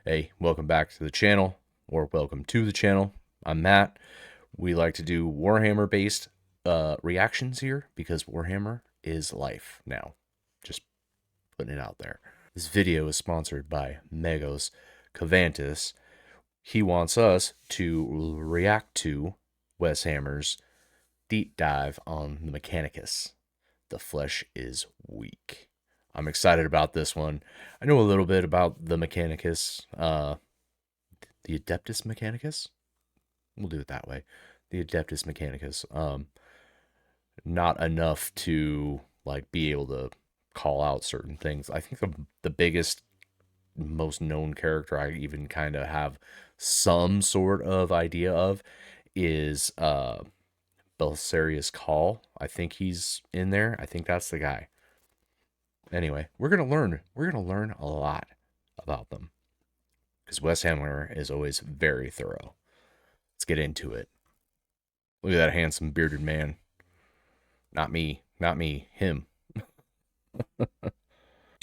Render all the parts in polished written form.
Hey, welcome back to the channel, or welcome to the channel. I'm Matt. We like to do Warhammer based reactions here because Warhammer is life now. Just putting it out there. This video is sponsored by Megos Cavantis. He wants us to react to Weshammer's deep dive on the Mechanicus. The flesh is weak. I'm excited about this one. I know a little bit about the Mechanicus, the Adeptus Mechanicus. We'll do it that way. The Adeptus Mechanicus. Not enough to like be able to call out certain things. I think the biggest, most known character I even kind of have some sort of idea of is Belisarius Call. I think he's in there. I think that's the guy. Anyway, we're gonna learn a lot about them because Weshammer is always very thorough. Let's get into it. Look at that handsome bearded man. Not me, him.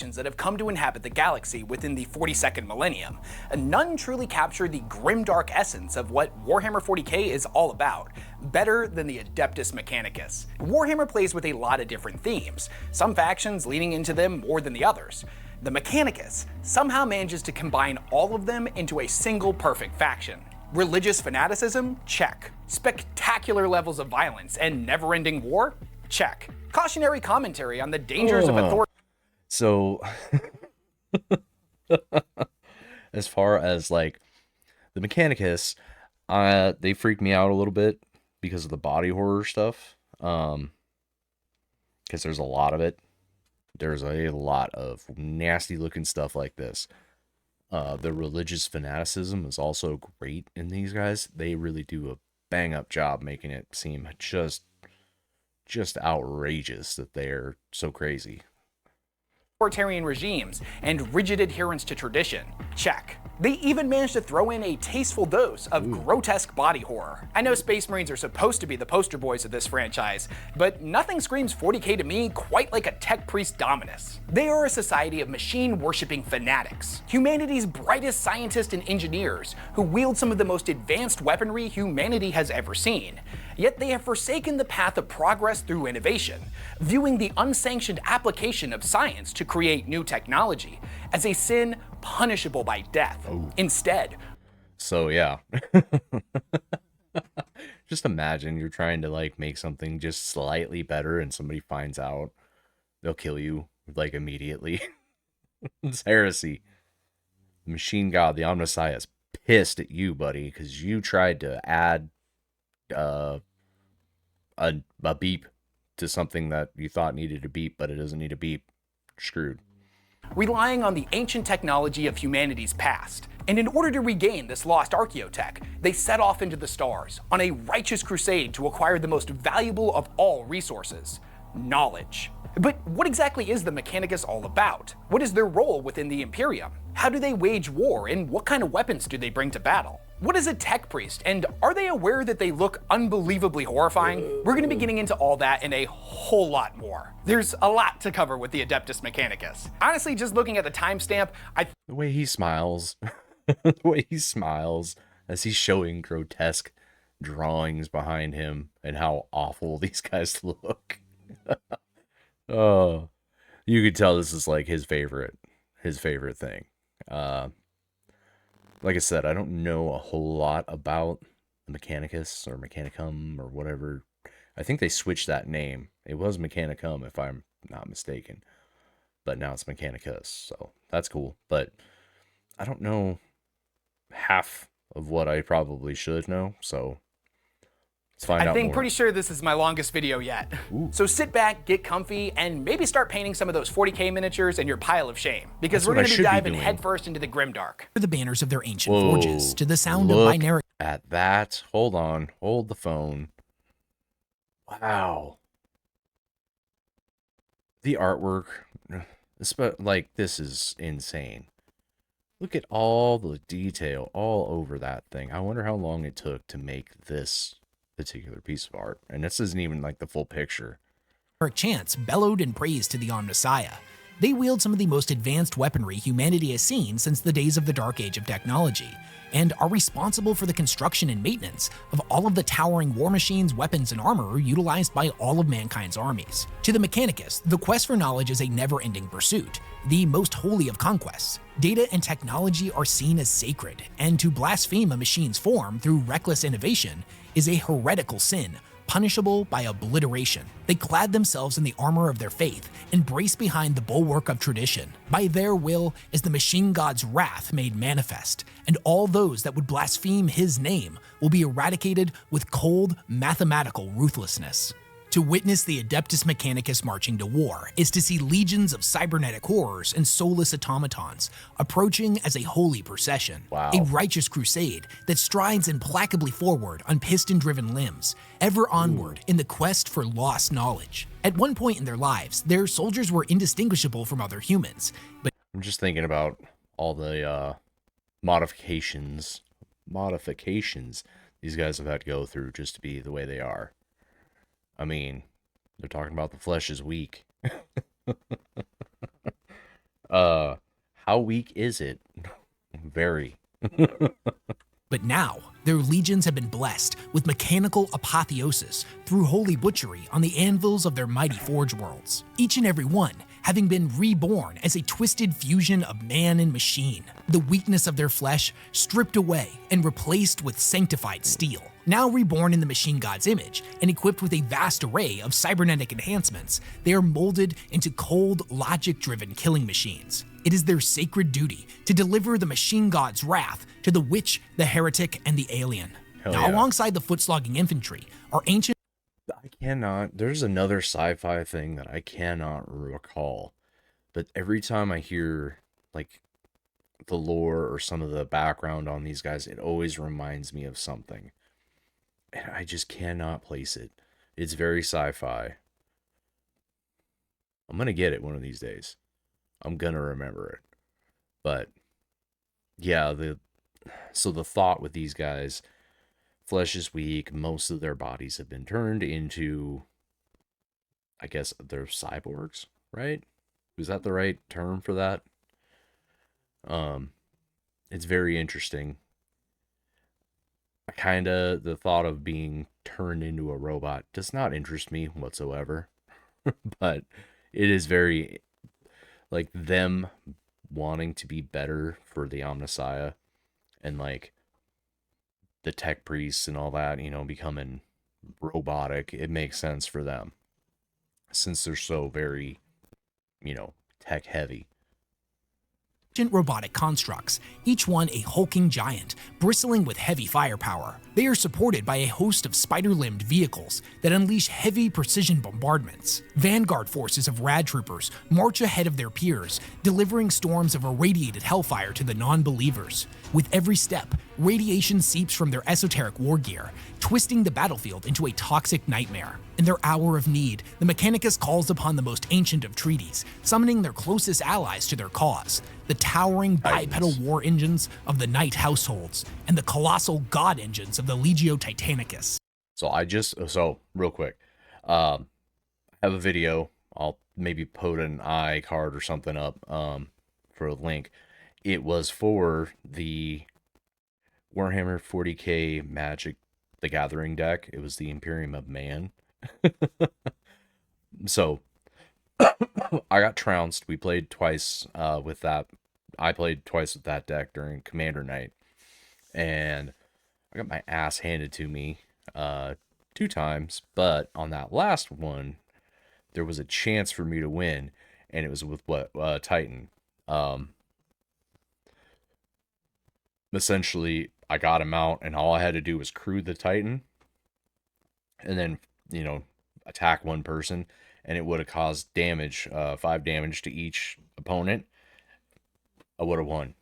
That have come to inhabit the galaxy within the 42nd millennium, and none truly capture the grimdark essence of what Warhammer 40k is all about, better than the Adeptus Mechanicus. Warhammer plays with a lot of different themes, some factions leaning into them more than the others. The Mechanicus somehow manages to combine all of them into a single perfect faction. Religious fanaticism? Check. Spectacular levels of violence and never-ending war? Check. Cautionary commentary on the dangers of authority. So, as far as like the Mechanicus, they freak me out a little bit because of the body horror stuff. Because there's a lot of it. There's a lot of nasty looking stuff like this. The religious fanaticism is also great in these guys. They really do a bang up job making it seem just outrageous that they're so crazy. Authoritarian regimes and rigid adherence to tradition. Check. They even managed to throw in a tasteful dose of grotesque body horror. I know Space Marines are supposed to be the poster boys of this franchise, but nothing screams 40k to me quite like a tech priest dominus. They are a society of machine-worshipping fanatics, humanity's brightest scientists and engineers who wield some of the most advanced weaponry humanity has ever seen. Yet they have forsaken the path of progress through innovation, viewing the unsanctioned application of science to create new technology as a sin punishable by death. Instead. So yeah. Just imagine you're trying to like make something just slightly better and somebody finds out, they'll kill you like immediately. It's heresy. The machine god, the Omnissiah, is pissed at you, buddy, because you tried to add a beep to something that you thought needed a beep, but it doesn't need a beep. You're screwed. Relying on the ancient technology of humanity's past. And in order to regain this lost archaeotech, they set off into the stars on a righteous crusade to acquire the most valuable of all resources: knowledge. But what exactly is the Mechanicus all about? What is their role within the Imperium? How do they wage war, and what kind of weapons do they bring to battle? What is a tech priest, and are they aware that they look unbelievably horrifying? We're going to be getting into all that and a whole lot more. There's a lot to cover with the Adeptus Mechanicus. Honestly, just looking at the timestamp, the way he smiles, the way he smiles as he's showing grotesque drawings behind him and how awful these guys look. Oh, you could tell this is like his favorite thing. Like I said, I don't know a whole lot about the Mechanicus or Mechanicum or whatever. I think they switched that name. It was Mechanicum, if I'm not mistaken. But now it's Mechanicus, so that's cool. But I don't know half of what I probably should know, so let's find out more. Pretty sure this is my longest video yet. Ooh. So sit back, get comfy, and maybe start painting some of those 40k miniatures in your pile of shame, because we're going to be diving headfirst into the grimdark. The banners of their ancient forges to the sound of binary. At that, hold on, hold the phone. Wow, the artwork, like this is insane. Look at all the detail all over that thing. I wonder how long it took to make this particular piece of art, and this isn't even like the full picture. Chants bellowed in praise to the Omnissiah, They wield some of the most advanced weaponry humanity has seen since the days of the Dark Age of technology, and are responsible for the construction and maintenance of all of the towering war machines, weapons, and armor utilized by all of mankind's armies. To the Mechanicus, the quest for knowledge is a never-ending pursuit, the most holy of conquests. Data and technology are seen as sacred, and to blaspheme a machine's form through reckless innovation is a heretical sin, punishable by obliteration. They clad themselves in the armor of their faith, embraced behind the bulwark of tradition. By their will is the machine god's wrath made manifest, and all those that would blaspheme his name will be eradicated with cold, mathematical ruthlessness. To witness the Adeptus Mechanicus marching to war is to see legions of cybernetic horrors and soulless automatons approaching as a holy procession, a righteous crusade that strides implacably forward on piston-driven limbs, ever onward in the quest for lost knowledge. At one point in their lives, their soldiers were indistinguishable from other humans, but I'm just thinking about all the modifications these guys have had to go through just to be the way they are. I mean, they're talking about the flesh is weak. How weak is it? Very. But now, their legions have been blessed with mechanical apotheosis through holy butchery on the anvils of their mighty forge worlds, each and every one having been reborn as a twisted fusion of man and machine, the weakness of their flesh stripped away and replaced with sanctified steel. Now reborn in the machine god's image and equipped with a vast array of cybernetic enhancements, they are molded into cold, logic-driven killing machines. It is their sacred duty to deliver the machine god's wrath to the witch, the heretic, and the alien. Alongside the foot-slogging infantry are ancient... There's another sci-fi thing that I cannot recall, but every time I hear, like, the lore or some of the background on these guys, it always reminds me of something. And I just cannot place it. It's very sci-fi. I'm going to get it one of these days. I'm going to remember it. But, yeah, so the thought with these guys, flesh is weak. Most of their bodies have been turned into, I guess, they're cyborgs, right? Is that the right term for that? It's very interesting. The thought of being turned into a robot does not interest me whatsoever. But it is very, like, them wanting to be better for the Omnissiah and, like, the tech priests and all that, becoming robotic. It makes sense for them since they're so very, tech heavy. Robotic constructs, each one a hulking giant, bristling with heavy firepower. They are supported by a host of spider-limbed vehicles that unleash heavy precision bombardments. Vanguard forces of rad troopers march ahead of their peers, delivering storms of irradiated hellfire to the non-believers. With every step, radiation seeps from their esoteric war gear, twisting the battlefield into a toxic nightmare. In their hour of need, the Mechanicus calls upon the most ancient of treaties, summoning their closest allies to their cause, the towering bipedal war engines of the Knight households, and the colossal god engines of the Legio Titanicus. So real quick, I have a video. I'll maybe put an iCard or something up for a link. It was for the Warhammer 40k Magic the Gathering deck. It was the Imperium of Man. So I got trounced. We played twice with that. I played twice with that deck during Commander Night, and I got my ass handed to me 2 times. But on that last one, there was a chance for me to win, and it was with Titan. Essentially, I got him out, and all I had to do was crew the Titan, and then, attack one person, and it would have caused damage, 5 damage to each opponent. I would have won.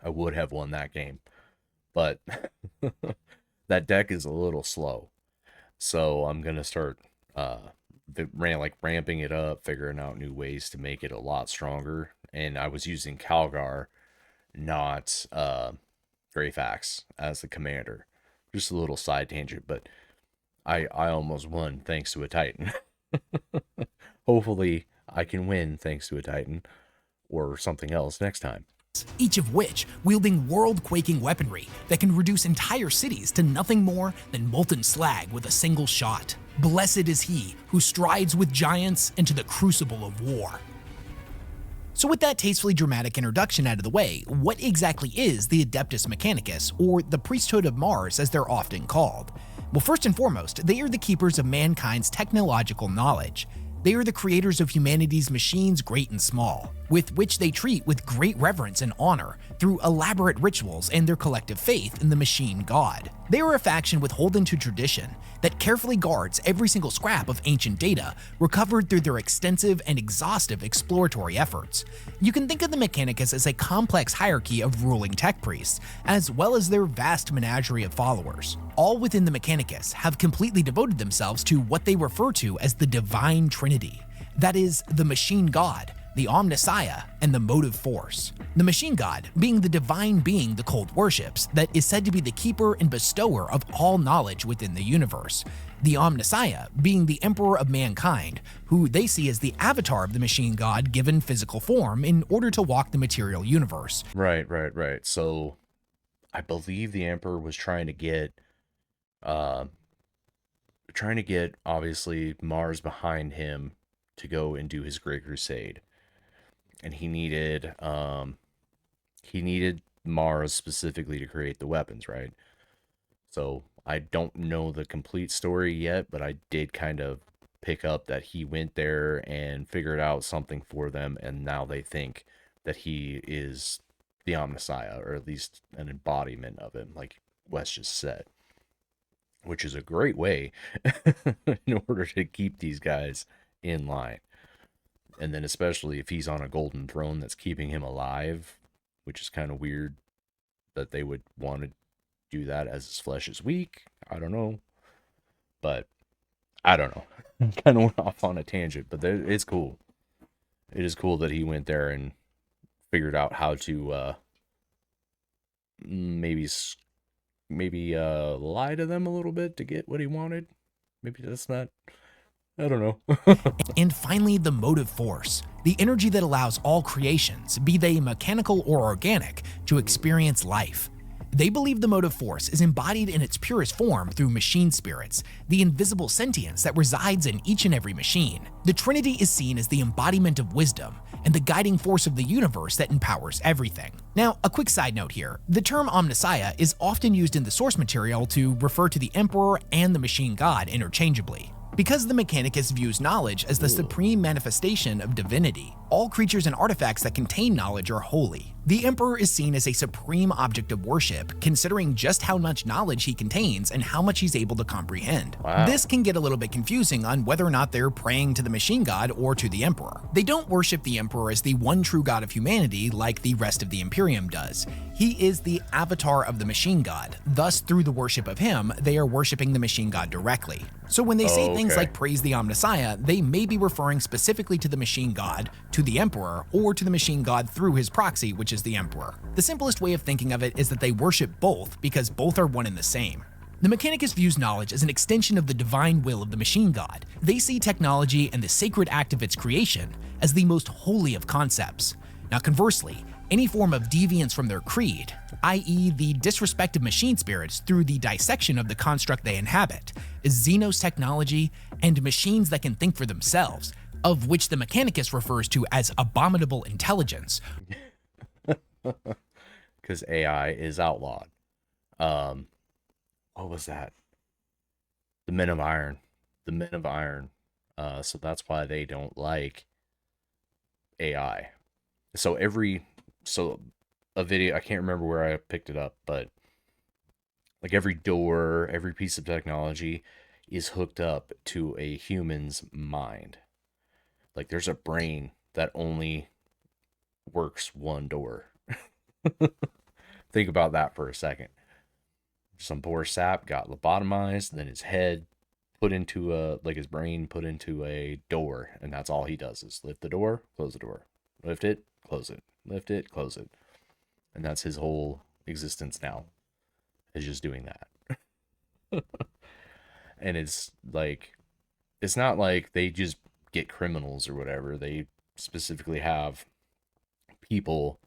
I would have won that game. But that deck is a little slow. So I'm going to start ramping it up, figuring out new ways to make it a lot stronger. And I was using Calgar, not Greyfax, as the commander. Just a little side tangent, but I almost won thanks to a Titan. Hopefully I can win thanks to a Titan or something else next time. Each of which wielding world-quaking weaponry that can reduce entire cities to nothing more than molten slag with a single shot. Blessed is he who strides with giants into the crucible of war. So with that tastefully dramatic introduction out of the way, what exactly is the Adeptus Mechanicus, or the Priesthood of Mars as they're often called? Well, first and foremost, they are the keepers of mankind's technological knowledge. They are the creators of humanity's machines great and small, with which they treat with great reverence and honor through elaborate rituals and their collective faith in the machine god. They are a faction beholden to tradition that carefully guards every single scrap of ancient data recovered through their extensive and exhaustive exploratory efforts. You can think of the Mechanicus as a complex hierarchy of ruling tech priests, as well as their vast menagerie of followers. All within the Mechanicus have completely devoted themselves to what they refer to as the Divine Trinity. That is, the Machine God, the Omnissiah, and the Motive Force. The Machine God being the divine being the cult worships that is said to be the keeper and bestower of all knowledge within the universe. The Omnissiah being the Emperor of mankind, who they see as the avatar of the Machine God given physical form in order to walk the material universe. Right. So I believe the Emperor was trying to get obviously Mars behind him to go and do his great crusade. And he needed Mars specifically to create the weapons, right? So I don't know the complete story yet, but I did kind of pick up that he went there and figured out something for them, and now they think that he is the Omnissiah, or at least an embodiment of him, like Wes just said, which is a great way in order to keep these guys in line. And then especially if he's on a golden throne that's keeping him alive, which is kind of weird that they would want to do that as his flesh is weak. I don't know. But I don't know. Kind of went off on a tangent, but it's cool. It is cool that he went there and figured out how to maybe lie to them a little bit to get what he wanted. Maybe that's not, I don't know. And finally, the Motive Force, the energy that allows all creations, be they mechanical or organic, to experience life. They believe the Motive Force is embodied in its purest form through machine spirits, the invisible sentience that resides in each and every machine. The Trinity is seen as the embodiment of wisdom and the guiding force of the universe that empowers everything. Now, a quick side note here. The term Omnissiah is often used in the source material to refer to the Emperor and the Machine God interchangeably. Because the Mechanicus views knowledge as the supreme manifestation of divinity, all creatures and artifacts that contain knowledge are holy. The Emperor is seen as a supreme object of worship, considering just how much knowledge he contains and how much he's able to comprehend. Wow. This can get a little bit confusing on whether or not they're praying to the Machine God or to the Emperor. They don't worship the Emperor as the one true god of humanity like the rest of the Imperium does. He is the avatar of the Machine God, thus through the worship of him, they are worshiping the Machine God directly. So when they say things like praise the Omnissiah, they may be referring specifically to the Machine God, to the Emperor, or to the Machine God through his proxy, which is the Emperor. The simplest way of thinking of it is that they worship both because both are one and the same. The Mechanicus views knowledge as an extension of the divine will of the Machine God. They see technology and the sacred act of its creation as the most holy of concepts. Now conversely, any form of deviance from their creed, i.e. the disrespect of machine spirits through the dissection of the construct they inhabit, is Xenos technology and machines that can think for themselves, of which the Mechanicus refers to as abominable intelligence. Because AI is outlawed. What was that? The Men of Iron. The Men of Iron. So that's why they don't like AI. So a video, I can't remember where I picked it up, but like every door, every piece of technology is hooked up to a human's mind. Like there's a brain that only works one door. Think about that for a second. Some poor sap got lobotomized, then his head put into his brain put into a door, and that's all he does is lift the door, close the door. Lift it, close it. Lift it, close it. And that's his whole existence now, is just doing that. And it's like, it's not like they just get criminals or whatever. They specifically have people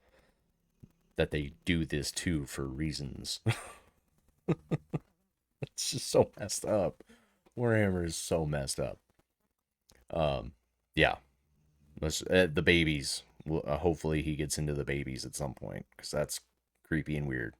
that they do this to for reasons. It's just so messed up. Warhammer is so messed up. Yeah. The babies. Hopefully he gets into the babies at some point, because that's creepy and weird.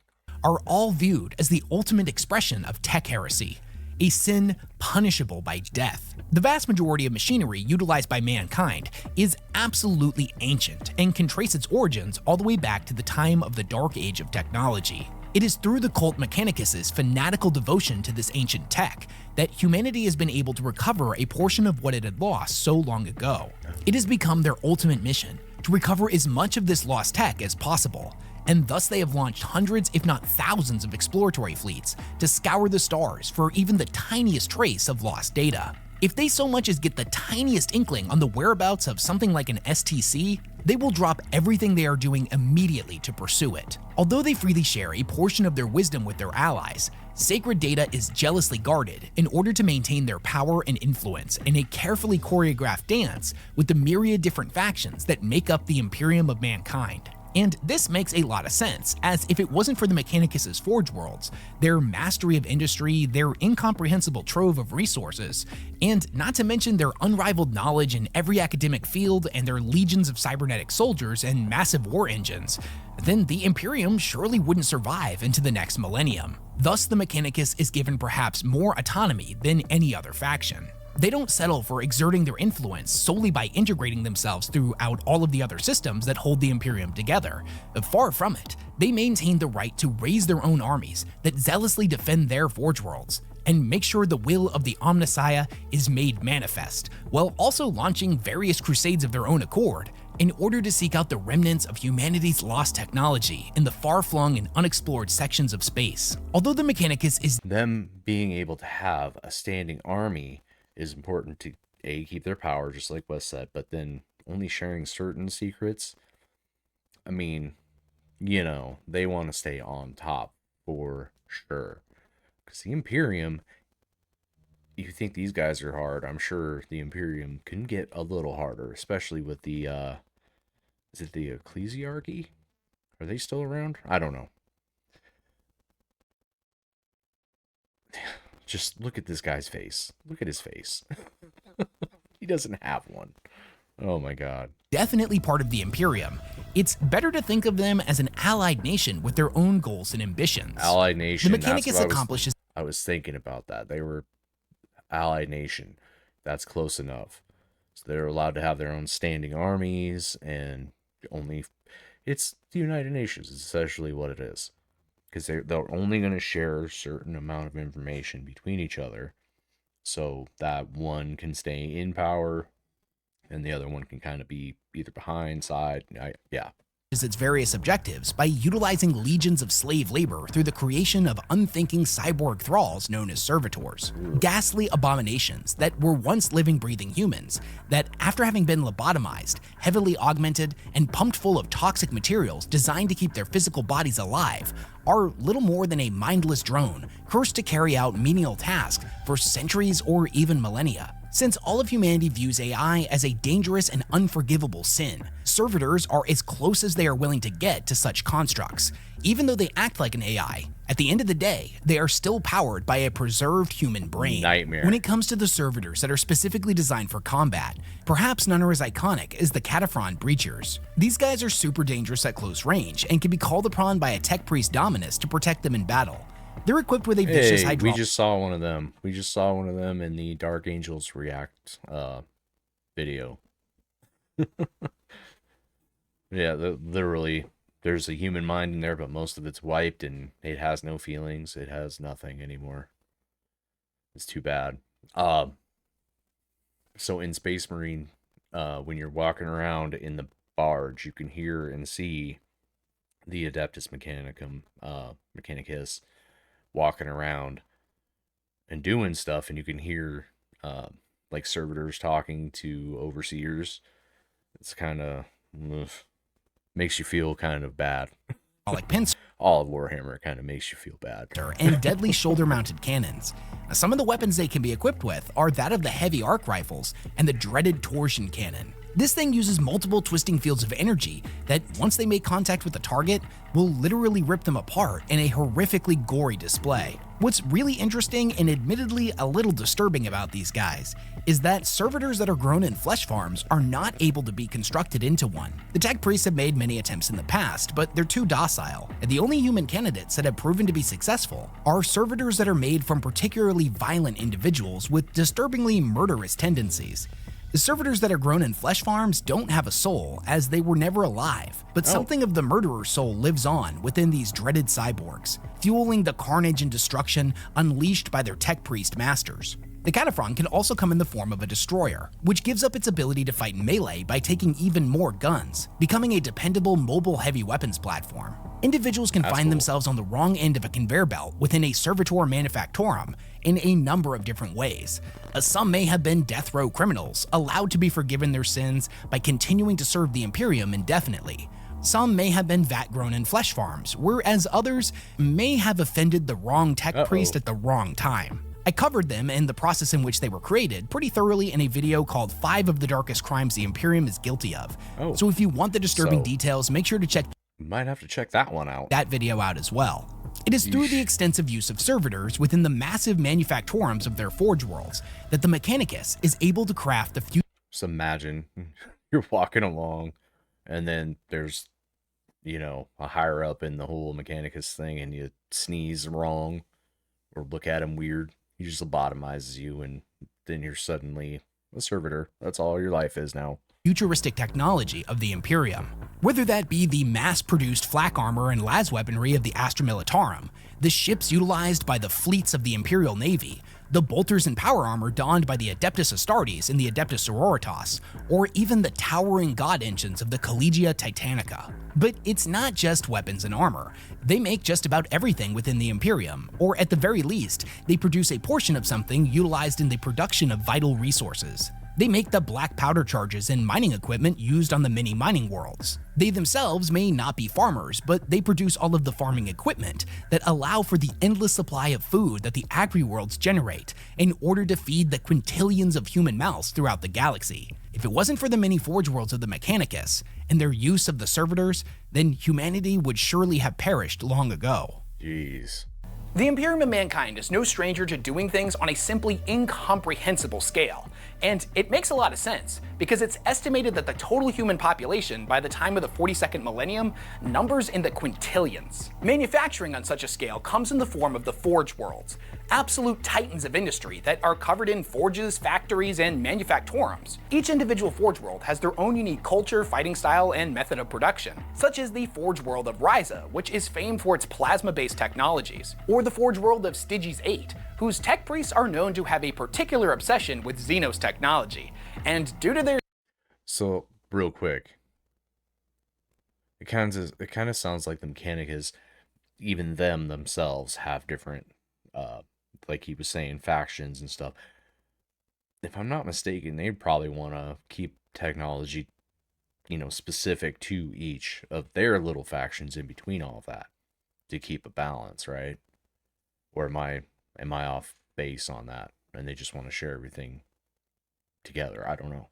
Are all viewed as the ultimate expression of tech heresy, a sin punishable by death. The vast majority of machinery utilized by mankind is absolutely ancient and can trace its origins all the way back to the time of the Dark Age of technology. It is through the cult Mechanicus' fanatical devotion to this ancient tech that humanity has been able to recover a portion of what it had lost so long ago. It has become their ultimate mission to recover as much of this lost tech as possible, and thus they have launched hundreds if not thousands of exploratory fleets to scour the stars for even the tiniest trace of lost data. If they so much as get the tiniest inkling on the whereabouts of something like an STC, they will drop everything they are doing immediately to pursue it. Although they freely share a portion of their wisdom with their allies, sacred data is jealously guarded in order to maintain their power and influence in a carefully choreographed dance with the myriad different factions that make up the Imperium of mankind. And this makes a lot of sense, as if it wasn't for the Mechanicus' Forge Worlds, their mastery of industry, their incomprehensible trove of resources, and not to mention their unrivaled knowledge in every academic field and their legions of cybernetic soldiers and massive war engines, then the Imperium surely wouldn't survive into the next millennium. Thus, the Mechanicus is given perhaps more autonomy than any other faction. They don't settle for exerting their influence solely by integrating themselves throughout all of the other systems that hold the Imperium together. Far from it, they maintain the right to raise their own armies that zealously defend their Forge Worlds and make sure the will of the Omnissiah is made manifest, while also launching various crusades of their own accord in order to seek out the remnants of humanity's lost technology in the far-flung and unexplored sections of space. Although the Mechanicus is Them being able to have a standing army is important to keep their power, just like Wes said, but then only sharing certain secrets. I mean, they want to stay on top for sure. Because the Imperium, you think these guys are hard, I'm sure the Imperium can get a little harder, especially with the, is it the Ecclesiarchy? Are they still around? I don't know. Just look at this guy's face. Look at his face. He doesn't have one. Oh my god. definitely part of the Imperium, it's better to think of them as an allied nation with their own goals and ambitions. Allied nation. The Mechanicus accomplishes. I was thinking about that. They were allied nation. That's close enough. So they're allowed to have their own standing armies, and it's the United Nations. It's essentially what it is. Because they're only going to share a certain amount of information between each other, so that one can stay in power and the other one can kind of be either behind, side. Yeah. Its various objectives by utilizing legions of slave labor through the creation of unthinking cyborg thralls known as servitors. Ghastly abominations that were once living, breathing humans that, after having been lobotomized, heavily augmented, and pumped full of toxic materials designed to keep their physical bodies alive, are little more than a mindless drone cursed to carry out menial tasks for centuries or even millennia. Since all of humanity views AI as a dangerous and unforgivable sin, servitors are as close as they are willing to get to such constructs. Even though they act like an AI, at the end of the day, they are still powered by a preserved human brain. Nightmare. When it comes to the servitors that are specifically designed for combat, perhaps none are as iconic as the Cataphron Breachers. These guys are super dangerous at close range and can be called upon by a tech priest Dominus to protect them in battle. They're equipped with a vicious We just saw one of them. We just saw one of them in the Dark Angels React video. Yeah, literally, there's a human mind in there, but most of it's wiped, and it has no feelings. It has nothing anymore. It's too bad. So in Space Marine, when you're walking around in the barge, you can hear and see the Adeptus Mechanicus walking around and doing stuff, and you can hear like servitors talking to overseers. It's kind of makes you feel kind of bad. pincer All of Warhammer kind of makes you feel bad. and deadly shoulder-mounted cannons. Some of the weapons they can be equipped with are that of the heavy arc rifles and the dreaded torsion cannon. This thing uses multiple twisting fields of energy that, once they make contact with the target, will literally rip them apart in a horrifically gory display. What's really interesting and admittedly a little disturbing about these guys is that servitors that are grown in flesh farms are not able to be constructed into one. The tech priests have made many attempts in the past, but they're too docile, and the only human candidates that have proven to be successful are servitors that are made from particularly violent individuals with disturbingly murderous tendencies. The servitors that are grown in flesh farms don't have a soul, as they were never alive, but something of the murderer's soul lives on within these dreaded cyborgs, fueling the carnage and destruction unleashed by their tech priest masters. The Cataphren can also come in the form of a destroyer, which gives up its ability to fight in melee by taking even more guns, becoming a dependable mobile heavy weapons platform. Individuals can find themselves on the wrong end of a conveyor belt within a Servitor Manufactorum in a number of different ways. Some may have been death row criminals, allowed to be forgiven their sins by continuing to serve the Imperium indefinitely. Some may have been vat-grown in flesh farms, whereas others may have offended the wrong tech priest at the wrong time. I covered them and the process in which they were created pretty thoroughly in a video called 5 of the Darkest Crimes the Imperium is Guilty of. So if you want the disturbing details, make sure to check Might have to check that one out. that video out as well. It is through the extensive use of servitors within the massive manufactorums of their forge worlds that the Mechanicus is able to craft the few. So imagine you're walking along and then there's, you know, a higher up in the whole Mechanicus thing and you sneeze wrong or look at him weird. He just lobotomizes you and then you're suddenly a servitor. That's all your life is now. Futuristic technology of the Imperium. Whether that be the mass-produced flak armor and las weaponry of the Astra Militarum, the ships utilized by the fleets of the Imperial Navy, the bolters and power armor donned by the Adeptus Astartes and the Adeptus Sororitas, or even the towering god engines of the Collegia Titanica. But it's not just weapons and armor. They make just about everything within the Imperium, or at the very least, they produce a portion of something utilized in the production of vital resources. They make the black powder charges and mining equipment used on the many mining worlds. They themselves may not be farmers, but they produce all of the farming equipment that allow for the endless supply of food that the agri-worlds generate in order to feed the quintillions of human mouths throughout the galaxy. If it wasn't for the many forge worlds of the Mechanicus and their use of the servitors, then humanity would surely have perished long ago. Jeez. The Imperium of Mankind is no stranger to doing things on a simply incomprehensible scale. And it makes a lot of sense, because it's estimated that the total human population by the time of the 42nd millennium numbers in the quintillions. Manufacturing on such a scale comes in the form of the forge worlds, absolute titans of industry that are covered in forges, factories, and manufactorums. Each individual forge world has their own unique culture, fighting style, and method of production, such as the forge world of Ryza, which is famed for its plasma-based technologies, or the forge world of Styges 8, whose tech priests are known to have a particular obsession with Xenos technology, and due to their... So, real quick, it kind of sounds like the Mechanicus, even them themselves have different, like he was saying, factions and stuff. If I'm not mistaken, they'd probably want to keep technology, you know, specific to each of their little factions in between all of that to keep a balance, right? Or am I off base on that and they just want to share everything together? I don't know.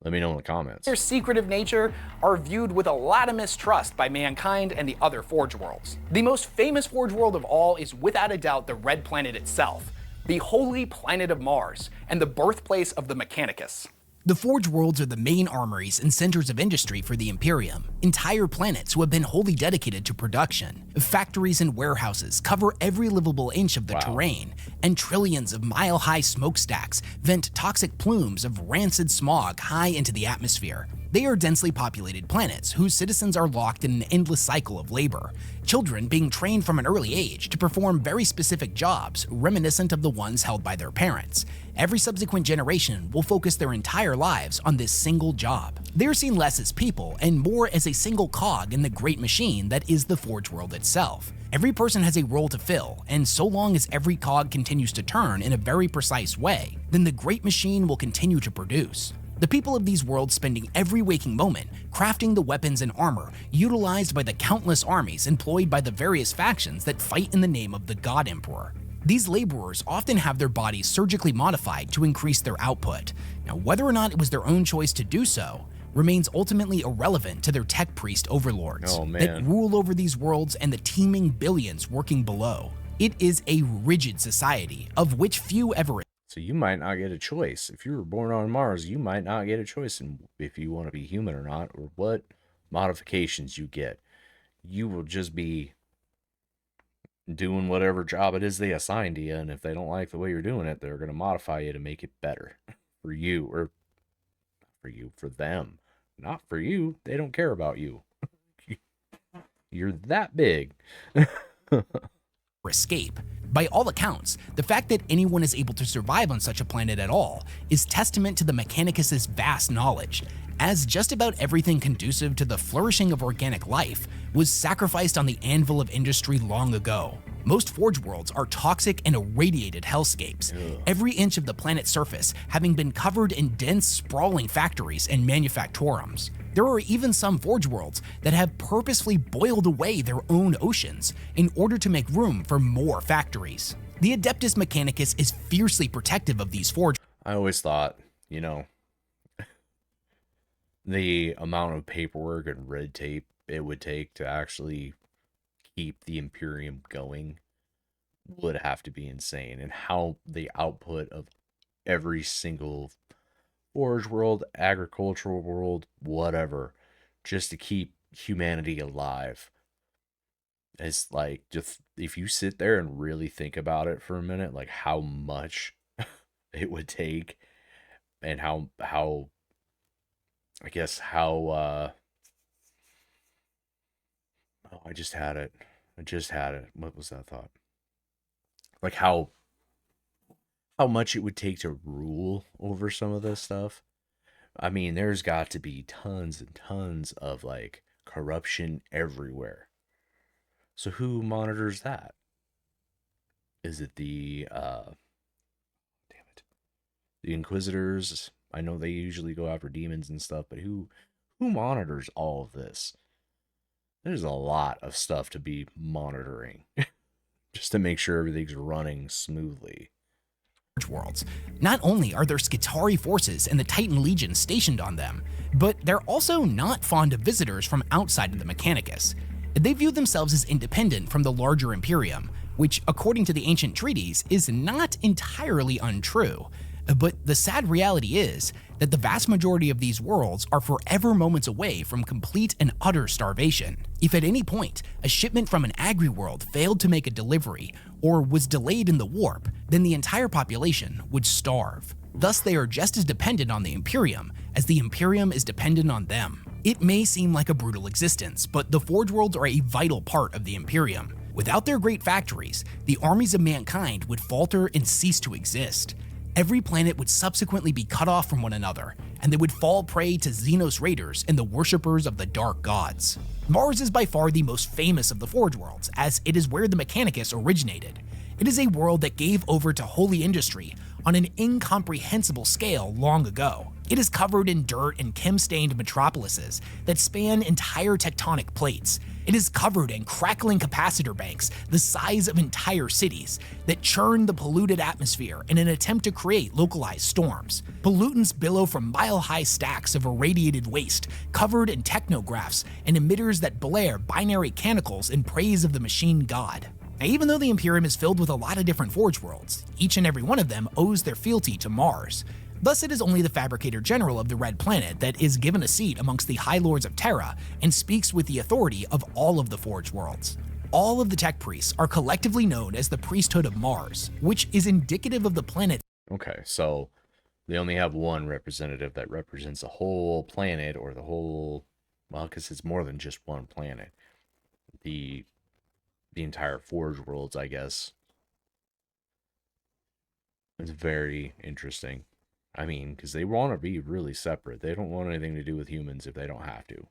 Let me know in the comments. Their secretive nature are viewed with a lot of mistrust by mankind and the other forge worlds. The most famous forge world of all is without a doubt the Red Planet itself, the holy planet of Mars, and the birthplace of the Mechanicus. The Forge Worlds are the main armories and centers of industry for the Imperium, entire planets who have been wholly dedicated to production. Factories and warehouses cover every livable inch of the terrain, and trillions of mile-high smokestacks vent toxic plumes of rancid smog high into the atmosphere. They are densely populated planets whose citizens are locked in an endless cycle of labor, children being trained from an early age to perform very specific jobs reminiscent of the ones held by their parents. Every subsequent generation will focus their entire lives on this single job. They are seen less as people and more as a single cog in the great machine that is the Forge World itself. Every person has a role to fill, and so long as every cog continues to turn in a very precise way, then the great machine will continue to produce. The people of these worlds spending every waking moment crafting the weapons and armor utilized by the countless armies employed by the various factions that fight in the name of the God Emperor. These laborers often have their bodies surgically modified to increase their output. Now, whether or not it was their own choice to do so remains ultimately irrelevant to their tech priest overlords that rule over these worlds and the teeming billions working below. It is a rigid society of which few ever. So you might not get a choice. If you were born on Mars, you might not get a choice in if you want to be human or not, or what modifications you get. You will just be doing whatever job it is they assign to you, and if they don't like the way you're doing it, they're going to modify you to make it better for you, or for them. Not for you. They don't care about you. You're that big. Escape. By all accounts, the fact that anyone is able to survive on such a planet at all is testament to the Mechanicus' vast knowledge, as just about everything conducive to the flourishing of organic life was sacrificed on the anvil of industry long ago. Most Forge worlds are toxic and irradiated hellscapes, every inch of the planet's surface having been covered in dense, sprawling factories and manufactorums. There are even some Forge worlds that have purposefully boiled away their own oceans in order to make room for more factories. The Adeptus Mechanicus is fiercely protective of these Forge. I always thought, the amount of paperwork and red tape it would take to actually keep the Imperium going would have to be insane, and how the output of every single Forge world, agricultural world, whatever, just to keep humanity alive. It's like, just if you sit there and really think about it for a minute, like how much it would take, and how I guess how oh, I just had it. What was that thought? Like how much it would take to rule over some of this stuff. I mean, there's got to be tons and tons of like corruption everywhere. So who monitors that? Is it the the Inquisitors? I know they usually go after demons and stuff, but who monitors all of this? There's a lot of stuff to be monitoring just to make sure everything's running smoothly. Worlds. Not only are there Skitarii forces and the Titan Legion stationed on them, but they're also not fond of visitors from outside of the Mechanicus. They view themselves as independent from the larger Imperium, which, according to the ancient treaties, is not entirely untrue. But the sad reality is that the vast majority of these worlds are forever moments away from complete and utter starvation. If at any point a shipment from an agri-world failed to make a delivery or was delayed in the warp, then the entire population would starve. Thus, they are just as dependent on the Imperium as the Imperium is dependent on them. It may seem like a brutal existence, but the Forge worlds are a vital part of the Imperium. Without their great factories, the armies of mankind would falter and cease to exist. Every planet would subsequently be cut off from one another, and they would fall prey to Xenos raiders and the worshippers of the dark gods. Mars is by far the most famous of the Forge worlds, as it is where the Mechanicus originated. It is a world that gave over to holy industry on an incomprehensible scale long ago. It is covered in dirt and chem-stained metropolises that span entire tectonic plates. It is covered in crackling capacitor banks the size of entire cities that churn the polluted atmosphere in an attempt to create localized storms. Pollutants billow from mile-high stacks of irradiated waste covered in technographs and emitters that blare binary canicles in praise of the machine god. Now, even though the Imperium is filled with a lot of different Forge worlds, each and every one of them owes their fealty to Mars. Thus, it is only the Fabricator General of the Red Planet that is given a seat amongst the High Lords of Terra and speaks with the authority of all of the Forge worlds. All of the tech priests are collectively known as the Priesthood of Mars, which is indicative of the planet. Okay, so they only have one representative that represents the whole planet, or the whole, well, because it's more than just one planet. The entire Forge worlds, I guess. It's very interesting. I mean, because they want to be really separate. They don't want anything to do with humans if they don't have to.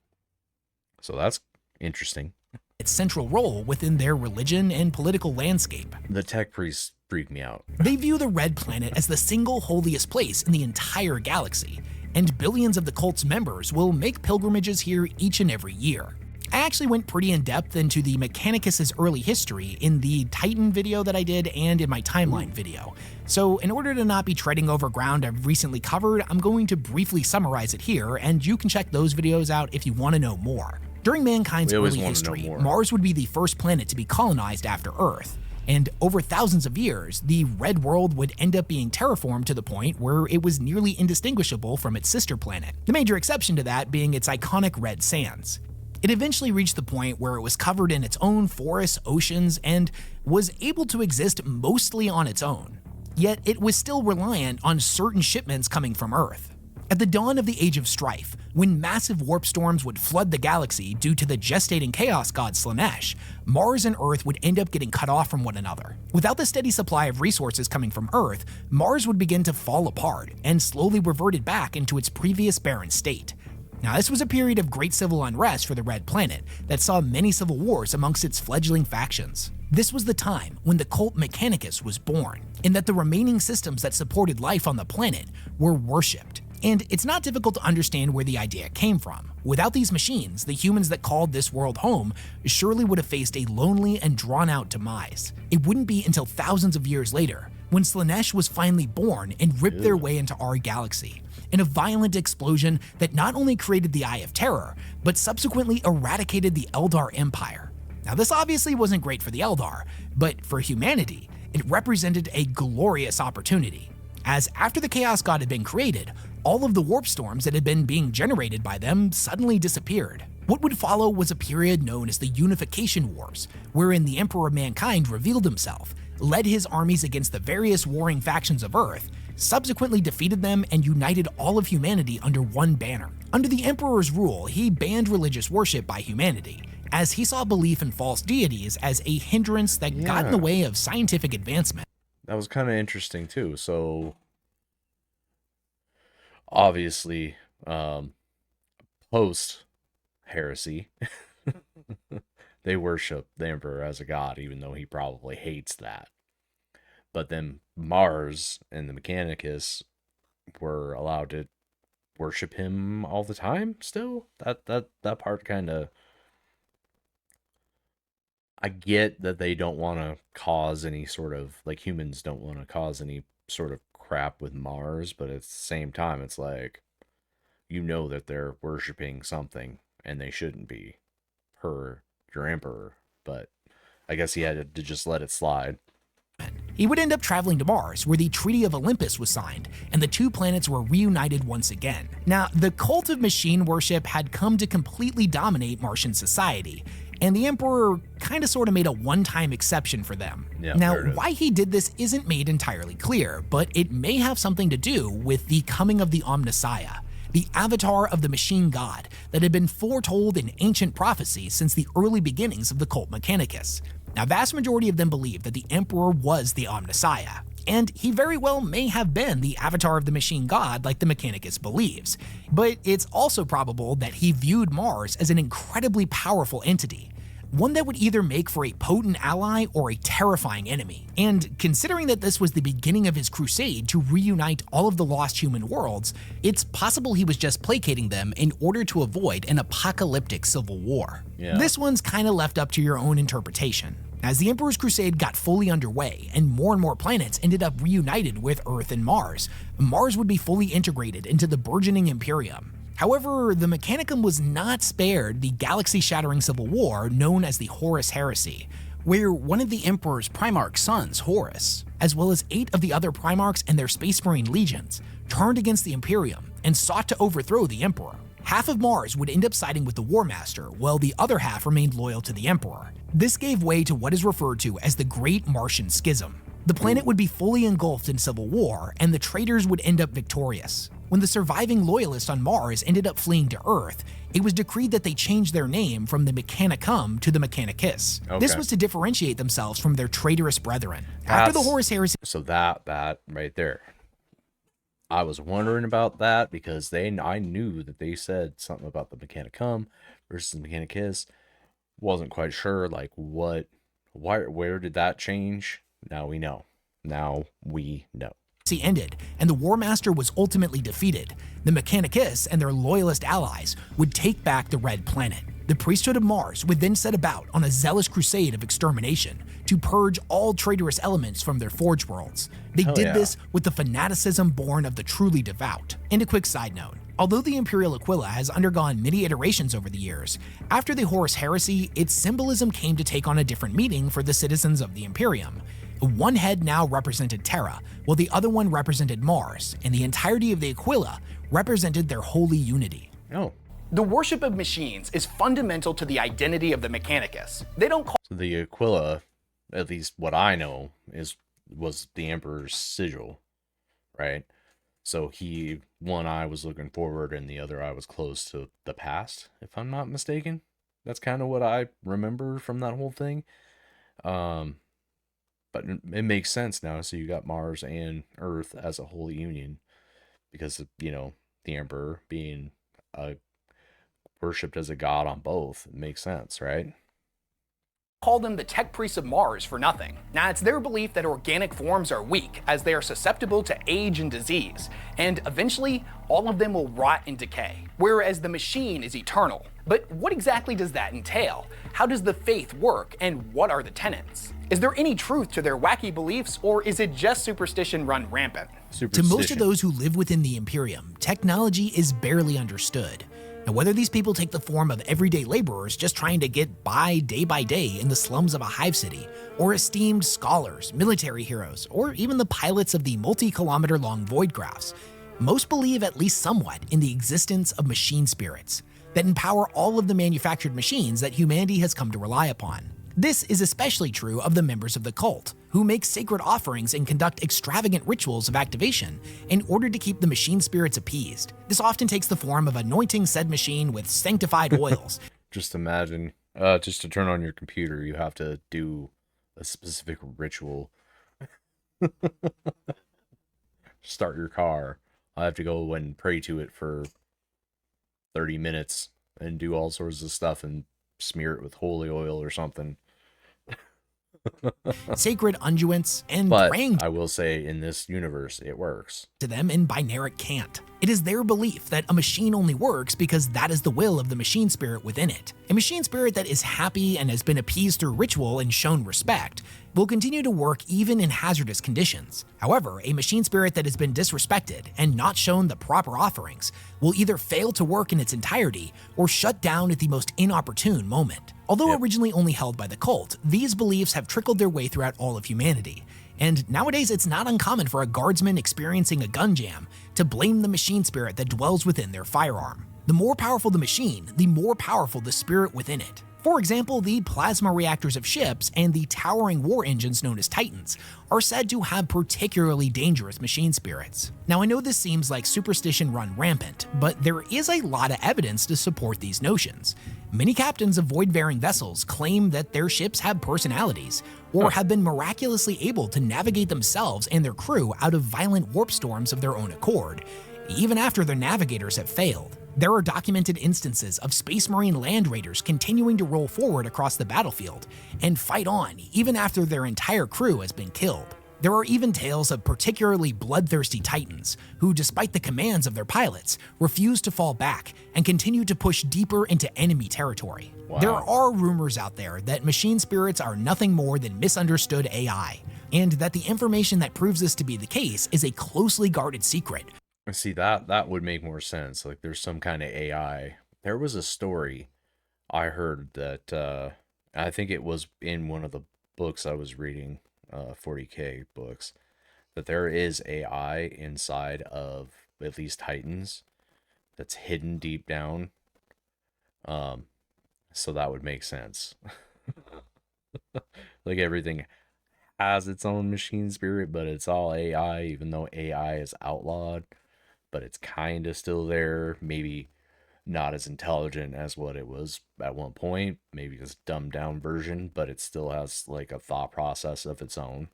So that's interesting. Its central role within their religion and political landscape. The tech priests freak me out. They view the Red Planet as the single holiest place in the entire galaxy. and billions of the cult's members will make pilgrimages here each and every year. I actually went pretty in depth into the Mechanicus' early history in the Titan video that I did and in my timeline video. So in order to not be treading over ground I've recently covered, I'm going to briefly summarize it here, and you can check those videos out if you want to know more. During mankind's early history, Mars would be the first planet to be colonized after Earth. And over thousands of years, the red world would end up being terraformed to the point where it was nearly indistinguishable from its sister planet. The major exception to that being its iconic red sands. It eventually reached the point where it was covered in its own forests, oceans, and was able to exist mostly on its own. Yet it was still reliant on certain shipments coming from Earth. At the dawn of the Age of Strife, when massive warp storms would flood the galaxy due to the gestating chaos god Slaanesh, Mars and Earth would end up getting cut off from one another. Without the steady supply of resources coming from Earth, Mars would begin to fall apart and slowly reverted back into its previous barren state. Now, this was a period of great civil unrest for the Red Planet that saw many civil wars amongst its fledgling factions. This was the time when the cult Mechanicus was born, in that the remaining systems that supported life on the planet were worshipped. And it's not difficult to understand where the idea came from. Without these machines, the humans that called this world home surely would have faced a lonely and drawn-out demise. It wouldn't be until thousands of years later, when Slaanesh was finally born and ripped their way into our galaxy, in a violent explosion that not only created the Eye of Terror, but subsequently eradicated the Eldar Empire. Now, this obviously wasn't great for the Eldar, but for humanity, it represented a glorious opportunity. As after the Chaos God had been created, all of the warp storms that had been being generated by them suddenly disappeared. What would follow was a period known as the Unification Wars, wherein the Emperor of Mankind revealed himself, led his armies against the various warring factions of Earth, subsequently defeated them, and united all of humanity under one banner. Under the Emperor's rule, he banned religious worship by humanity, as he saw belief in false deities as a hindrance that got in the way of scientific advancement. That was kind of interesting too. So obviously, post heresy, they worship the Emperor as a god, even though he probably hates that. But then Mars and the Mechanicus were allowed to worship him all the time still. That part kind of, I get that they don't want to cause any sort of, like, humans don't want to cause any sort of crap with Mars, but at the same time, it's like, you know that they're worshiping something, and they shouldn't be, per your emperor. But I guess he had to just let it slide. He would end up traveling to Mars, where the Treaty of Olympus was signed, and the two planets were reunited once again. Now, the cult of machine worship had come to completely dominate Martian society, and the Emperor kinda sorta made a one-time exception for them. Now, why he did this isn't made entirely clear, but it may have something to do with the coming of the Omnissiah, the avatar of the machine god that had been foretold in ancient prophecy since the early beginnings of the cult Mechanicus. Now, vast majority of them believe that the Emperor was the Omnissiah, and he very well may have been the avatar of the machine god like the Mechanicus believes, but it's also probable that he viewed Mars as an incredibly powerful entity, one that would either make for a potent ally or a terrifying enemy. And considering that this was the beginning of his crusade to reunite all of the lost human worlds, it's possible he was just placating them in order to avoid an apocalyptic civil war. This one's kinda left up to your own interpretation. As the Emperor's crusade got fully underway and more planets ended up reunited with Earth and Mars, Mars would be fully integrated into the burgeoning Imperium. However, the Mechanicum was not spared the galaxy-shattering civil war known as the Horus Heresy, where one of the Emperor's Primarch sons, Horus, as well as 8 of the other Primarchs and their Space Marine legions, turned against the Imperium and sought to overthrow the Emperor. Half of Mars would end up siding with the War Master, while the other half remained loyal to the Emperor. This gave way to what is referred to as the Great Martian Schism. The planet would be fully engulfed in civil war, and the traitors would end up victorious. When the surviving loyalists on Mars ended up fleeing to Earth, it was decreed that they change their name from the Mechanicum to the Mechanicus. This was to differentiate themselves from their traitorous brethren. After the Horus Heresy... So that right there. I was wondering about that because I knew that they said something about the Mechanicum versus the Mechanicus. Wasn't quite sure, like, where did that change? Now we know. ended and the War Master was ultimately defeated, the Mechanicus and their loyalist allies would take back the Red Planet. The priesthood of Mars would then set about on a zealous crusade of extermination to purge all traitorous elements from their forge worlds. They did this with the fanaticism born of the truly devout. And a quick side note. Although the Imperial Aquila has undergone many iterations over the years, after the Horus Heresy, its symbolism came to take on a different meaning for the citizens of the Imperium. One head now represented Terra, while the other one represented Mars, and the entirety of the Aquila represented their holy unity. Oh. The worship of machines is fundamental to the identity of the Mechanicus. They don't call So the Aquila, at least what I know, was the Emperor's sigil, right? So one eye was looking forward and the other eye was close to the past, if I'm not mistaken. That's kind of what I remember from that whole thing. But it makes sense now. So you got Mars and Earth as a holy union because, the Emperor being worshipped as a god on both. It makes sense, right? call them the tech priests of Mars for nothing. Now, it's their belief that organic forms are weak, as they are susceptible to age and disease, and eventually, all of them will rot and decay, whereas the machine is eternal. But what exactly does that entail? How does the faith work, and what are the tenets? Is there any truth to their wacky beliefs, or is it just superstition run rampant? To most of those who live within the Imperium, technology is barely understood. Now, whether these people take the form of everyday laborers just trying to get by day in the slums of a hive city, or esteemed scholars, military heroes, or even the pilots of the multi-kilometer-long void crafts, most believe at least somewhat in the existence of machine spirits that empower all of the manufactured machines that humanity has come to rely upon. This is especially true of the members of the cult, who make sacred offerings and conduct extravagant rituals of activation in order to keep the machine spirits appeased. This often takes the form of anointing said machine with sanctified oils. Just imagine, just to turn on your computer, you have to do a specific ritual. Start your car. I have to go and pray to it for 30 minutes and do all sorts of stuff and smear it with holy oil or something. Sacred unguents and But praying I will say, in this universe, it works. to them in binaric cant. It is their belief that a machine only works because that is the will of the machine spirit within it. A machine spirit that is happy and has been appeased through ritual and shown respect will continue to work even in hazardous conditions. However, a machine spirit that has been disrespected and not shown the proper offerings will either fail to work in its entirety or shut down at the most inopportune moment. Although originally only held by the cult, these beliefs have trickled their way throughout all of humanity. And nowadays, it's not uncommon for a guardsman experiencing a gun jam to blame the machine spirit that dwells within their firearm. The more powerful the machine, the more powerful the spirit within it. For example, the plasma reactors of ships and the towering war engines known as Titans are said to have particularly dangerous machine spirits. Now, I know this seems like superstition run rampant, but there is a lot of evidence to support these notions. Many captains of void-faring vessels claim that their ships have personalities, or have been miraculously able to navigate themselves and their crew out of violent warp storms of their own accord, even after their navigators have failed. There are documented instances of Space Marine land raiders continuing to roll forward across the battlefield and fight on even after their entire crew has been killed. There are even tales of particularly bloodthirsty Titans who, despite the commands of their pilots, refuse to fall back and continue to push deeper into enemy territory. Wow. There are rumors out there that machine spirits are nothing more than misunderstood AI, and that the information that proves this to be the case is a closely guarded secret. See, that would make more sense. Like, there's some kind of AI. There was a story I heard that I think it was in one of the books I was reading, 40K books, that there is AI inside of at least Titans that's hidden deep down. So that would make sense. Like, everything has its own machine spirit, but it's all AI, even though AI is outlawed. But it's kind of still there, maybe not as intelligent as what it was at one point, maybe just dumbed down version, but it still has like a thought process of its own,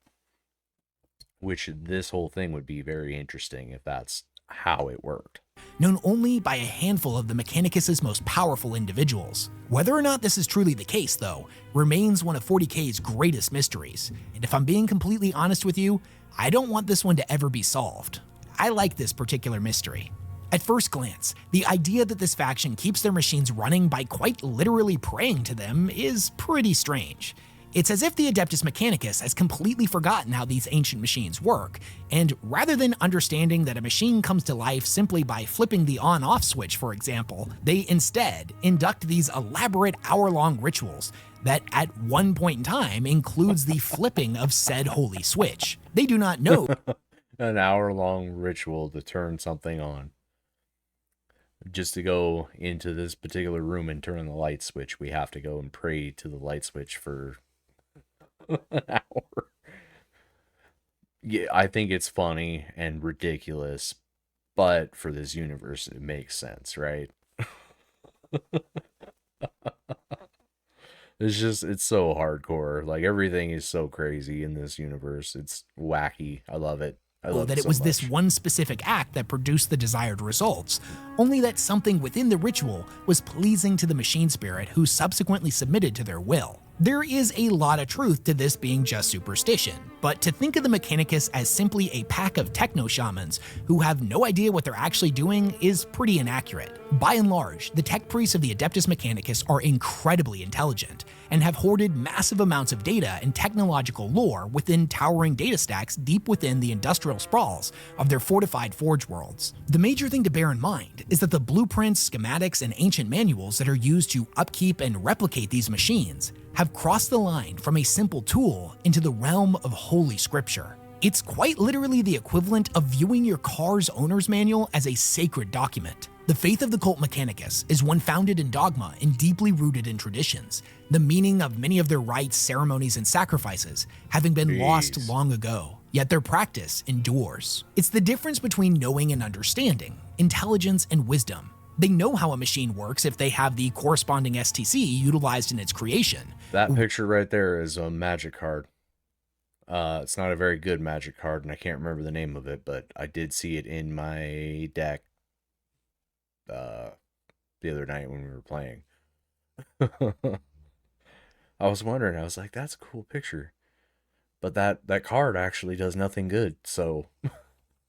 which this whole thing would be very interesting if that's how it worked. known only by a handful of the Mechanicus' most powerful individuals. Whether or not this is truly the case, though, remains one of 40K's greatest mysteries, and if I'm being completely honest with you, I don't want this one to ever be solved. I like this particular mystery. At first glance, the idea that this faction keeps their machines running by quite literally praying to them is pretty strange. It's as if the Adeptus Mechanicus has completely forgotten how these ancient machines work, and rather than understanding that a machine comes to life simply by flipping the on-off switch, for example, they instead induct these elaborate hour-long rituals that at one point in time includes the flipping of said holy switch. They do not know An hour-long ritual to turn something on. Just to go into this particular room and turn the light switch, we have to go and pray to the light switch for an hour. Yeah, I think it's funny and ridiculous, but for this universe, it makes sense, right? It's so hardcore. Like, everything is so crazy in this universe. It's wacky. I love it. I love that it it so was this much. one specific act that produced the desired results, only that something within the ritual was pleasing to the machine spirit who subsequently submitted to their will. There is a lot of truth to this being just superstition, but to think of the Mechanicus as simply a pack of techno-shamans who have no idea what they're actually doing is pretty inaccurate. By and large, the tech priests of the Adeptus Mechanicus are incredibly intelligent, and have hoarded massive amounts of data and technological lore within towering data stacks deep within the industrial sprawls of their fortified forge worlds. The major thing to bear in mind is that the blueprints, schematics, and ancient manuals that are used to upkeep and replicate these machines have crossed the line from a simple tool into the realm of holy scripture. It's quite literally the equivalent of viewing your car's owner's manual as a sacred document. The faith of the cult Mechanicus is one founded in dogma and deeply rooted in traditions, the meaning of many of their rites, ceremonies, and sacrifices having been lost long ago, yet their practice endures. It's the difference between knowing and understanding, intelligence and wisdom. They know how a machine works if they have the corresponding STC utilized in its creation. That picture right there is a magic card. It's not a very good magic card, and I can't remember the name of it, but I did see it in my deck the other night when we were playing. I was wondering, I was like, that's a cool picture. But that card actually does nothing good, so...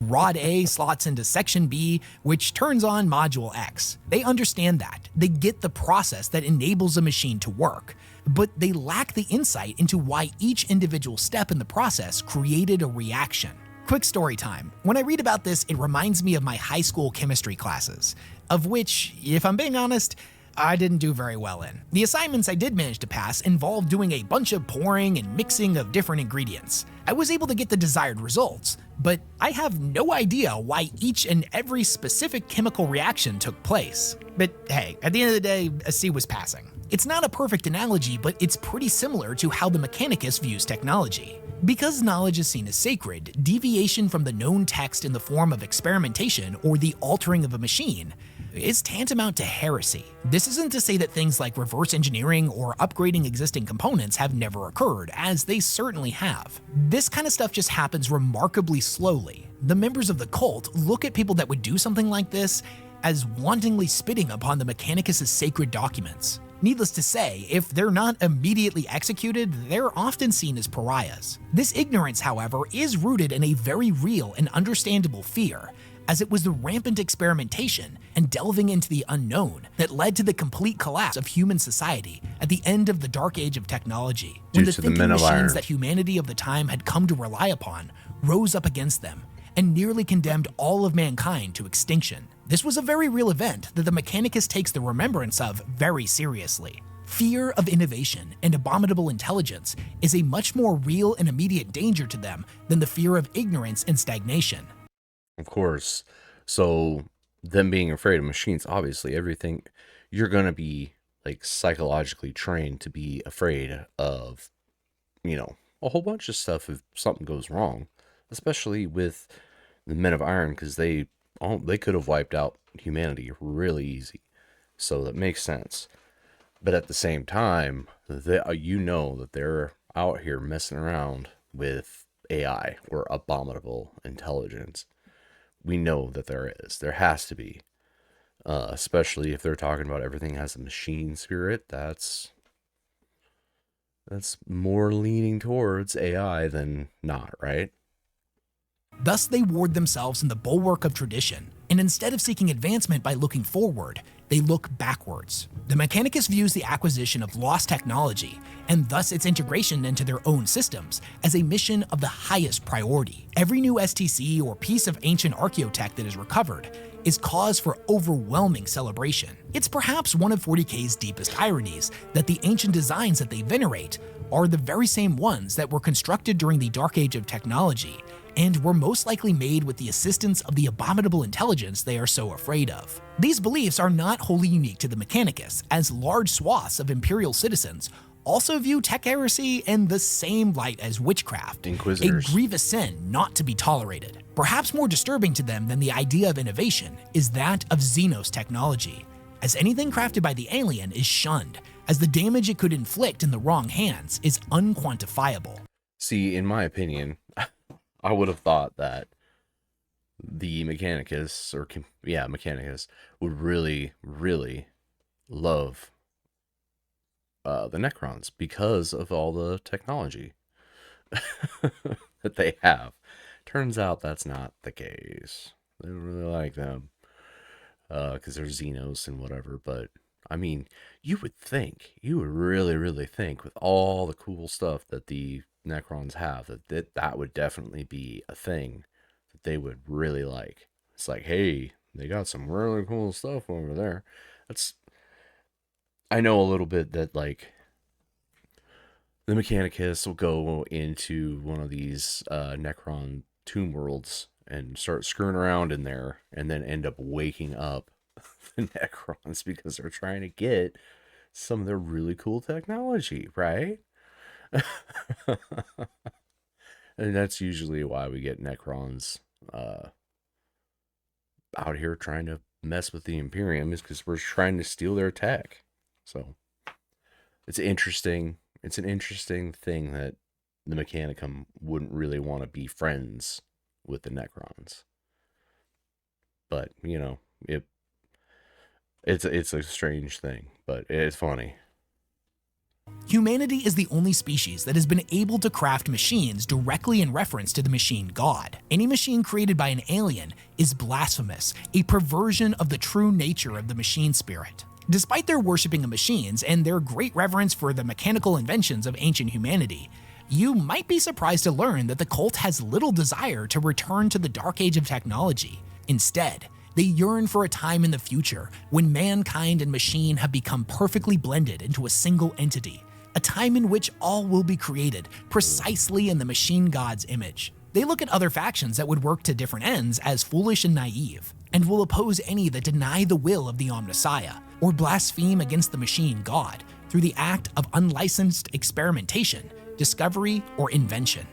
Rod A slots into Section B, which turns on Module X. They understand that. They get the process that enables a machine to work, but they lack the insight into why each individual step in the process created a reaction. Quick story time. When I read about this, it reminds me of my high school chemistry classes, of which, if I'm being honest, I didn't do very well in. The assignments I did manage to pass involved doing a bunch of pouring and mixing of different ingredients. I was able to get the desired results, but I have no idea why each and every specific chemical reaction took place. But hey, at the end of the day, a C was passing. It's not a perfect analogy, but it's pretty similar to how the Mechanicus views technology. Because knowledge is seen as sacred, deviation from the known text in the form of experimentation or the altering of a machine is tantamount to heresy. This isn't to say that things like reverse engineering or upgrading existing components have never occurred, as they certainly have. This kind of stuff just happens remarkably slowly. The members of the cult look at people that would do something like this as wantonly spitting upon the Mechanicus' sacred documents. Needless to say, if they're not immediately executed, they're often seen as pariahs. This ignorance, however, is rooted in a very real and understandable fear, as it was the rampant experimentation and delving into the unknown that led to the complete collapse of human society at the end of the dark age of technology, when the thinking machines that humanity of the time had come to rely upon rose up against them and nearly condemned all of mankind to extinction. This was a very real event that the Mechanicus takes the remembrance of very seriously. Fear of innovation and abominable intelligence is a much more real and immediate danger to them than the fear of ignorance and stagnation. Of course. So them being afraid of machines, obviously everything, you're going to be like psychologically trained to be afraid of, a whole bunch of stuff if something goes wrong, especially with the Men of Iron, because they could have wiped out humanity really easy. So that makes sense. But at the same time, that they're out here messing around with AI or abominable intelligence, we know that there is. There has to be. Especially if they're talking about everything has a machine spirit. That's more leaning towards AI than not, right? Thus, they ward themselves in the bulwark of tradition, and instead of seeking advancement by looking forward, they look backwards. The Mechanicus views the acquisition of lost technology, and thus its integration into their own systems, as a mission of the highest priority. Every new STC or piece of ancient archaeotech that is recovered is cause for overwhelming celebration. It's perhaps one of 40K's deepest ironies that the ancient designs that they venerate are the very same ones that were constructed during the Dark Age of technology, and were most likely made with the assistance of the abominable intelligence they are so afraid of. These beliefs are not wholly unique to the Mechanicus, as large swaths of Imperial citizens also view tech heresy in the same light as witchcraft, Inquisitors. a grievous sin not to be tolerated. Perhaps more disturbing to them than the idea of innovation is that of Xenos technology, as anything crafted by the alien is shunned, as the damage it could inflict in the wrong hands is unquantifiable. See, in my opinion, I would have thought that the Mechanicus, Mechanicus, would really, really love the Necrons because of all the technology that they have. Turns out that's not the case. They don't really like them because they're Xenos and whatever. But I mean, you would really, really think with all the cool stuff that the Necrons have that would definitely be a thing that they would really like. It's like, hey, they got some really cool stuff over there. I know a little bit that, like, the Mechanicus will go into one of these Necron tomb worlds and start screwing around in there, and then end up waking up the Necrons because they're trying to get some of their really cool technology, right? And that's usually why we get Necrons out here trying to mess with the Imperium, is because we're trying to steal their tech. So it's interesting. It's an interesting thing that the Mechanicum wouldn't really want to be friends with the Necrons. But, you know, it's a strange thing, but it's funny. Humanity is the only species that has been able to craft machines directly in reference to the machine god. Any machine created by an alien is blasphemous, a perversion of the true nature of the machine spirit. Despite their worshipping of machines and their great reverence for the mechanical inventions of ancient humanity, you might be surprised to learn that the cult has little desire to return to the Dark Age of technology. Instead, they yearn for a time in the future when mankind and machine have become perfectly blended into a single entity, a time in which all will be created precisely in the machine god's image. They look at other factions that would work to different ends as foolish and naive, and will oppose any that deny the will of the Omnissiah, or blaspheme against the machine god through the act of unlicensed experimentation, discovery, or invention.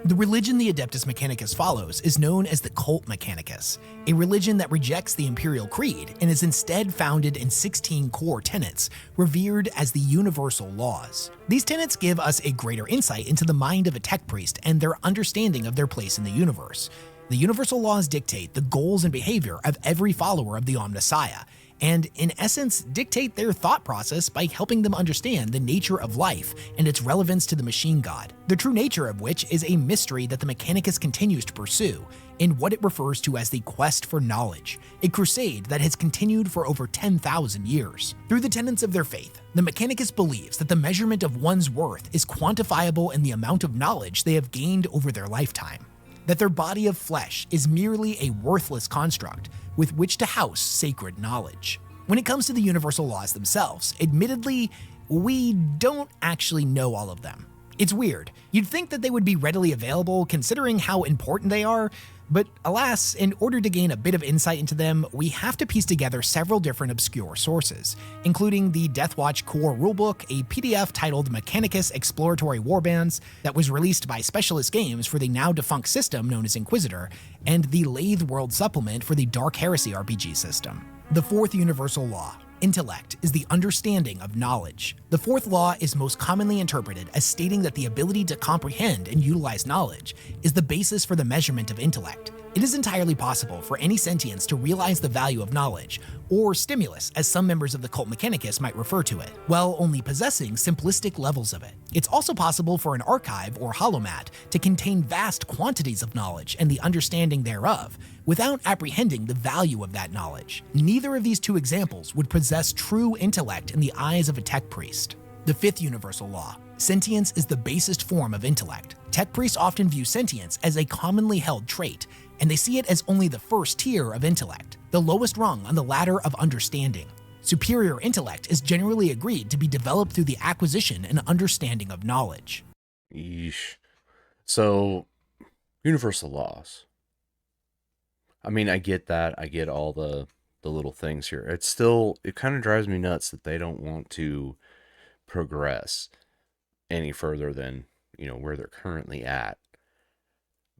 The religion the Adeptus Mechanicus follows is known as the Cult Mechanicus, a religion that rejects the Imperial Creed and is instead founded in 16 core tenets, revered as the universal laws. These tenets give us a greater insight into the mind of a tech priest and their understanding of their place in the universe. The universal laws dictate the goals and behavior of every follower of the Omnissiah, and in essence dictate their thought process by helping them understand the nature of life and its relevance to the machine god, the true nature of which is a mystery that the Mechanicus continues to pursue in what it refers to as the quest for knowledge, a crusade that has continued for over 10,000 years. Through the tenets of their faith, the Mechanicus believes that the measurement of one's worth is quantifiable in the amount of knowledge they have gained over their lifetime, that their body of flesh is merely a worthless construct with which to house sacred knowledge. When it comes to the universal laws themselves, admittedly, we don't actually know all of them. It's weird. You'd think that they would be readily available considering how important they are, but alas, in order to gain a bit of insight into them, we have to piece together several different obscure sources, including the Deathwatch Core Rulebook, a PDF titled Mechanicus Exploratory Warbands that was released by Specialist Games for the now-defunct system known as Inquisitor, and the Lathe World Supplement for the Dark Heresy RPG system. The fourth universal law, Intellect is the understanding of knowledge. The fourth law is most commonly interpreted as stating that the ability to comprehend and utilize knowledge is the basis for the measurement of intellect. It is entirely possible for any sentience to realize the value of knowledge, or stimulus as some members of the cult Mechanicus might refer to it, while only possessing simplistic levels of it. It's also possible for an archive or holomat to contain vast quantities of knowledge and the understanding thereof, without apprehending the value of that knowledge. Neither of these two examples would possess true intellect in the eyes of a tech priest. The fifth universal law. Sentience is the basest form of intellect. Tech priests often view sentience as a commonly held trait, and they see it as only the first tier of intellect, the lowest rung on the ladder of understanding. Superior intellect is generally agreed to be developed through the acquisition and understanding of knowledge. Yeesh. So, universal laws. I mean, I get that. I get all the little things here. It kind of drives me nuts that they don't want to progress any further than, where they're currently at.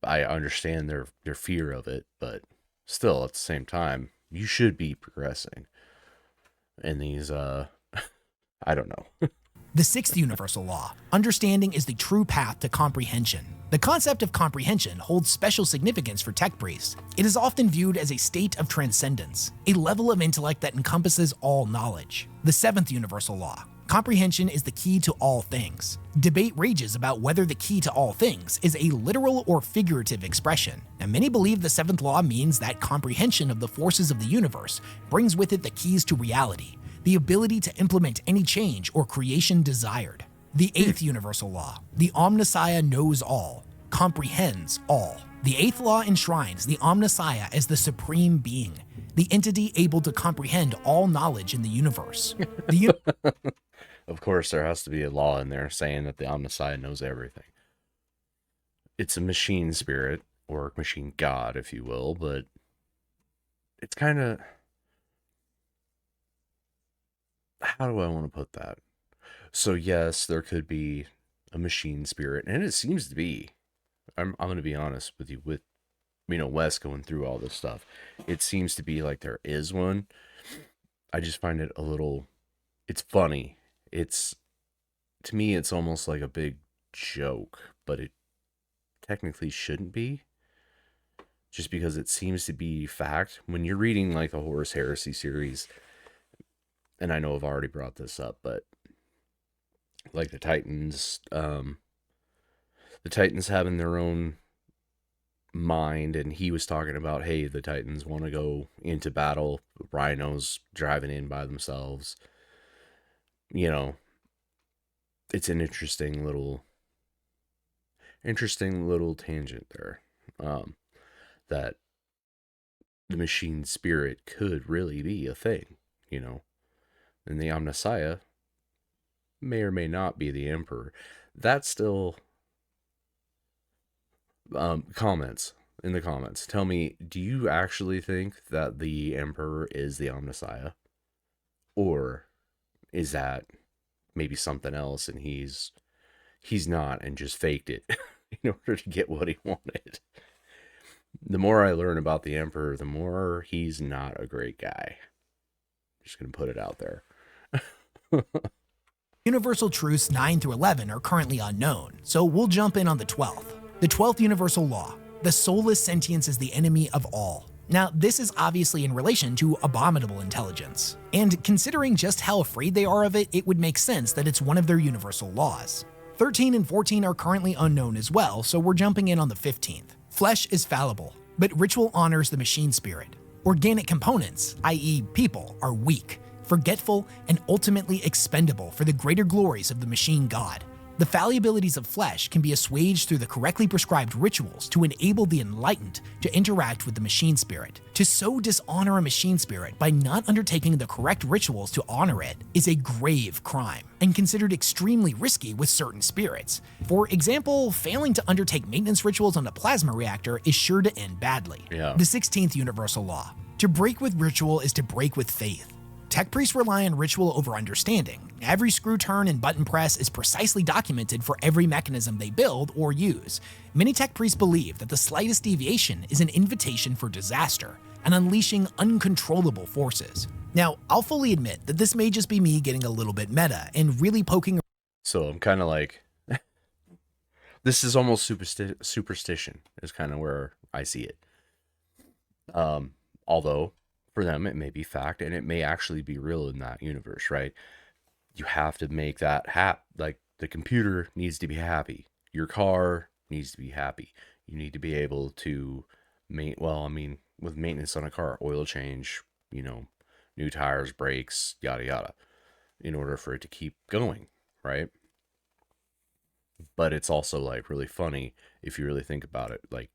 I understand their fear of it, but still, at the same time, you should be progressing. And these, I don't know. The sixth universal law. Understanding is the true path to comprehension. The concept of comprehension holds special significance for tech priests. It is often viewed as a state of transcendence, a level of intellect that encompasses all knowledge. The seventh universal law. Comprehension is the key to all things. Debate rages about whether the key to all things is a literal or figurative expression, and many believe the seventh law means that comprehension of the forces of the universe brings with it the keys to reality, the ability to implement any change or creation desired. The eighth universal law. The Omnissiah knows all, comprehends all. The eighth law enshrines the Omnissiah as the supreme being, the entity able to comprehend all knowledge in the universe. Of course, there has to be a law in there saying that the Omnissiah knows everything. It's a machine spirit, or machine god, if you will, but it's kind of... How do I want to put that? So yes, there could be a machine spirit, and it seems to be. I'm going to be honest with you, with Wes going through all this stuff. It seems to be like there is one. I just find it a little... It's funny. To me, it's almost like a big joke, but it technically shouldn't be. Just because it seems to be fact. When you're reading like the Horus Heresy series, and I know I've already brought this up, but like the Titans having their own mind, and he was talking about, hey, the Titans want to go into battle, rhinos driving in by themselves. It's an interesting little tangent there, that the machine spirit could really be a thing, and the Omnissiah may or may not be the Emperor. That's still... comments in the comments. Tell me, do you actually think that the Emperor is the Omnissiah? Or is that maybe something else and he's not and just faked it in order to get what he wanted? The more I learn about the Emperor, the more he's not a great guy. Just gonna put it out there. Universal truths 9 through 11 are currently unknown, so we'll jump in on the 12th. The 12th universal law. The soulless sentience is the enemy of all. Now, this is obviously in relation to abominable intelligence, and considering just how afraid they are of it, it would make sense that it's one of their universal laws. 13 and 14 are currently unknown as well, so we're jumping in on the 15th. Flesh is fallible, but ritual honors the machine spirit. Organic components, i.e. people, are weak, forgetful, and ultimately expendable for the greater glories of the machine god. The fallibilities of flesh can be assuaged through the correctly prescribed rituals to enable the enlightened to interact with the machine spirit. To so dishonor a machine spirit by not undertaking the correct rituals to honor it is a grave crime, and considered extremely risky with certain spirits. For example, failing to undertake maintenance rituals on a plasma reactor is sure to end badly. Yeah. The 16th universal law. To break with ritual is to break with faith. Tech priests rely on ritual over understanding. Every screw turn and button press is precisely documented for every mechanism they build or use. Many tech priests believe that the slightest deviation is an invitation for disaster. and unleashing uncontrollable forces. Now, I'll fully admit that this may just be me getting a little bit meta and really poking. So I'm kind of like, this is almost superstition is kind of where I see it. Although for them it may be fact, and it may actually be real in that universe, right? You have to make that like the computer needs to be happy. Your car needs to be happy. You need to be able to with maintenance on a car, oil change, new tires, brakes, yada yada, in order for it to keep going, right? But it's also like really funny if you really think about it. Like,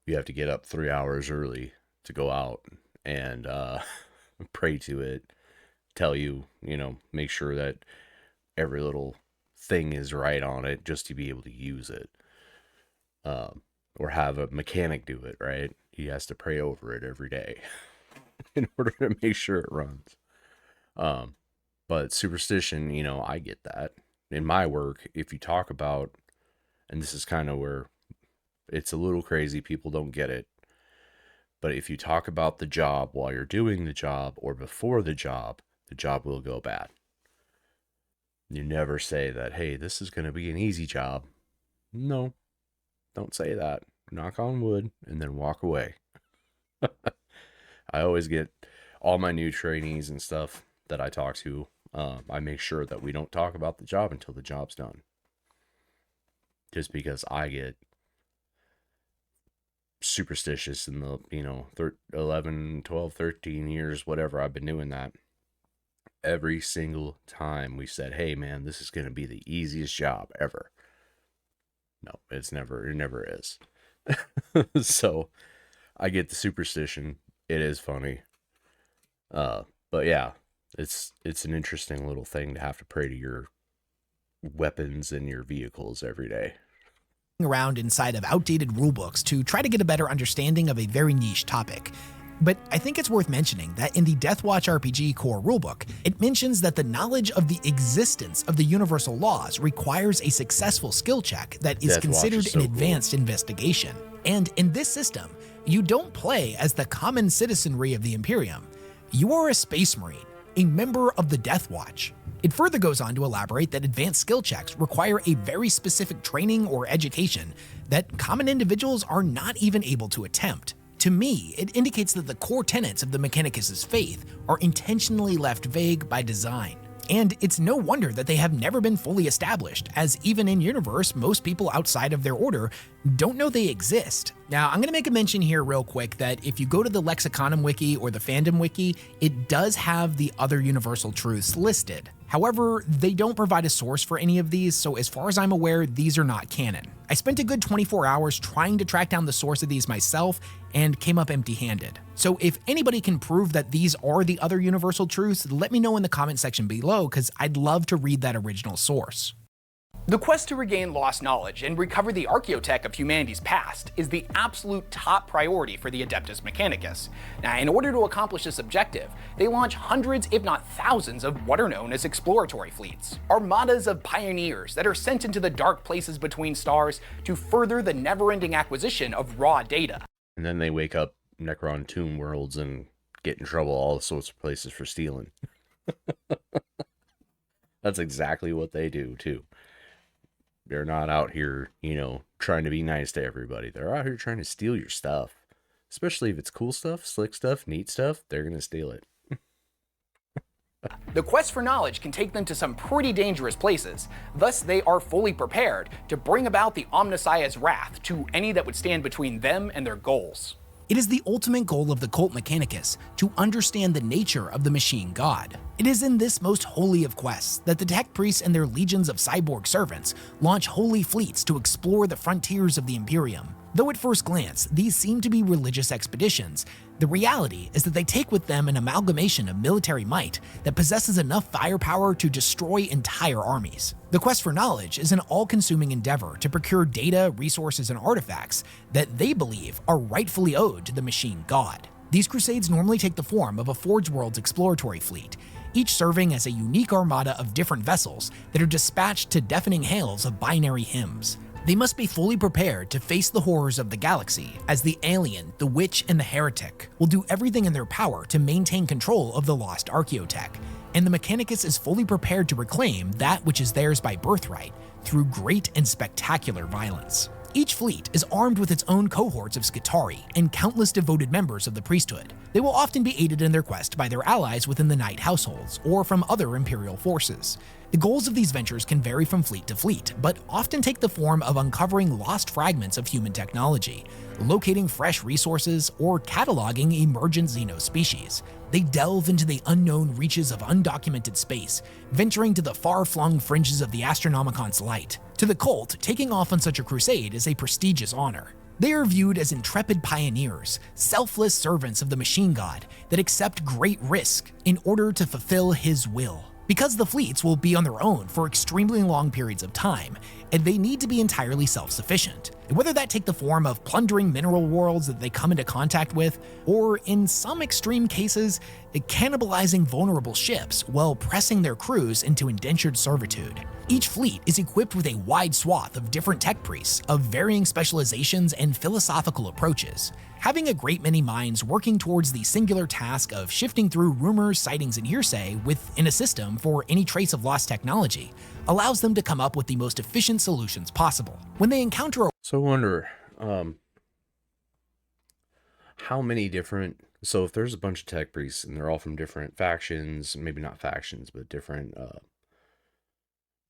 you have to get up 3 hours early to go out and pray to it, tell you, make sure that every little thing is right on it just to be able to use it. Or have a mechanic do it, right? He has to pray over it every day in order to make sure it runs. But superstition, I get that. In my work, if you talk about, and this is kind of where it's a little crazy, people don't get it, but if you talk about the job while you're doing the job or before the job will go bad. You never say that, hey, this is going to be an easy job. No, don't say that. Knock on wood and then walk away. I always get all my new trainees and stuff that I talk to, I make sure that we don't talk about the job until the job's done. Just because I get superstitious in the, 11, 12, 13 years, whatever I've been doing that. Every single time we said, hey man, this is going to be the easiest job ever. No, it never is. So I get the superstition. It is funny. But yeah, it's an interesting little thing to have to pray to your weapons and your vehicles every day. Around inside of outdated rulebooks to try to get a better understanding of a very niche topic. But I think it's worth mentioning that in the Deathwatch RPG core rulebook, it mentions that the knowledge of the existence of the universal laws requires a successful skill check that is considered an advanced investigation. And in this system, you don't play as the common citizenry of the Imperium. You are a Space Marine, a member of the Deathwatch. It further goes on to elaborate that advanced skill checks require a very specific training or education that common individuals are not even able to attempt. To me, it indicates that the core tenets of the Mechanicus' faith are intentionally left vague by design. And it's no wonder that they have never been fully established, as even in universe, most people outside of their order don't know they exist. Now, I'm going to make a mention here real quick that if you go to the Lexiconum Wiki or the Fandom Wiki, it does have the other universal truths listed. However, they don't provide a source for any of these, so as far as I'm aware, these are not canon. I spent a good 24 hours trying to track down the source of these myself and came up empty-handed. So if anybody can prove that these are the other universal truths, let me know in the comment section below, because I'd love to read that original source. The quest to regain lost knowledge and recover the archaeotech of humanity's past is the absolute top priority for the Adeptus Mechanicus. Now, in order to accomplish this objective, they launch hundreds, if not thousands, of what are known as exploratory fleets. Armadas of pioneers that are sent into the dark places between stars to further the never-ending acquisition of raw data. And then they wake up Necron Tomb worlds and get in trouble all sorts of places for stealing. That's exactly what they do, too. They're not out here, trying to be nice to everybody. They're out here trying to steal your stuff. Especially if it's cool stuff, slick stuff, neat stuff, they're going to steal it. The quest for knowledge can take them to some pretty dangerous places. Thus, they are fully prepared to bring about the Omnissiah's wrath to any that would stand between them and their goals. It is the ultimate goal of the Cult Mechanicus to understand the nature of the machine god. It is in this most holy of quests that the tech priests and their legions of cyborg servants launch holy fleets to explore the frontiers of the Imperium. Though at first glance, these seem to be religious expeditions, the reality is that they take with them an amalgamation of military might that possesses enough firepower to destroy entire armies. The quest for knowledge is an all-consuming endeavor to procure data, resources, and artifacts that they believe are rightfully owed to the machine god. These crusades normally take the form of a Forge Worlds exploratory fleet, each serving as a unique armada of different vessels that are dispatched to deafening hails of binary hymns. They must be fully prepared to face the horrors of the galaxy, as the alien, the witch, and the heretic will do everything in their power to maintain control of the lost Archaeotech, and the Mechanicus is fully prepared to reclaim that which is theirs by birthright through great and spectacular violence. Each fleet is armed with its own cohorts of Skitarii and countless devoted members of the priesthood. They will often be aided in their quest by their allies within the Knight households or from other Imperial forces. The goals of these ventures can vary from fleet to fleet, but often take the form of uncovering lost fragments of human technology, locating fresh resources, or cataloging emergent xenospecies. They delve into the unknown reaches of undocumented space, venturing to the far-flung fringes of the Astronomicon's light. To the cult, taking off on such a crusade is a prestigious honor. They are viewed as intrepid pioneers, selfless servants of the machine god that accept great risk in order to fulfill his will. Because the fleets will be on their own for extremely long periods of time, and they need to be entirely self-sufficient, whether that take the form of plundering mineral worlds that they come into contact with, or in some extreme cases, cannibalizing vulnerable ships while pressing their crews into indentured servitude. Each fleet is equipped with a wide swath of different tech priests of varying specializations and philosophical approaches, having a great many minds working towards the singular task of shifting through rumors, sightings, and hearsay within a system for any trace of lost technology, allows them to come up with the most efficient solutions possible. When they encounter a So I wonder, how many different, so if there's a bunch of tech priests and they're all from different factions, maybe not factions, but different,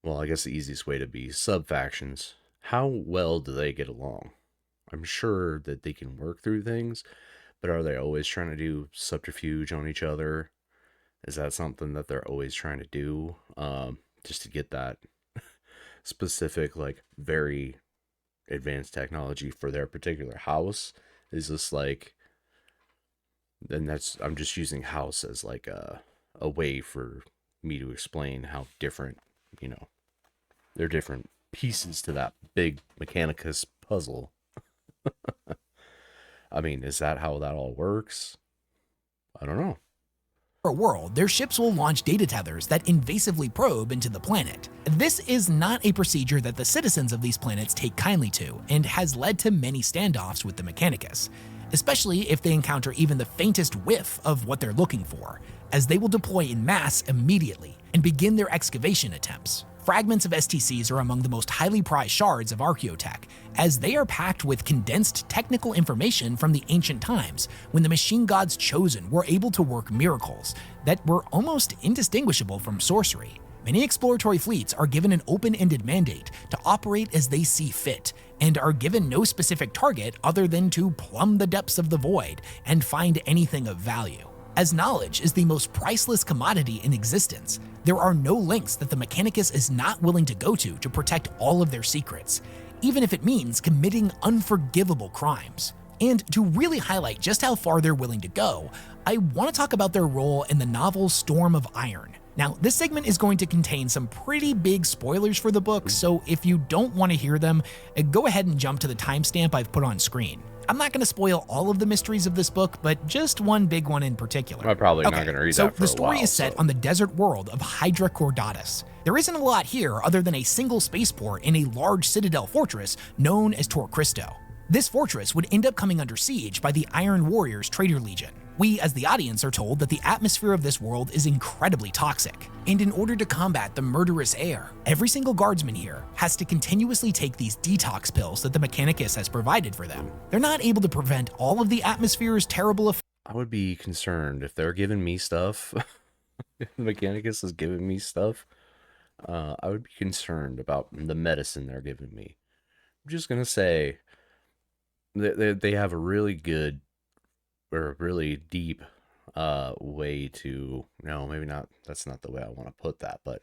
well, I guess the easiest way to be sub-factions, how well do they get along? I'm sure that they can work through things, but are they always trying to do subterfuge on each other? Is that something that they're always trying to do, just to get that specific, like, very advanced technology for their particular house? Is this like, then that's, I'm just using house as like a way for me to explain how different, you know, they're different pieces to that big Mechanicus puzzle. I mean, is that how that all works? I don't know. world, their ships will launch data tethers that invasively probe into the planet. This is not a procedure that the citizens of these planets take kindly to, and has led to many standoffs with the Mechanicus, especially if they encounter even the faintest whiff of what they're looking for, as they will deploy in mass immediately and begin their excavation attempts. Fragments of STCs are among the most highly prized shards of Archaeotech, as they are packed with condensed technical information from the ancient times when the machine gods chosen were able to work miracles that were almost indistinguishable from sorcery. Many exploratory fleets are given an open-ended mandate to operate as they see fit, and are given no specific target other than to plumb the depths of the void and find anything of value. As knowledge is the most priceless commodity in existence, there are no lengths that the Mechanicus is not willing to go to protect all of their secrets, even if it means committing unforgivable crimes. And to really highlight just how far they're willing to go, I want to talk about their role in the novel Storm of Iron. Now, this segment is going to contain some pretty big spoilers for the book, so if you don't want to hear them, go ahead and jump to the timestamp I've put on screen. I'm not going to spoil all of the mysteries of this book, but just one big one in particular. I'm probably not going to read that for a while. So the story is set on the desert world of Hydra Cordatus. There isn't a lot here other than a single spaceport in a large citadel fortress known as Tor Christo. This fortress would end up coming under siege by the Iron Warriors Traitor Legion. We, as the audience, are told that the atmosphere of this world is incredibly toxic, and in order to combat the murderous air, every single guardsman here has to continuously take these detox pills that the Mechanicus has provided for them. They're not able to prevent all of the atmosphere's terrible effects. I would be concerned if they're giving me stuff, if the Mechanicus is giving me stuff, I would be concerned about the medicine they're giving me. I'm just going to say they have a really good or a really deep way to, no, maybe not, that's not the way I want to put that, but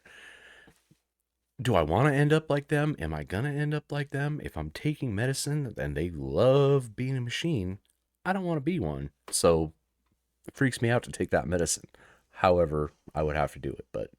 do I want to end up like them? Am I going to end up like them? If I'm taking medicine and they love being a machine, I don't want to be one. So it freaks me out to take that medicine. However, I would have to do it, but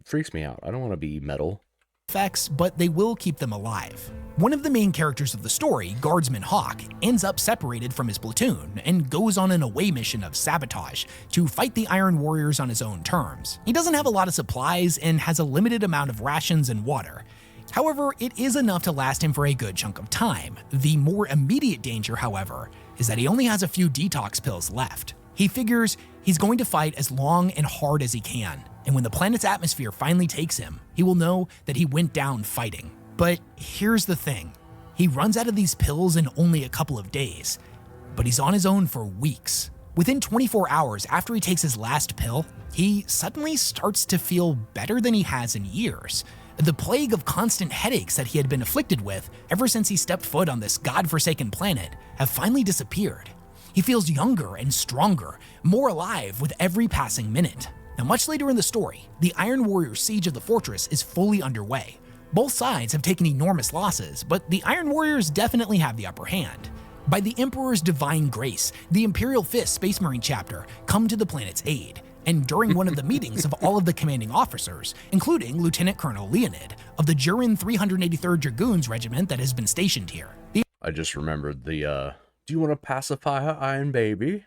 it freaks me out. I don't want to be metal. Effects, but they will keep them alive. One of the main characters of the story, Guardsman Hawk, ends up separated from his platoon and goes on an away mission of sabotage to fight the Iron Warriors on his own terms. He doesn't have a lot of supplies and has a limited amount of rations and water. However, it is enough to last him for a good chunk of time. The more immediate danger, however, is that he only has a few detox pills left. He figures he's going to fight as long and hard as he can, and when the planet's atmosphere finally takes him, he will know that he went down fighting. But here's the thing. He runs out of these pills in only a couple of days, but he's on his own for weeks. Within 24 hours after he takes his last pill, he suddenly starts to feel better than he has in years. The plague of constant headaches that he had been afflicted with ever since he stepped foot on this godforsaken planet have finally disappeared. He feels younger and stronger, more alive with every passing minute. Now, much later in the story, the Iron Warrior's siege of the fortress is fully underway. Both sides have taken enormous losses, but the Iron Warriors definitely have the upper hand. By the Emperor's divine grace, the Imperial Fist Space Marine chapter come to the planet's aid, and during one of the meetings of all of the commanding officers, including Lieutenant Colonel Leonid of the Jurin 383rd Dragoons Regiment that has been stationed here. I just remembered the, do you want to pacify her iron baby?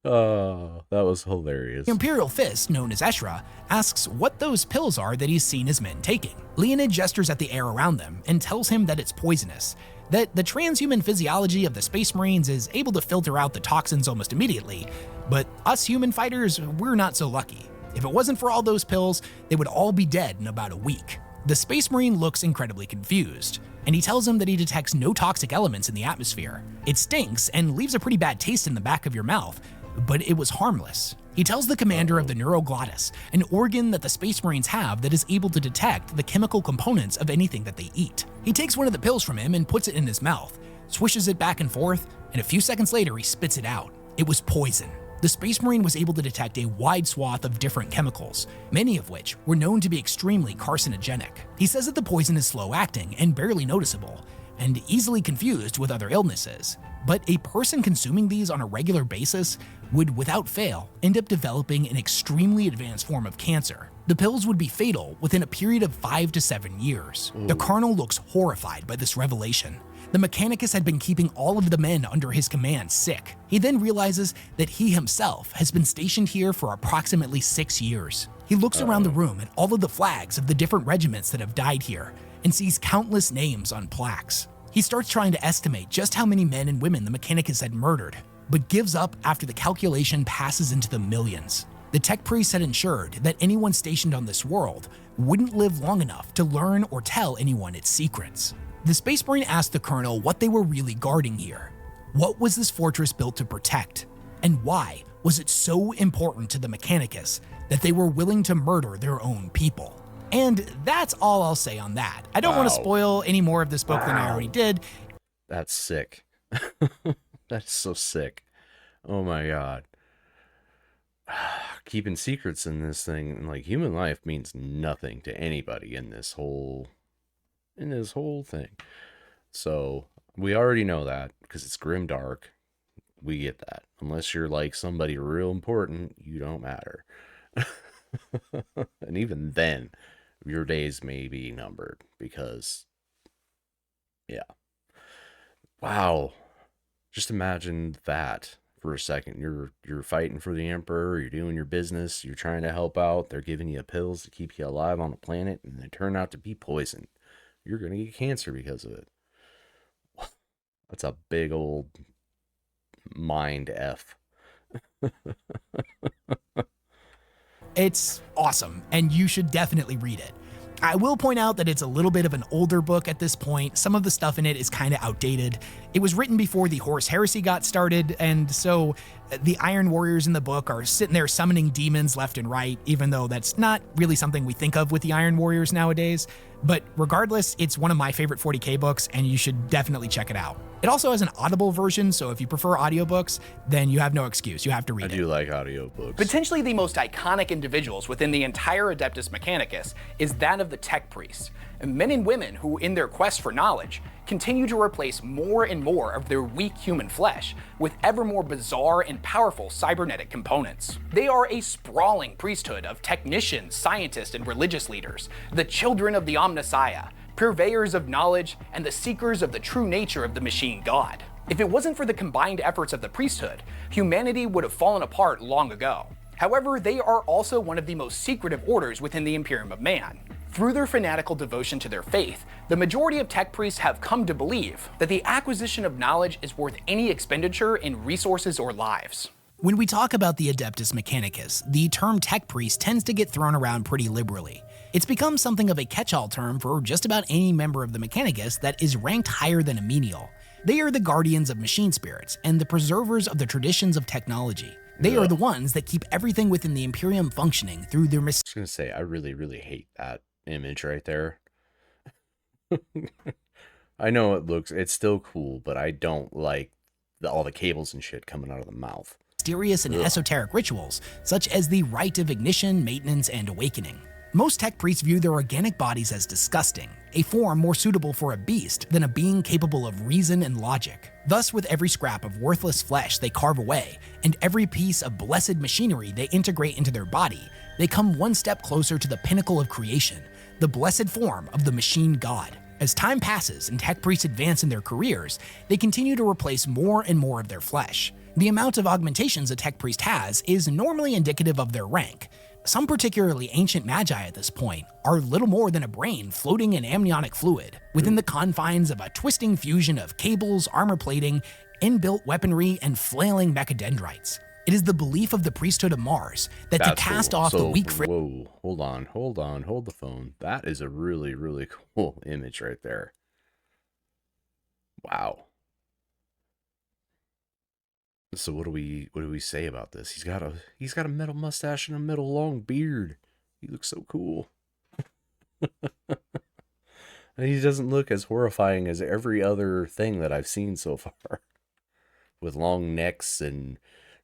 Oh, that was hilarious. The Imperial Fist, known as Eshra, asks what those pills are that he's seen his men taking. Leonid gestures at the air around them and tells him that it's poisonous, that the transhuman physiology of the Space Marines is able to filter out the toxins almost immediately, but us human fighters, we're not so lucky. If it wasn't for all those pills, they would all be dead in about a week. The Space Marine looks incredibly confused, and he tells him that he detects no toxic elements in the atmosphere. It stinks and leaves a pretty bad taste in the back of your mouth, but it was harmless. He tells the commander of the neuroglottis, an organ that the Space Marines have that is able to detect the chemical components of anything that they eat. He takes one of the pills from him and puts it in his mouth, swishes it back and forth, and a few seconds later he spits it out. It was poison. The Space Marine was able to detect a wide swath of different chemicals, many of which were known to be extremely carcinogenic. He says that the poison is slow-acting and barely noticeable, and easily confused with other illnesses, but a person consuming these on a regular basis would, without fail, end up developing an extremely advanced form of cancer. The pills would be fatal within a period of 5 to 7 years. The Colonel looks horrified by this revelation. The Mechanicus had been keeping all of the men under his command sick. He then realizes that he himself has been stationed here for approximately 6 years. He looks around the room at all of the flags of the different regiments that have died here and sees countless names on plaques. He starts trying to estimate just how many men and women the Mechanicus had murdered, but gives up after the calculation passes into the millions. The tech priests had ensured that anyone stationed on this world wouldn't live long enough to learn or tell anyone its secrets. The Space Marine asked the Colonel what they were really guarding here. What was this fortress built to protect? And why was it so important to the Mechanicus that they were willing to murder their own people? And that's all I'll say on that. I don't want to spoil any more of this book than I already did. That's sick. That's so sick. Oh my god. Keeping secrets in this thing, like human life, means nothing to anybody in this whole thing. So we already know that because it's grimdark. We get that. Unless you're like somebody real important, you don't matter. And even then, your days may be numbered because, yeah. Wow. Just imagine that for a second. You're fighting for the Emperor, you're doing your business, you're trying to help out, they're giving you pills to keep you alive on the planet, and they turn out to be poison. You're going to get cancer because of it. That's a big old mind F. It's awesome, and you should definitely read it. I will point out that it's a little bit of an older book at this point. Some of the stuff in it is kind of outdated. It was written before the Horus Heresy got started, and so the Iron Warriors in the book are sitting there summoning demons left and right, even though that's not really something we think of with the Iron Warriors nowadays. But regardless, it's one of my favorite 40k books, and you should definitely check it out. It also has an Audible version, so if you prefer audiobooks, then you have no excuse. You have to read it. I do like audiobooks. Potentially the most iconic individuals within the entire Adeptus Mechanicus is that of the tech priests, men and women who, in their quest for knowledge, continue to replace more and more of their weak human flesh with ever more bizarre and powerful cybernetic components. They are a sprawling priesthood of technicians, scientists, and religious leaders, the children of the Omnissiah, purveyors of knowledge, and the seekers of the true nature of the machine god. If it wasn't for the combined efforts of the priesthood, humanity would have fallen apart long ago. However, they are also one of the most secretive orders within the Imperium of Man. Through their fanatical devotion to their faith, the majority of tech priests have come to believe that the acquisition of knowledge is worth any expenditure in resources or lives. When we talk about the Adeptus Mechanicus, the term tech priest tends to get thrown around pretty liberally. It's become something of a catch-all term for just about any member of the Mechanicus that is ranked higher than a menial. They are the guardians of machine spirits and the preservers of the traditions of technology. They are the ones that keep everything within the Imperium functioning through their I was gonna say, I really hate that image right there. I know it's still cool, but I don't like all the cables and shit coming out of the mouth. Mysterious and esoteric rituals, such as the rite of ignition, maintenance, and awakening. Most tech priests view their organic bodies as disgusting, a form more suitable for a beast than a being capable of reason and logic. Thus, with every scrap of worthless flesh they carve away, and every piece of blessed machinery they integrate into their body, they come one step closer to the pinnacle of creation, the blessed form of the machine god. As time passes and tech priests advance in their careers, they continue to replace more and more of their flesh. The amount of augmentations a tech priest has is normally indicative of their rank. Some particularly ancient magi at this point are little more than a brain floating in amniotic fluid, within the confines of a twisting fusion of cables, armor plating, inbuilt weaponry, and flailing mechadendrites. It is the belief of the priesthood of Mars that to cast off the weak Whoa, hold on, hold the phone. That is a really cool image right there. Wow. So what do we say about this? He's got a metal mustache and a metal long beard. He looks so cool. And he doesn't look as horrifying as every other thing that I've seen so far. With long necks and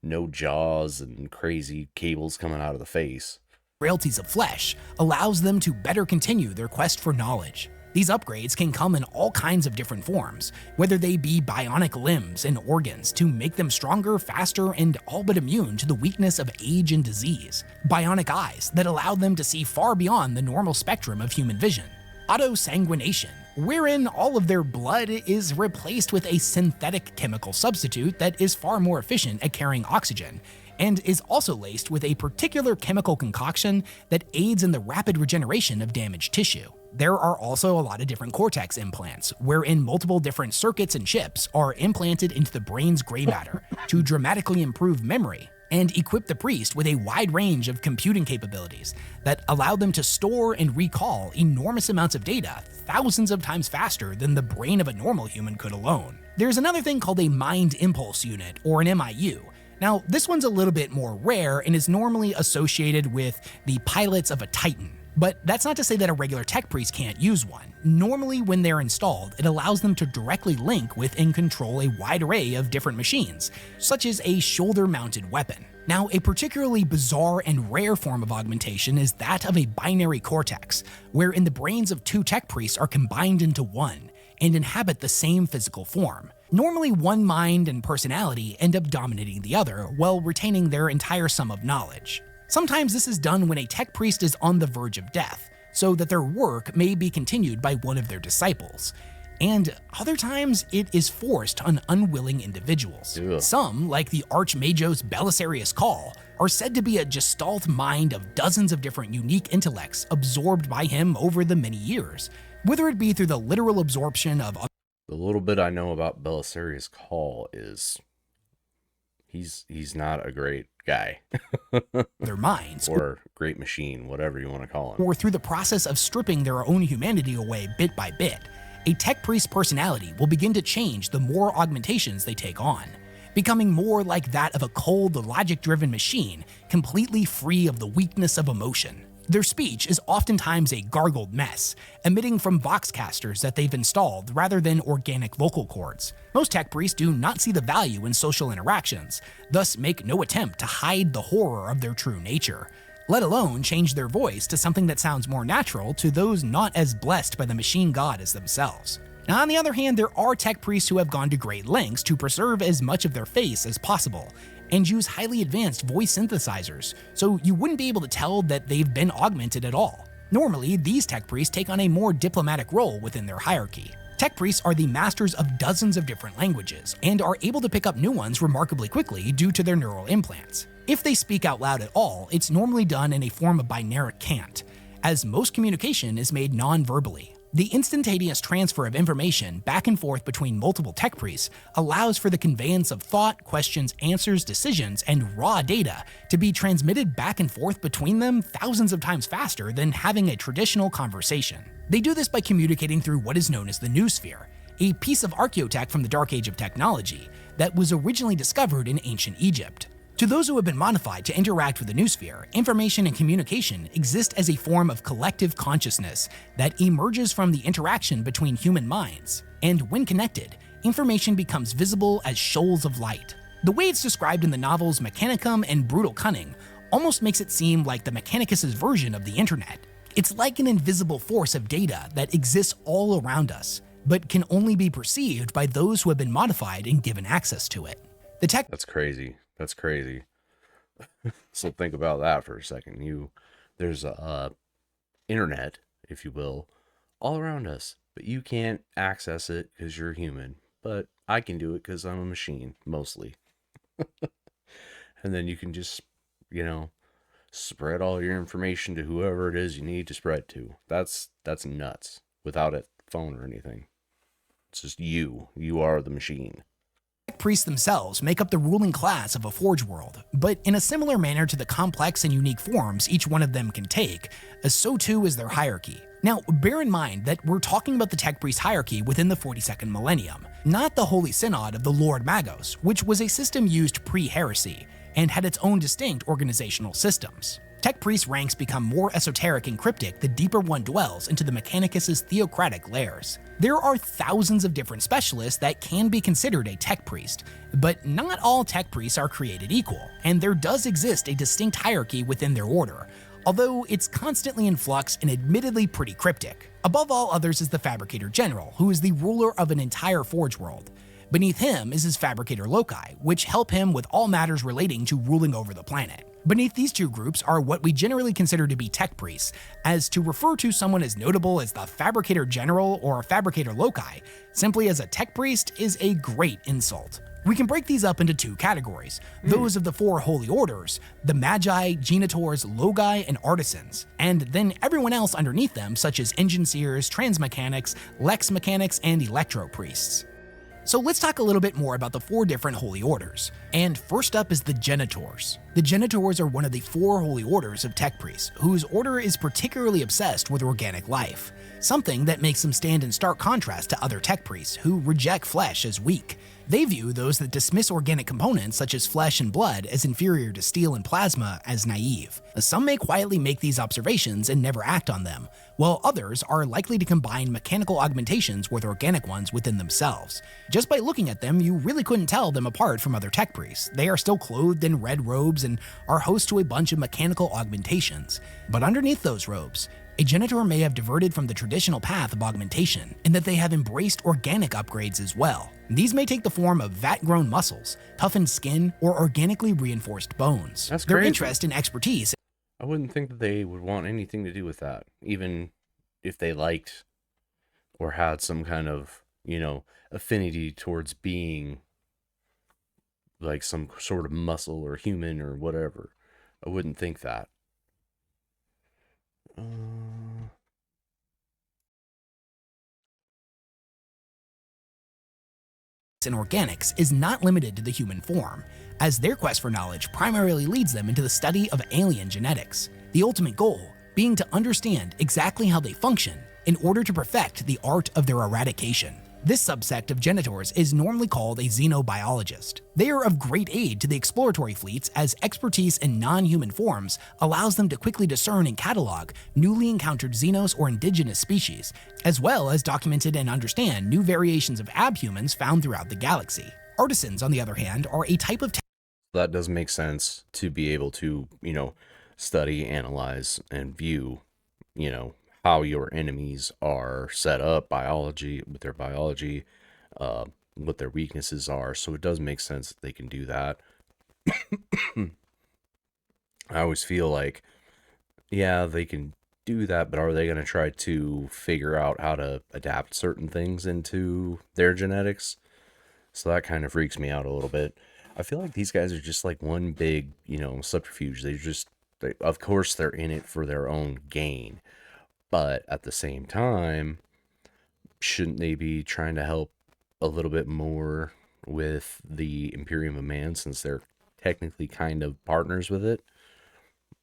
no jaws and crazy cables coming out of the face. frailties of flesh allows them to better continue their quest for knowledge. These upgrades can come in all kinds of different forms, whether they be bionic limbs and organs to make them stronger, faster, and all but immune to the weakness of age and disease, bionic eyes that allow them to see far beyond the normal spectrum of human vision, autosanguination, wherein all of their blood is replaced with a synthetic chemical substitute that is far more efficient at carrying oxygen, and is also laced with a particular chemical concoction that aids in the rapid regeneration of damaged tissue. There are also a lot of different cortex implants, wherein multiple different circuits and chips are implanted into the brain's gray matter to dramatically improve memory and equip the priest with a wide range of computing capabilities that allow them to store and recall enormous amounts of data thousands of times faster than the brain of a normal human could alone. There's another thing called a mind impulse unit, or an MIU. Now, this one's a little bit more rare and is normally associated with the pilots of a Titan. But that's not to say that a regular tech priest can't use one. Normally, when they're installed, it allows them to directly link with and control a wide array of different machines, such as a shoulder-mounted weapon. Now, a particularly bizarre and rare form of augmentation is that of a binary cortex, wherein the brains of two tech priests are combined into one and inhabit the same physical form. Normally, one mind and personality end up dominating the other while retaining their entire sum of knowledge. Sometimes this is done when a tech priest is on the verge of death, so that their work may be continued by one of their disciples. And other times, it is forced on unwilling individuals. Ugh. Some, like the Archmagos Belisarius Call, are said to be a gestalt mind of dozens of different unique intellects absorbed by him over the many years, whether it be through the literal absorption of The little bit I know about Belisarius Call is he's not a great guy. their minds, or great machine, whatever you want to call him. or through the process of stripping their own humanity away bit by bit, a tech priest's personality will begin to change the more augmentations they take on, becoming more like that of a cold, logic-driven machine, completely free of the weakness of emotion. Their speech is oftentimes a gargled mess, emitting from voxcasters that they've installed rather than organic vocal cords. Most tech priests do not see the value in social interactions, thus make no attempt to hide the horror of their true nature, let alone change their voice to something that sounds more natural to those not as blessed by the machine god as themselves. Now, on the other hand, there are tech priests who have gone to great lengths to preserve as much of their face as possible, and use highly advanced voice synthesizers, so you wouldn't be able to tell that they've been augmented at all. Normally, these tech priests take on a more diplomatic role within their hierarchy. Tech priests are the masters of dozens of different languages, and are able to pick up new ones remarkably quickly due to their neural implants. If they speak out loud at all, it's normally done in a form of binary cant. as most communication is made non-verbally. The instantaneous transfer of information back and forth between multiple tech priests allows for the conveyance of thought, questions, answers, decisions, and raw data to be transmitted back and forth between them thousands of times faster than having a traditional conversation. They do this by communicating through what is known as the noosphere, a piece of archaeotech from the Dark Age of technology that was originally discovered in ancient Egypt. To those who have been modified to interact with the noosphere, information and communication exist as a form of collective consciousness that emerges from the interaction between human minds. And when connected, information becomes visible as shoals of light. The way it's described in the novels Mechanicum and Brutal Cunning almost makes it seem like the Mechanicus' version of the internet. It's like an invisible force of data that exists all around us, but can only be perceived by those who have been modified and given access to it. The tech That's crazy. That's crazy. So think about that for a second. There's a internet, if you will, all around us, but you can't access it because you're human. But I can do it because I'm a machine, mostly. And then you can just, spread all your information to whoever it is you need to spread to. That's nuts. Without a phone or anything. It's just you. You are the machine. priests themselves make up the ruling class of a Forge world, but in a similar manner to the complex and unique forms each one of them can take, so too is their hierarchy. Now, bear in mind that we're talking about the Tech Priest hierarchy within the 42nd millennium, not the Holy Synod of the Lord Magos, which was a system used pre-heresy, and had its own distinct organizational systems. Tech Priest ranks become more esoteric and cryptic the deeper one dwells into the Mechanicus' theocratic layers. There are thousands of different specialists that can be considered a Tech Priest, but not all Tech Priests are created equal, and there does exist a distinct hierarchy within their order, although it's constantly in flux and admittedly pretty cryptic. Above all others is the Fabricator General, who is the ruler of an entire Forge world. Beneath him is his Fabricator Loci, which help him with all matters relating to ruling over the planet. Beneath these two groups are what we generally consider to be Tech Priests, as to refer to someone as notable as the Fabricator General or Fabricator Loci, simply as a Tech Priest, is a great insult. We can break these up into two categories, those of the four holy orders, the Magi, Genitors, Logi, and Artisans, and then everyone else underneath them such as Engine Seers, Transmechanics, Lex Mechanics, and Electro Priests. So let's talk a little bit more about the four different holy orders. And first up is the Genitors. The Genitors are one of the four holy orders of Tech Priests, whose order is particularly obsessed with organic life, something that makes them stand in stark contrast to other Tech Priests who reject flesh as weak. They view those that dismiss organic components such as flesh and blood as inferior to steel and plasma as naive. Some may quietly make these observations and never act on them, while others are likely to combine mechanical augmentations with organic ones within themselves. Just by looking at them, you really couldn't tell them apart from other Tech Priests. They are still clothed in red robes and are host to a bunch of mechanical augmentations. But underneath those robes, a Genitor may have diverted from the traditional path of augmentation, in that they have embraced organic upgrades as well. These may take the form of vat-grown muscles, toughened skin, or organically reinforced bones. That's Their crazy. interest and expertise I wouldn't think that they would want anything to do with that, even if they liked or had some kind of, affinity towards being like some sort of muscle or human or whatever. I wouldn't think that. and organics is not limited to the human form, as their quest for knowledge primarily leads them into the study of alien genetics, the ultimate goal being to understand exactly how they function in order to perfect the art of their eradication. This subsect of Genitors is normally called a xenobiologist. They are of great aid to the exploratory fleets, as expertise in non-human forms allows them to quickly discern and catalog newly encountered xenos or indigenous species, as well as documented and understand new variations of abhumans found throughout the galaxy. Artisans, on the other hand, are a type of That does make sense to be able to, study, analyze, and view, how your enemies are set up with their biology, what their weaknesses are. So it does make sense that they can do that. I always feel like, yeah, they can do that, but are they going to try to figure out how to adapt certain things into their genetics? So that kind of freaks me out a little bit. I feel like these guys are just like one big, subterfuge. Of course, they're in it for their own gain, but at the same time, shouldn't they be trying to help a little bit more with the Imperium of Man, since they're technically kind of partners with it?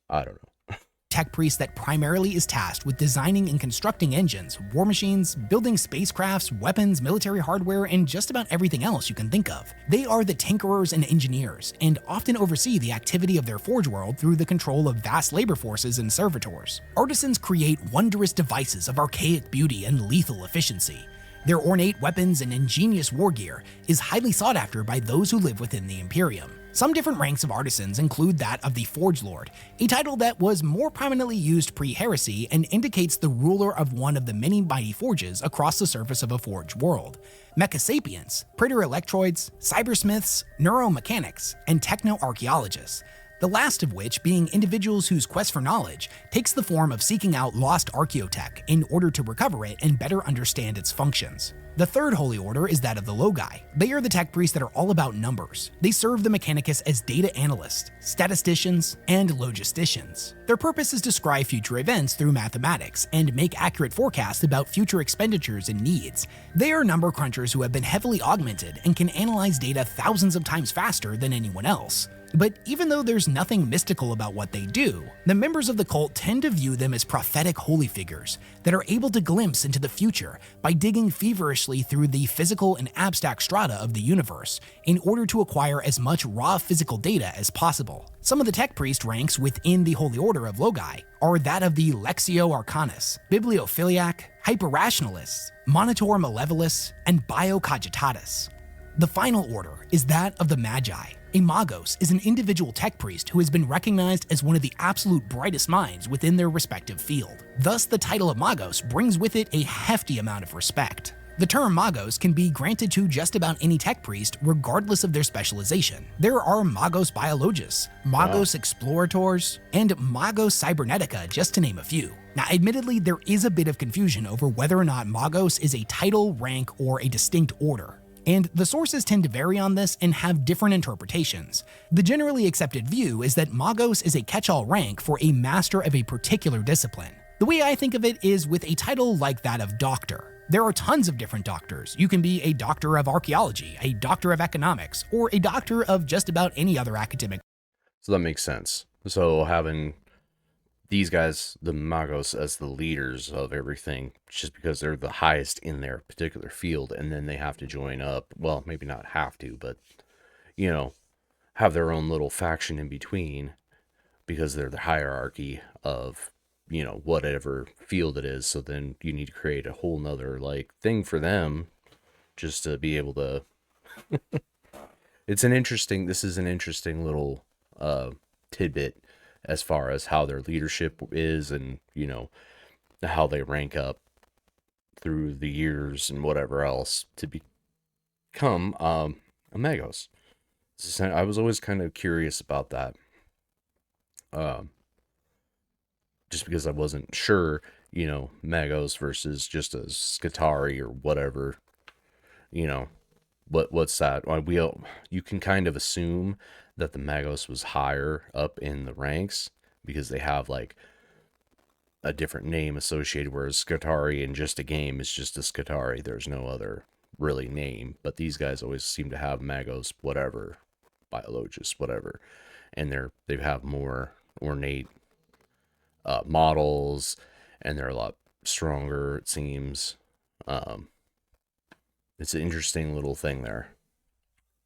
I don't know. Tech priest that primarily is tasked with designing and constructing engines, war machines, building spacecrafts, weapons, military hardware, and just about everything else you can think of. They are the tinkerers and engineers, and often oversee the activity of their forge world through the control of vast labor forces and servitors. Artisans create wondrous devices of archaic beauty and lethal efficiency. Their ornate weapons and ingenious war gear is highly sought after by those who live within the Imperium. Some different ranks of artisans include that of the Forge Lord, a title that was more prominently used pre-heresy and indicates the ruler of one of the many mighty forges across the surface of a forge world. Mechasapiens, Preter-Electroids, Cybersmiths, Neuromechanics, and Techno-Archaeologists, the last of which being individuals whose quest for knowledge takes the form of seeking out lost archaeotech in order to recover it and better understand its functions. The third holy order is that of the Logi. They are the tech priests that are all about numbers. They serve the Mechanicus as data analysts, statisticians, and logisticians. Their purpose is to describe future events through mathematics and make accurate forecasts about future expenditures and needs. They are number crunchers who have been heavily augmented and can analyze data thousands of times faster than anyone else. But even though there's nothing mystical about what they do, the members of the cult tend to view them as prophetic holy figures that are able to glimpse into the future by digging feverishly through the physical and abstract strata of the universe in order to acquire as much raw physical data as possible. Some of the tech priest ranks within the Holy Order of Logi are that of the Lexio Arcanus, Bibliophiliac, Hyperrationalists, Monitor Malevolus, and Biocogitatus. The final order is that of the Magi. A Magos is an individual tech priest who has been recognized as one of the absolute brightest minds within their respective field. Thus, the title of Magos brings with it a hefty amount of respect. The term Magos can be granted to just about any tech priest regardless of their specialization. There are Magos Biologists, Magos Explorators, and Magos Cybernetica, just to name a few. Now, admittedly, there is a bit of confusion over whether or not Magos is a title, rank, or a distinct order. And the sources tend to vary on this and have different interpretations. The generally accepted view is that Magos is a catch-all rank for a master of a particular discipline. The way I think of it is with a title like that of doctor. There are tons of different doctors. You can be a doctor of archaeology, a doctor of economics, or a doctor of just about any other academic. So that makes sense. So having these guys, the Magos, as the leaders of everything, just because they're the highest in their particular field, and then they have to join up, well, maybe not have to, but, you know, have their own little faction in between, because they're the hierarchy of, you know, whatever field it is. So then you need to create a whole nother, like, thing for them, just to be able to... This is an interesting little tidbit as far as how their leadership is, and, you know, how they rank up through the years and whatever else to become a Magos. I was always kind of curious about that, just because I wasn't sure, you know, Magos versus just a Scutari or whatever, you know, what's that? You can kind of assume that the Magos was higher up in the ranks because they have like a different name associated, whereas Scutari in just a game is just a Scutari. There's no other really name, but these guys always seem to have Magos whatever, Biologists whatever, and they have more ornate models, and they're a lot stronger, it seems. It's an interesting little thing there.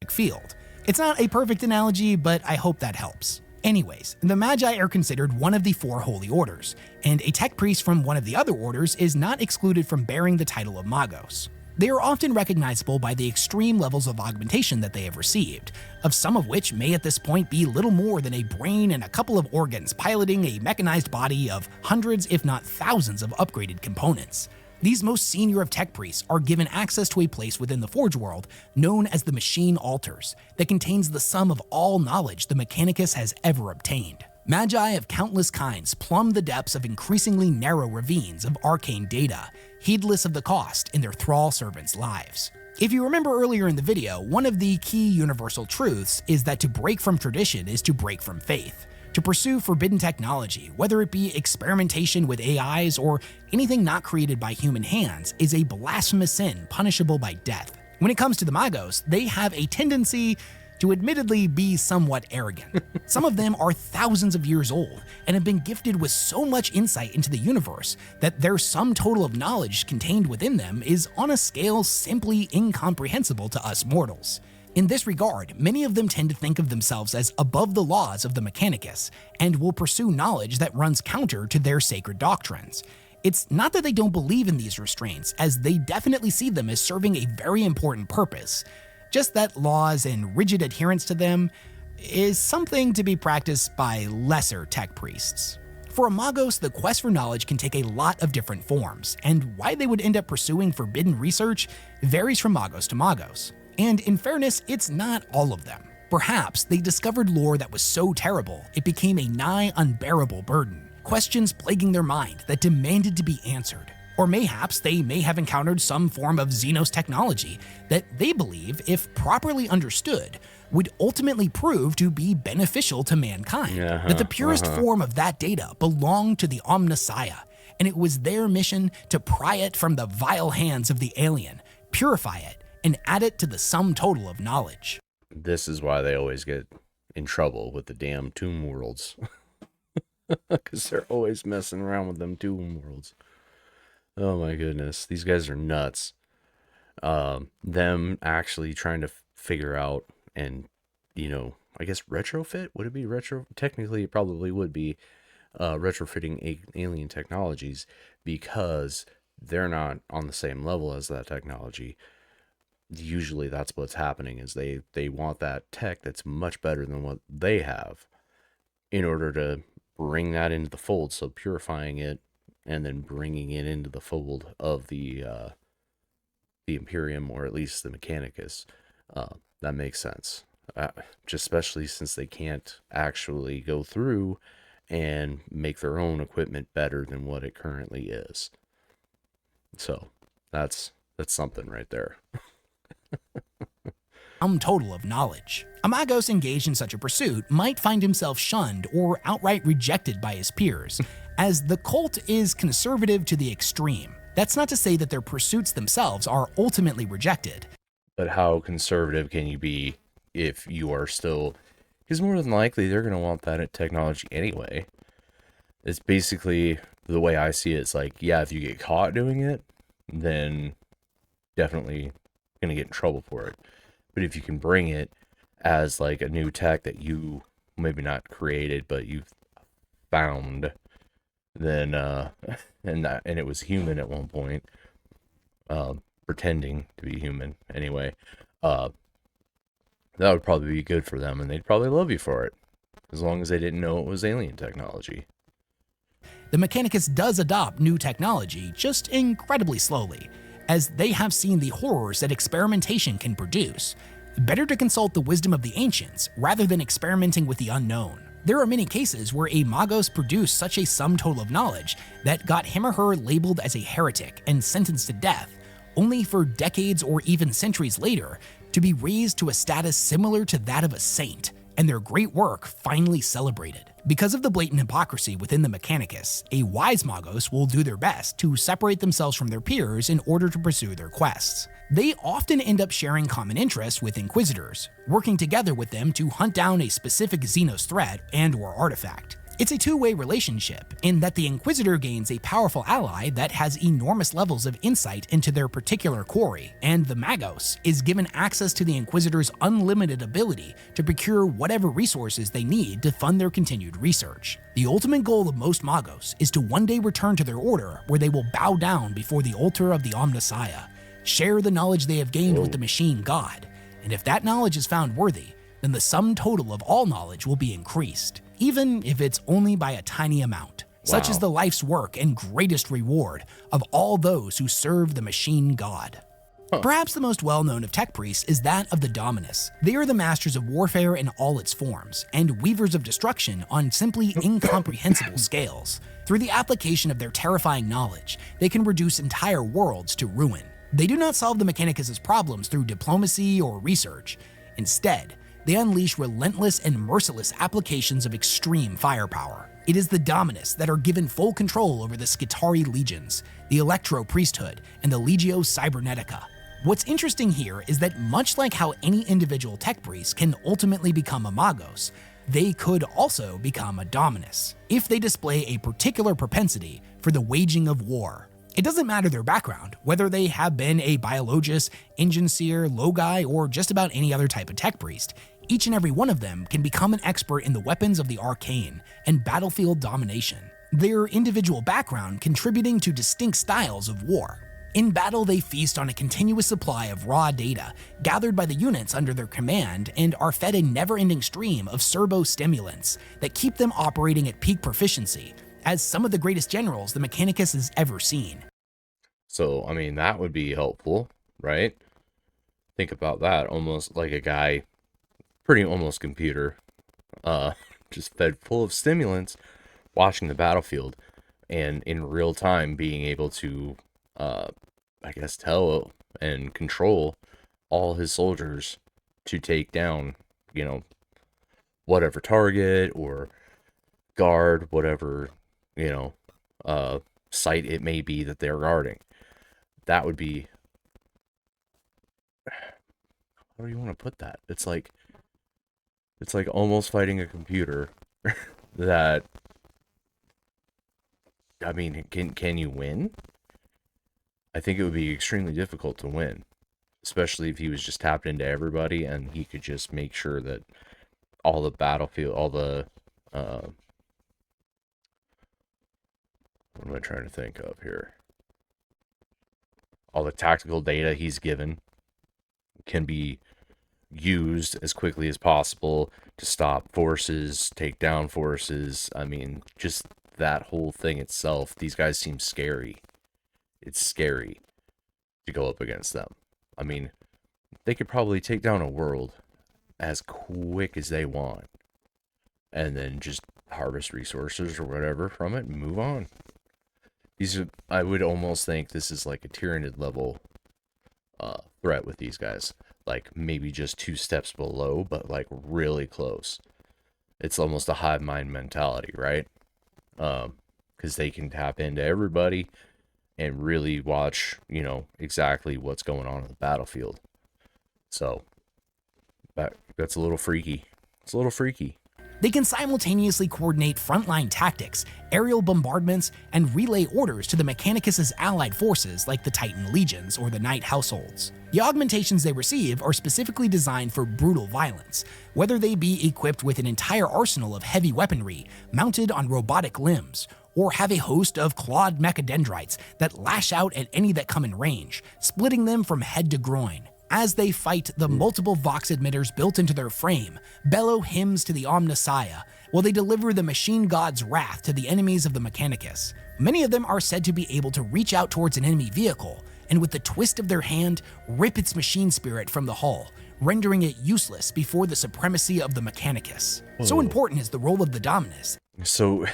Field. It's not a perfect analogy, but I hope that helps. Anyways, the Magi are considered one of the four holy orders, and a tech priest from one of the other orders is not excluded from bearing the title of Magos. They are often recognizable by the extreme levels of augmentation that they have received, of some of which may at this point be little more than a brain and a couple of organs piloting a mechanized body of hundreds if not thousands of upgraded components. These most senior of tech priests are given access to a place within the Forge world known as the Machine Altars that contains the sum of all knowledge the Mechanicus has ever obtained. Magi of countless kinds plumb the depths of increasingly narrow ravines of arcane data, heedless of the cost in their thrall servants' lives. If you remember earlier in the video, one of the key universal truths is that to break from tradition is to break from faith. To pursue forbidden technology, whether it be experimentation with AIs or anything not created by human hands, is a blasphemous sin punishable by death. When it comes to the Magos, they have a tendency to admittedly be somewhat arrogant. Some of them are thousands of years old and have been gifted with so much insight into the universe that their sum total of knowledge contained within them is on a scale simply incomprehensible to us mortals. In this regard, many of them tend to think of themselves as above the laws of the Mechanicus and will pursue knowledge that runs counter to their sacred doctrines. It's not that they don't believe in these restraints, as they definitely see them as serving a very important purpose, just that laws and rigid adherence to them is something to be practiced by lesser tech priests. For a Magos, the quest for knowledge can take a lot of different forms, and why they would end up pursuing forbidden research varies from Magos to Magos. And in fairness, it's not all of them. Perhaps they discovered lore that was so terrible, it became a nigh unbearable burden, questions plaguing their mind that demanded to be answered. Or mayhaps they may have encountered some form of Xenos technology that they believe, if properly understood, would ultimately prove to be beneficial to mankind. That the purest form of that data belonged to the Omnissiah, and it was their mission to pry it from the vile hands of the alien, purify it, and add it to the sum total of knowledge. This is why they always get in trouble with the damn tomb worlds. Because they're always messing around with them tomb worlds. Oh my goodness, these guys are nuts. Them actually trying to figure out and, I guess retrofit? Would it be retro? Technically, it probably would be retrofitting alien technologies, because they're not on the same level as that technology. Usually that's what's happening, is they want that tech that's much better than what they have in order to bring that into the fold. So purifying it and then bringing it into the fold of the Imperium, or at least the Mechanicus. That makes sense. Just especially since they can't actually go through and make their own equipment better than what it currently is. So that's something right there. Total of knowledge. A Magos engaged in such a pursuit might find himself shunned or outright rejected by his peers, as the cult is conservative to the extreme. That's not to say that their pursuits themselves are ultimately rejected. But how conservative can you be if you are still... Because more than likely, they're going to want that technology anyway. It's basically, the way I see it, it's like, yeah, if you get caught doing it, then definitely going to get in trouble for it. But if you can bring it as like a new tech that you maybe not created, but you've found, then and it was human at one point, pretending to be human anyway, that would probably be good for them, and they'd probably love you for it, as long as they didn't know it was alien technology. The Mechanicus does adopt new technology, just incredibly slowly, as they have seen the horrors that experimentation can produce. Better to consult the wisdom of the ancients rather than experimenting with the unknown. There are many cases where a Magos produced such a sum total of knowledge that got him or her labeled as a heretic and sentenced to death, only for decades or even centuries later to be raised to a status similar to that of a saint, and their great work finally celebrated. Because of the blatant hypocrisy within the Mechanicus, a wise Magos will do their best to separate themselves from their peers in order to pursue their quests. They often end up sharing common interests with Inquisitors, working together with them to hunt down a specific Xenos threat and/or artifact. It's a two-way relationship, in that the Inquisitor gains a powerful ally that has enormous levels of insight into their particular quarry, and the Magos is given access to the Inquisitor's unlimited ability to procure whatever resources they need to fund their continued research. The ultimate goal of most Magos is to one day return to their order, where they will bow down before the altar of the Omnissiah, share the knowledge they have gained with the machine god, and if that knowledge is found worthy, then the sum total of all knowledge will be increased, even if it's only by a tiny amount. Such is the life's work and greatest reward of all those who serve the machine god. Perhaps the most well-known of tech priests is that of the Dominus. They are the masters of warfare in all its forms, and weavers of destruction on simply incomprehensible scales. Through the application of their terrifying knowledge, they can reduce entire worlds to ruin. They do not solve the Mechanicus' problems through diplomacy or research. Instead, they unleash relentless and merciless applications of extreme firepower. It is the Dominus that are given full control over the Skitarii legions, the Electro priesthood, and the Legio Cybernetica. What's interesting here is that much like how any individual tech priest can ultimately become a Magos, they could also become a Dominus, if they display a particular propensity for the waging of war. It doesn't matter their background, whether they have been a biologist, engine seer, Logi, or just about any other type of tech priest. Each and every one of them can become an expert in the weapons of the arcane and battlefield domination, their individual background contributing to distinct styles of war. In battle, they feast on a continuous supply of raw data gathered by the units under their command and are fed a never-ending stream of servo-stimulants that keep them operating at peak proficiency, as some of the greatest generals the Mechanicus has ever seen. So, I mean, that would be helpful, right? Think about that, almost like a guy, pretty almost computer, just fed full of stimulants, watching the battlefield, and in real time being able to, I guess, tell and control all his soldiers to take down, whatever target or guard, whatever, site it may be that they're guarding. That would be, how do you want to put that? It's like almost fighting a computer that, I mean, can you win? I think it would be extremely difficult to win, especially if he was just tapped into everybody and he could just make sure that all the battlefield, all the, what am I trying to think of here? All the tactical data he's given can be used as quickly as possible to stop forces, take down forces. I mean, just that whole thing itself, these guys seem scary. It's scary to go up against them. I mean, they could probably take down a world as quick as they want and then just harvest resources or whatever from it and move on. These are, I would almost think this is like a Tyranid level threat with these guys. Like maybe just 2 steps below, but like really close. It's almost a hive mind mentality, right? Because they can tap into everybody and really watch, exactly what's going on in the battlefield. So that's a little freaky. It's a little freaky. They can simultaneously coordinate frontline tactics, aerial bombardments, and relay orders to the Mechanicus' allied forces like the Titan Legions or the Knight Households. The augmentations they receive are specifically designed for brutal violence, whether they be equipped with an entire arsenal of heavy weaponry mounted on robotic limbs, or have a host of clawed mechadendrites that lash out at any that come in range, splitting them from head to groin. As they fight, the multiple Vox emitters built into their frame bellow hymns to the Omnissiah, while they deliver the machine god's wrath to the enemies of the Mechanicus. Many of them are said to be able to reach out towards an enemy vehicle, and with the twist of their hand, rip its machine spirit from the hull, rendering it useless before the supremacy of the Mechanicus. Whoa. So important is the role of the Dominus. So,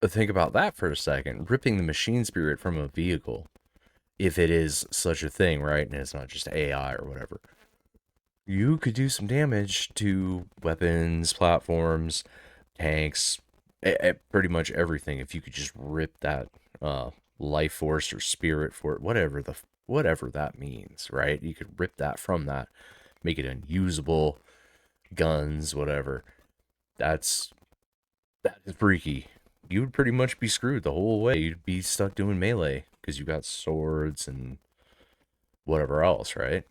think about that for a second. Ripping the machine spirit from a vehicle. If it is such a thing, right, and it's not just AI or whatever, you could do some damage to weapons, platforms, tanks, pretty much everything. If you could just rip that life force or spirit for it, whatever that means, right? You could rip that from that, make it unusable, guns, whatever. That is freaky. You would pretty much be screwed the whole way. You'd be stuck doing melee because you got swords and whatever else, right?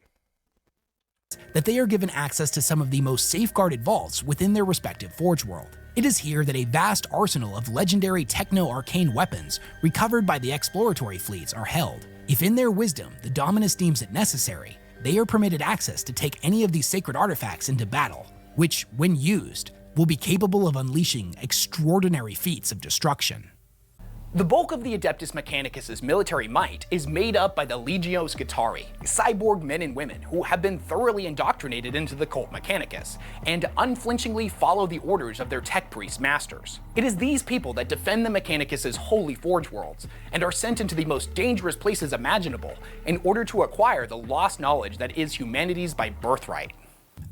That they are given access to some of the most safeguarded vaults within their respective Forge world. It is here that a vast arsenal of legendary techno-arcane weapons recovered by the exploratory fleets are held. If in their wisdom the Dominus deems it necessary, they are permitted access to take any of these sacred artifacts into battle, which, when used, will be capable of unleashing extraordinary feats of destruction. The bulk of the Adeptus Mechanicus' military might is made up by the Legio Scutari, cyborg men and women who have been thoroughly indoctrinated into the cult Mechanicus, and unflinchingly follow the orders of their tech priest masters. It is these people that defend the Mechanicus' holy forge worlds, and are sent into the most dangerous places imaginable in order to acquire the lost knowledge that is humanity's by birthright.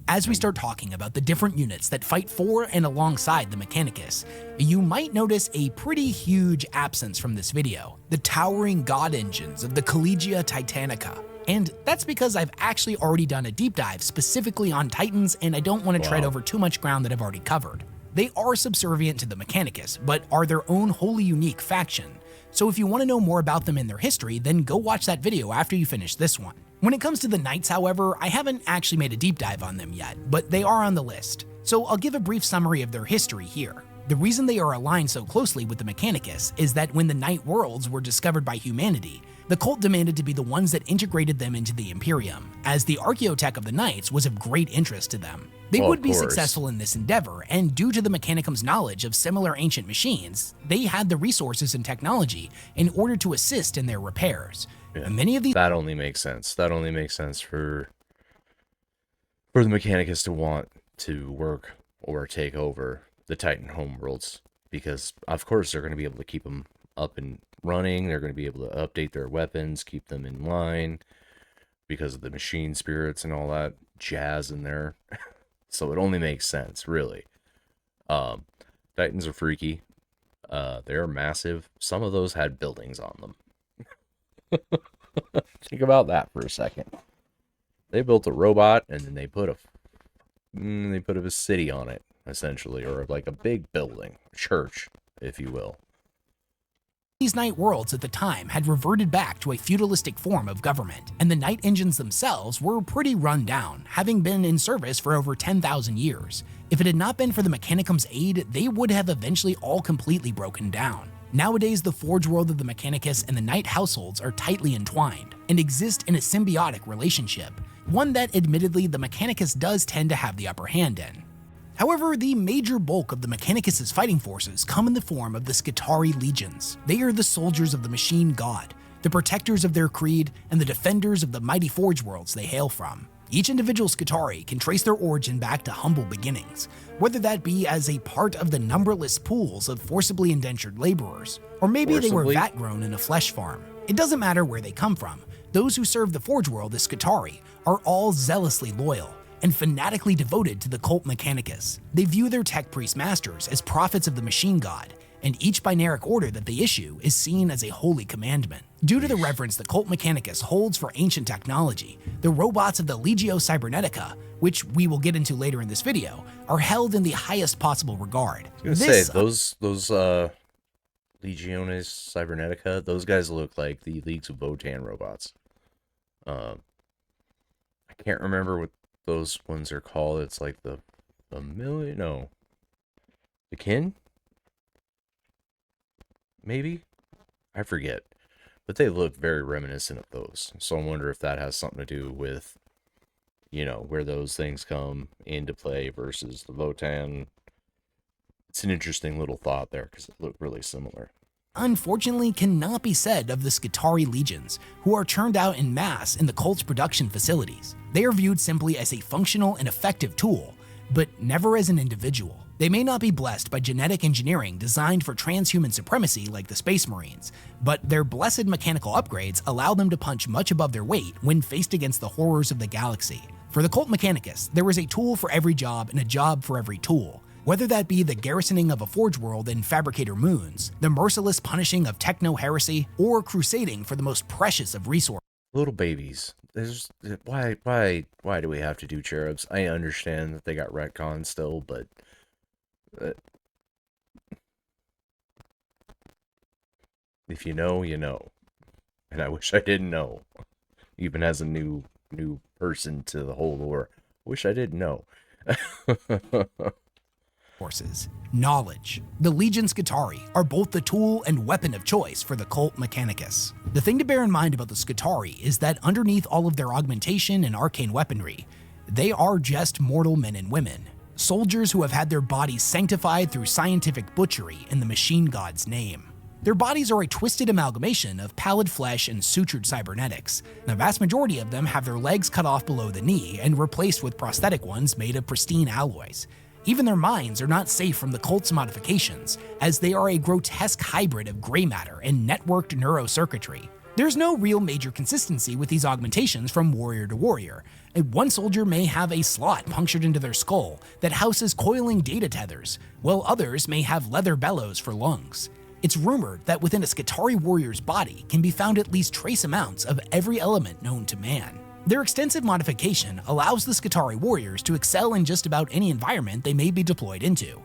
As we start talking about the different units that fight for and alongside the Mechanicus, you might notice a pretty huge absence from this video: the towering god engines of the Collegia Titanica. And that's because I've actually already done a deep dive specifically on Titans, and I don't want to tread over too much ground that I've already covered. They are subservient to the Mechanicus, but are their own wholly unique faction. So if you want to know more about them and their history, then go watch that video after you finish this one. When it comes to the Knights, however, I haven't actually made a deep dive on them yet, but they are on the list. So I'll give a brief summary of their history here. The reason they are aligned so closely with the Mechanicus is that when the Knight worlds were discovered by humanity, the cult demanded to be the ones that integrated them into the Imperium, as the archaeotech of the Knights was of great interest to them. They would be successful in this endeavor, and due to the Mechanicum's knowledge of similar ancient machines, they had the resources and technology in order to assist in their repairs. Yeah, many of these— that only makes sense. That only makes sense for the Mechanicus to want to work or take over the Titan homeworlds, because of course they're going to be able to keep them up and running. They're going to be able to update their weapons, keep them in line, because of the machine spirits and all that jazz in there. So it only makes sense, really. Titans are freaky. They're massive. Some of those had buildings on them. Think about that for a second. They built a robot and then they put a city on it, essentially, or like a big building, church, if you will. These Knight worlds at the time had reverted back to a feudalistic form of government, and the Knight engines themselves were pretty run down, having been in service for over 10,000 years. If it had not been for the Mechanicum's aid, they would have eventually all completely broken down. Nowadays, the Forge world of the Mechanicus and the Knight households are tightly entwined, and exist in a symbiotic relationship, one that admittedly the Mechanicus does tend to have the upper hand in. However, the major bulk of the Mechanicus' fighting forces come in the form of the Scutari legions. They are the soldiers of the machine god, the protectors of their creed, and the defenders of the mighty forge worlds they hail from. Each individual Scutari can trace their origin back to humble beginnings, whether that be as a part of the numberless pools of forcibly indentured laborers, or maybe they were vat-grown in a flesh farm. It doesn't matter where they come from. Those who serve the forge world as Scutari are all zealously loyal and fanatically devoted to the cult Mechanicus. They view their tech priest masters as prophets of the machine god, and each binaric order that they issue is seen as a holy commandment. Due to the reverence the cult Mechanicus holds for ancient technology, the robots of the Legio Cybernetica, which we will get into later in this video, are held in the highest possible regard. I was gonna say, those Legiones Cybernetica, those guys look like the Leagues of Votan robots. I can't remember what those ones are called. It's like the kin? Maybe? I forget. But they look very reminiscent of those. So I wonder if that has something to do with, where those things come into play versus the Votan. It's an interesting little thought there, because it looked really similar. Unfortunately, cannot be said of the Scutari legions, who are churned out in mass in the cult's production facilities. They are viewed simply as a functional and effective tool, but never as an individual. They may not be blessed by genetic engineering designed for transhuman supremacy like the Space Marines, but their blessed mechanical upgrades allow them to punch much above their weight when faced against the horrors of the galaxy. For the cult Mechanicus, there is a tool for every job and a job for every tool. Whether that be the garrisoning of a forge world in fabricator moons, the merciless punishing of techno-heresy, or crusading for the most precious of resources. Little babies. Why do we have to do cherubs? I understand that they got retcon still, but if you know, you know. And I wish I didn't know. Even as a new person to the whole lore. Wish I didn't know. Forces. Knowledge. The Legion Scutari are both the tool and weapon of choice for the cult Mechanicus. The thing to bear in mind about the Scutari is that underneath all of their augmentation and arcane weaponry, they are just mortal men and women. Soldiers who have had their bodies sanctified through scientific butchery in the machine god's name. Their bodies are a twisted amalgamation of pallid flesh and sutured cybernetics. The vast majority of them have their legs cut off below the knee and replaced with prosthetic ones made of pristine alloys. Even their minds are not safe from the cult's modifications, as they are a grotesque hybrid of gray matter and networked neurocircuitry. There's no real major consistency with these augmentations from warrior to warrior. One soldier may have a slot punctured into their skull that houses coiling data tethers, while others may have leather bellows for lungs. It's rumored that within a Skitarii warrior's body can be found at least trace amounts of every element known to man. Their extensive modification allows the Skitarii warriors to excel in just about any environment they may be deployed into.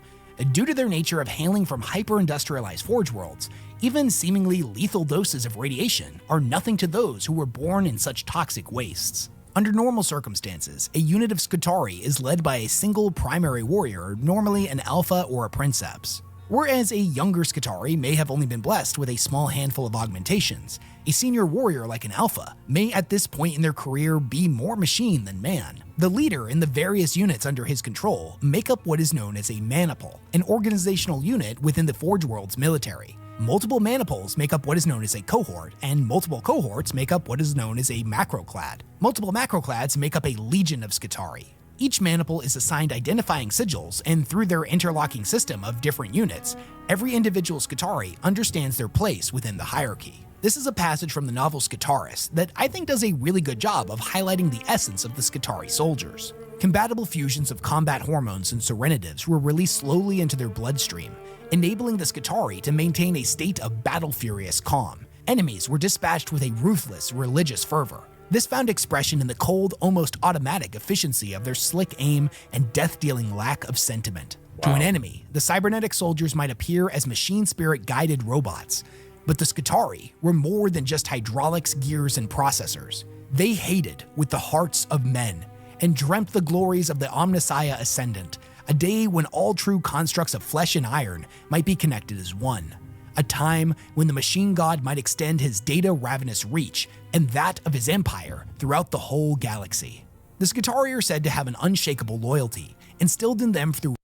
Due to their nature of hailing from hyper-industrialized forge worlds, even seemingly lethal doses of radiation are nothing to those who were born in such toxic wastes. Under normal circumstances, a unit of Skitarii is led by a single primary warrior, normally an alpha or a princeps. Whereas a younger Skitarii may have only been blessed with a small handful of augmentations, a senior warrior like an alpha may at this point in their career be more machine than man. The leader in the various units under his control make up what is known as a maniple, an organizational unit within the Forge World's military. Multiple maniples make up what is known as a cohort, and multiple cohorts make up what is known as a macroclad. Multiple macroclads make up a legion of Skitarii. Each maniple is assigned identifying sigils, and through their interlocking system of different units, every individual Skitarii understands their place within the hierarchy. This is a passage from the novel Skitaris that I think does a really good job of highlighting the essence of the Skitarii soldiers. Compatible fusions of combat hormones and serenitives were released slowly into their bloodstream, enabling the Skitarii to maintain a state of battle-furious calm. Enemies were dispatched with a ruthless, religious fervor. This found expression in the cold, almost automatic efficiency of their slick aim and death-dealing lack of sentiment. Wow. To an enemy, the cybernetic soldiers might appear as machine spirit-guided robots, but the Skitarii were more than just hydraulics, gears, and processors. They hated with the hearts of men and dreamt the glories of the Omnissiah Ascendant, a day when all true constructs of flesh and iron might be connected as one. A time when the machine god might extend his data-ravenous reach and that of his empire throughout the whole galaxy. The Skitarii are said to have an unshakable loyalty, instilled in them through...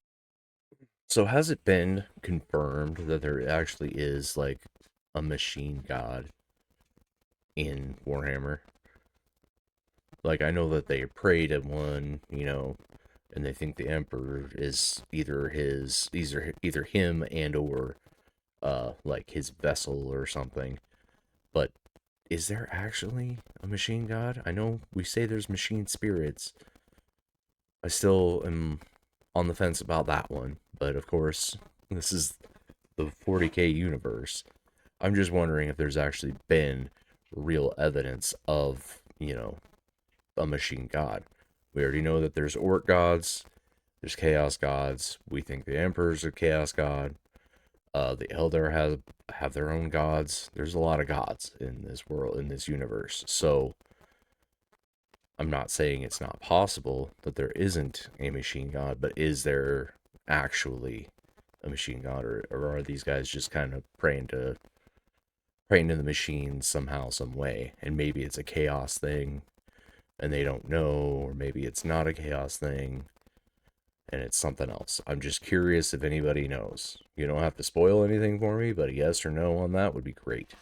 So has it been confirmed that there actually is, like, a machine god in Warhammer? Like, I know that they pray to one, you know, and they think the Emperor is either him and or like his vessel or something. But is there actually a machine god? I know we say there's machine spirits. I still am on the fence about that one, but of course this is the 40k universe. I'm just wondering if there's actually been real evidence of, you know, a machine god. We already know that there's orc gods, there's chaos gods. We think the Emperor's a chaos god. The Elder have their own gods. There's a lot of gods in this world, in this universe. So I'm not saying it's not possible that there isn't a machine god, but is there actually a machine god, or are these guys just kind of praying to the machine somehow, some way? And maybe it's a chaos thing and they don't know, or maybe it's not a chaos thing and it's something else. I'm just curious if anybody knows. You don't have to spoil anything for me, but a yes or no on that would be great.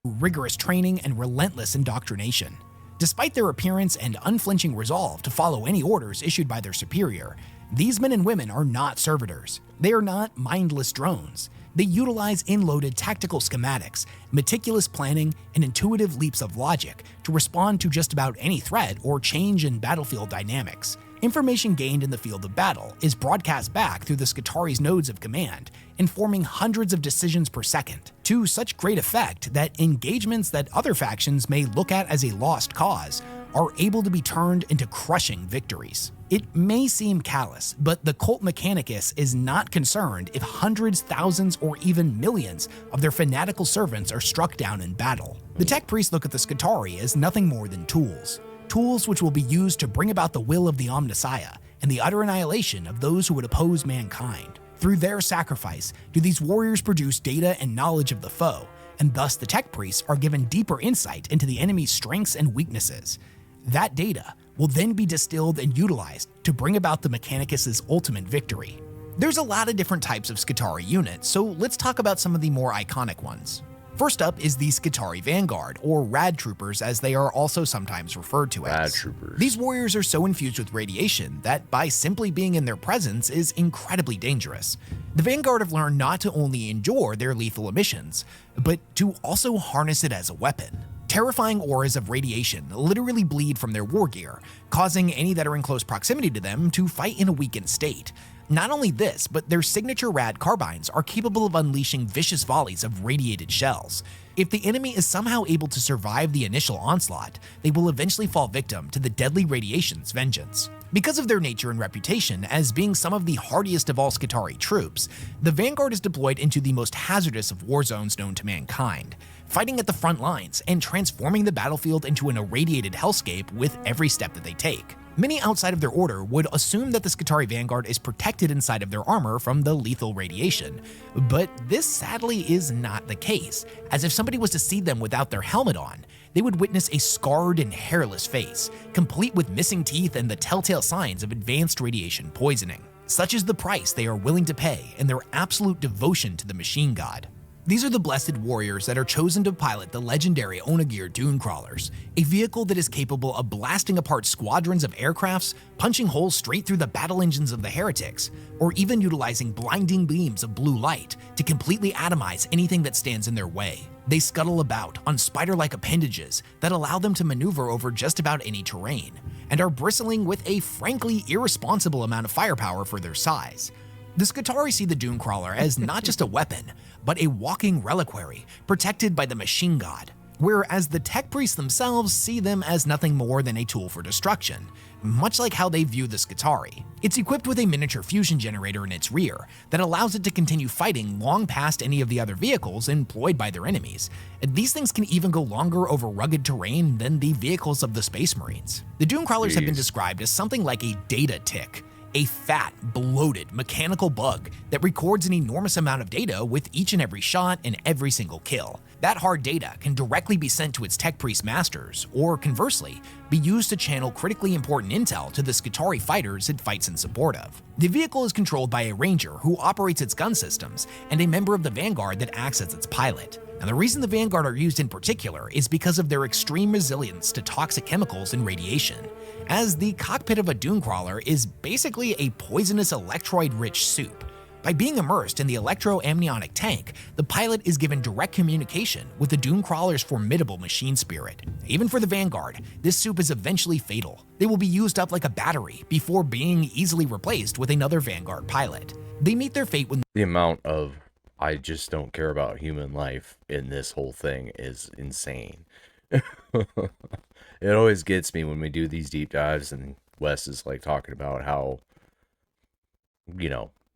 Rigorous training and relentless indoctrination. Despite their appearance and unflinching resolve to follow any orders issued by their superior, these men and women are not servitors. They are not mindless drones. They utilize in-loaded tactical schematics, meticulous planning, and intuitive leaps of logic to respond to just about any threat or change in battlefield dynamics. Information gained in the field of battle is broadcast back through the Skitarii's nodes of command, informing hundreds of decisions per second, to such great effect that engagements that other factions may look at as a lost cause are able to be turned into crushing victories. It may seem callous, but the cult Mechanicus is not concerned if hundreds, thousands, or even millions of their fanatical servants are struck down in battle. The tech priests look at the Skitarii as nothing more than tools. Tools which will be used to bring about the will of the Omnissiah and the utter annihilation of those who would oppose mankind. Through their sacrifice do these warriors produce data and knowledge of the foe, and thus the tech priests are given deeper insight into the enemy's strengths and weaknesses. That data will then be distilled and utilized to bring about the Mechanicus' ultimate victory. There's a lot of different types of Skitarii units, so let's talk about some of the more iconic ones. First up is the Skitarii Vanguard, or Rad Troopers as they are also sometimes referred to as. Rad Troopers. These warriors are so infused with radiation that by simply being in their presence is incredibly dangerous. The Vanguard have learned not to only endure their lethal emissions, but to also harness it as a weapon. Terrifying auras of radiation literally bleed from their war gear, causing any that are in close proximity to them to fight in a weakened state. Not only this, but their signature rad carbines are capable of unleashing vicious volleys of radiated shells. If the enemy is somehow able to survive the initial onslaught, they will eventually fall victim to the deadly radiation's vengeance. Because of their nature and reputation as being some of the hardiest of all Skitarii troops, the Vanguard is deployed into the most hazardous of war zones known to mankind, fighting at the front lines and transforming the battlefield into an irradiated hellscape with every step that they take. Many outside of their order would assume that the Skitarii Vanguard is protected inside of their armor from the lethal radiation, but this sadly is not the case, as if somebody was to see them without their helmet on, they would witness a scarred and hairless face, complete with missing teeth and the telltale signs of advanced radiation poisoning. Such is the price they are willing to pay in their absolute devotion to the machine god. These are the blessed warriors that are chosen to pilot the legendary Onagear Dune Crawlers, a vehicle that is capable of blasting apart squadrons of aircrafts, punching holes straight through the battle engines of the heretics, or even utilizing blinding beams of blue light to completely atomize anything that stands in their way. They scuttle about on spider-like appendages that allow them to maneuver over just about any terrain, and are bristling with a frankly irresponsible amount of firepower for their size. The Skitarii see the Dune Crawler as not just a weapon, but a walking reliquary protected by the machine god, whereas the tech priests themselves see them as nothing more than a tool for destruction, much like how they view the Skitarii. It's equipped with a miniature fusion generator in its rear that allows it to continue fighting long past any of the other vehicles employed by their enemies. These things can even go longer over rugged terrain than the vehicles of the Space Marines. The Dune Crawlers have been described as something like a data tick, a fat, bloated, mechanical bug that records an enormous amount of data with each and every shot and every single kill. That hard data can directly be sent to its tech priest masters, or conversely, be used to channel critically important intel to the Skitarii fighters it fights in support of. The vehicle is controlled by a ranger who operates its gun systems, and a member of the Vanguard that acts as its pilot. And the reason the Vanguard are used in particular is because of their extreme resilience to toxic chemicals and radiation, as the cockpit of a Dune Crawler is basically a poisonous electroid-rich soup. By being immersed in the electro-amniotic tank, the pilot is given direct communication with the Dune Crawler's formidable machine spirit. Even for the Vanguard, this soup is eventually fatal. They will be used up like a battery before being easily replaced with another Vanguard pilot. They meet their fate when The amount of I just don't care about human life in this whole thing is insane. It always gets me when we do these deep dives and Wes is like talking about how,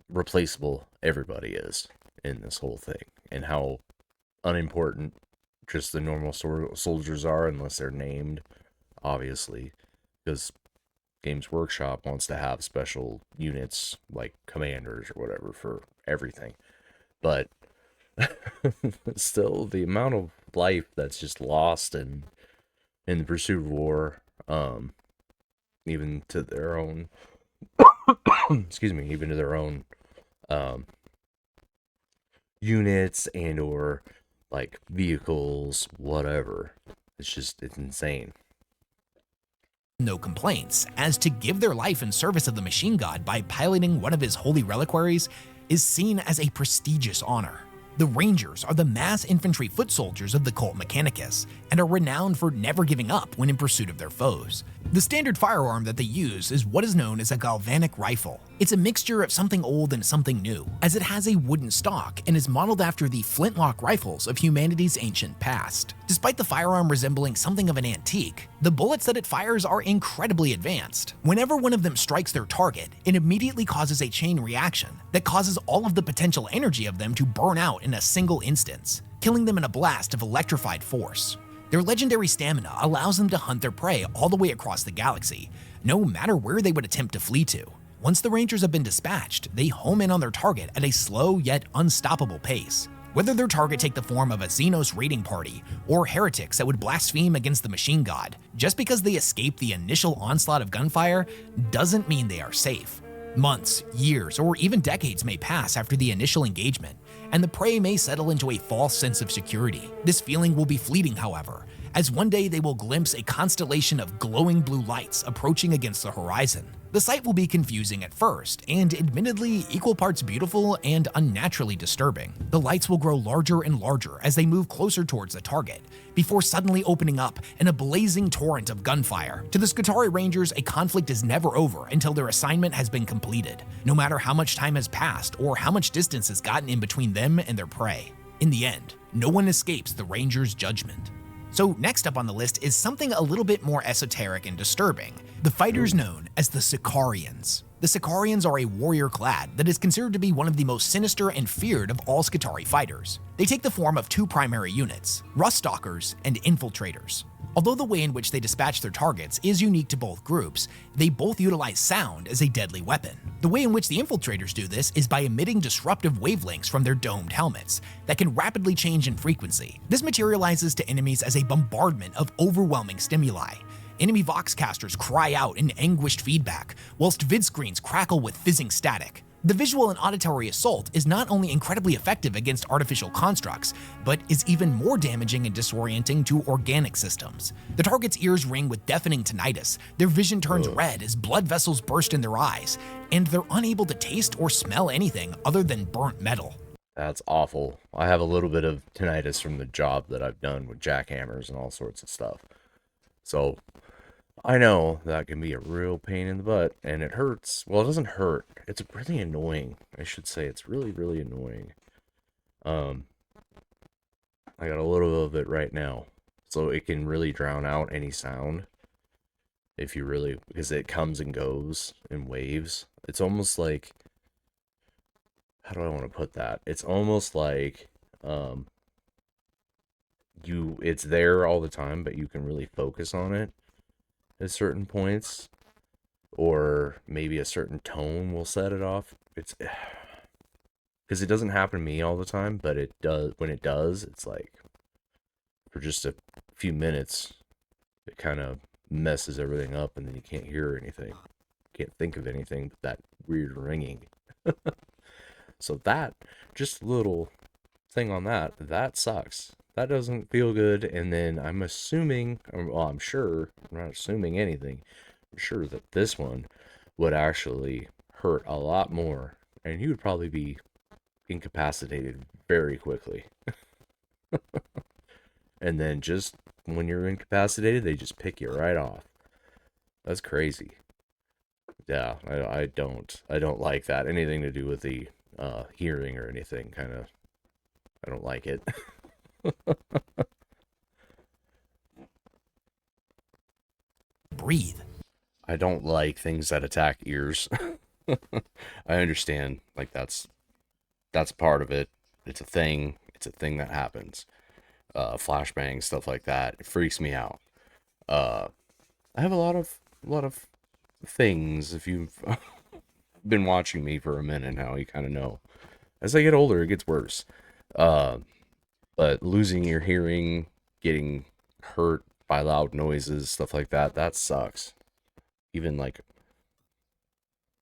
replaceable everybody is in this whole thing and how unimportant just the normal soldiers are unless they're named, obviously, because Games Workshop wants to have special units like commanders or whatever for everything. But still, the amount of life that's just lost in the pursuit of war, even to their own, even to their own units and or like vehicles, whatever. It's insane. no complaints, as to give their life in service of the machine god by piloting one of his holy reliquaries is seen as a prestigious honor. The Rangers are the mass infantry foot soldiers of the cult Mechanicus, and are renowned for never giving up when in pursuit of their foes. The standard firearm that they use is what is known as a galvanic rifle. It's a mixture of something old and something new, as it has a wooden stock and is modeled after the flintlock rifles of humanity's ancient past. Despite the firearm resembling something of an antique, the bullets that it fires are incredibly advanced. Whenever one of them strikes their target, it immediately causes a chain reaction that causes all of the potential energy of them to burn out in a single instance, killing them in a blast of electrified force. Their legendary stamina allows them to hunt their prey all the way across the galaxy, no matter where they would attempt to flee to. Once the Rangers have been dispatched, they home in on their target at a slow yet unstoppable pace. Whether their target take the form of a Xenos raiding party, or heretics that would blaspheme against the machine god, just because they escape the initial onslaught of gunfire doesn't mean they are safe. Months, years, or even decades may pass after the initial engagement, and the prey may settle into a false sense of security. This feeling will be fleeting, however, as one day they will glimpse a constellation of glowing blue lights approaching against the horizon. The sight will be confusing at first, and admittedly equal parts beautiful and unnaturally disturbing. The lights will grow larger and larger as they move closer towards the target, before suddenly opening up in a blazing torrent of gunfire. To the Skitarii Rangers, a conflict is never over until their assignment has been completed, no matter how much time has passed or how much distance has gotten in between them and their prey. In the end, no one escapes the Rangers' judgment. So next up on the list is something a little bit more esoteric and disturbing: the fighters known as the Sicarians. The Sicarians are a warrior clad that is considered to be one of the most sinister and feared of all Skitarii fighters. They take the form of two primary units, Rust Stalkers and Infiltrators. Although the way in which they dispatch their targets is unique to both groups, they both utilize sound as a deadly weapon. The way in which the Infiltrators do this is by emitting disruptive wavelengths from their domed helmets that can rapidly change in frequency. This materializes to enemies as a bombardment of overwhelming stimuli. Enemy voxcasters cry out in anguished feedback, whilst vid screens crackle with fizzing static. The visual and auditory assault is not only incredibly effective against artificial constructs, but is even more damaging and disorienting to organic systems. The target's ears ring with deafening tinnitus, their vision turns red as blood vessels burst in their eyes, and they're unable to taste or smell anything other than burnt metal. That's awful. I have a little bit of tinnitus from the job that I've done with jackhammers and all sorts of stuff. So I know that can be a real pain in the butt, and it hurts. Well, it doesn't hurt. It's really annoying. I should say it's really, really annoying. I got a little of it right now, so it can really drown out any sound if you really, because it comes and goes in waves. It's almost like, how do I want to put that? It's almost like it's there all the time, but you can really focus on it at certain points, or maybe a certain tone will set it off. It's because it doesn't happen to me all the time, but it does. When it does, it's like for just a few minutes, it kind of messes everything up, and then you can't hear anything, can't think of anything but that weird ringing. So that, just a little thing on that sucks. That doesn't feel good. And then I'm assuming, well, I'm sure, I'm not assuming anything, I'm sure that this one would actually hurt a lot more, and you would probably be incapacitated very quickly. And then just when you're incapacitated, they just pick you right off. That's crazy. Yeah, I don't like that. Anything to do with the hearing or anything, kind of, I don't like it. Breathe. I don't like things that attack ears. I understand, like that's part of it. It's a thing that happens. Flashbangs, stuff like that. It freaks me out. I have a lot of things. If you've been watching me for a minute now, you kind of know. As I get older, it gets worse. But losing your hearing, getting hurt by loud noises, stuff like that, that sucks. Even like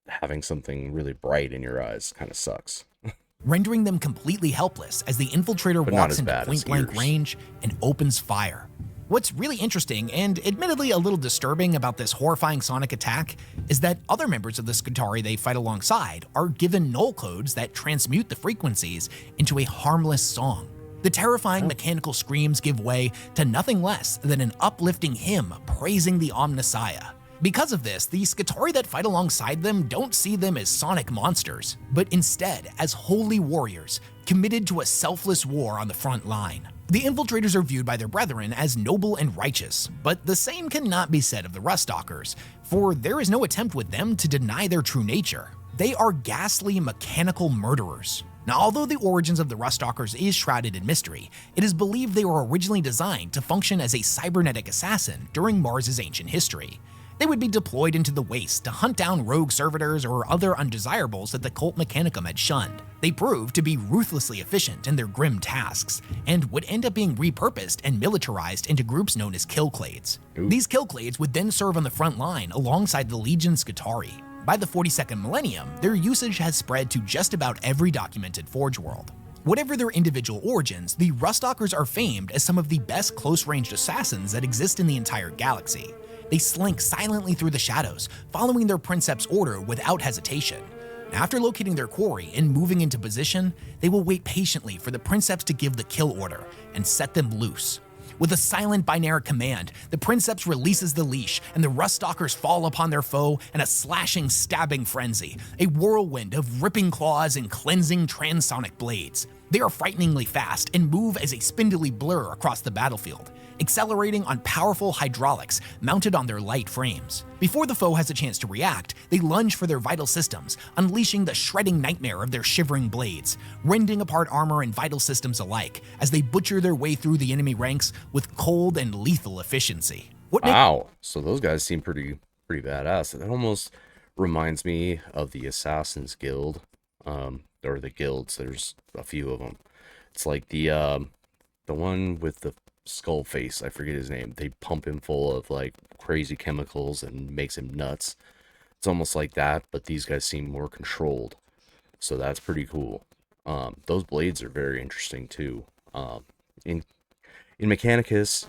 having something really bright in your eyes kind of sucks. Rendering them completely helpless as the Infiltrator walks into point-blank range and opens fire. What's really interesting, and admittedly a little disturbing about this horrifying sonic attack, is that other members of the Skitarii they fight alongside are given null codes that transmute the frequencies into a harmless song. The terrifying mechanical screams give way to nothing less than an uplifting hymn praising the Omnissiah. Because of this, the Skitarii that fight alongside them don't see them as sonic monsters, but instead as holy warriors committed to a selfless war on the front line. The Infiltrators are viewed by their brethren as noble and righteous, but the same cannot be said of the Rust Stalkers, for there is no attempt with them to deny their true nature. They are ghastly mechanical murderers. Now, although the origins of the Rust Stalkers is shrouded in mystery, it is believed they were originally designed to function as a cybernetic assassin during Mars's ancient history. They would be deployed into the waste to hunt down rogue servitors or other undesirables that the Cult Mechanicum had shunned. They proved to be ruthlessly efficient in their grim tasks, and would end up being repurposed and militarized into groups known as Killclades. These Killclades would then serve on the front line alongside the Legion Skitarii. By the 42nd millennium, their usage has spread to just about every documented Forge world. Whatever their individual origins, the Ruststalkers are famed as some of the best close-ranged assassins that exist in the entire galaxy. They slink silently through the shadows, following their princeps' order without hesitation. After locating their quarry and moving into position, they will wait patiently for the princeps to give the kill order and set them loose. With a silent binary command, the princeps releases the leash and the Ruststalkers fall upon their foe in a slashing, stabbing frenzy, a whirlwind of ripping claws and cleansing transonic blades. They are frighteningly fast and move as a spindly blur across the battlefield, accelerating on powerful hydraulics mounted on their light frames. Before the foe has a chance to react, they lunge for their vital systems, unleashing the shredding nightmare of their shivering blades, rending apart armor and vital systems alike as they butcher their way through the enemy ranks with cold and lethal efficiency. Wow, so those guys seem pretty badass. That almost reminds me of the Assassin's Guild, or the guilds. There's a few of them. It's like the one with the skull face, I forget his name. They pump him full of like crazy chemicals and makes him nuts. It's almost like that, but these guys seem more controlled, so that's pretty cool. Those blades are very interesting too. In Mechanicus,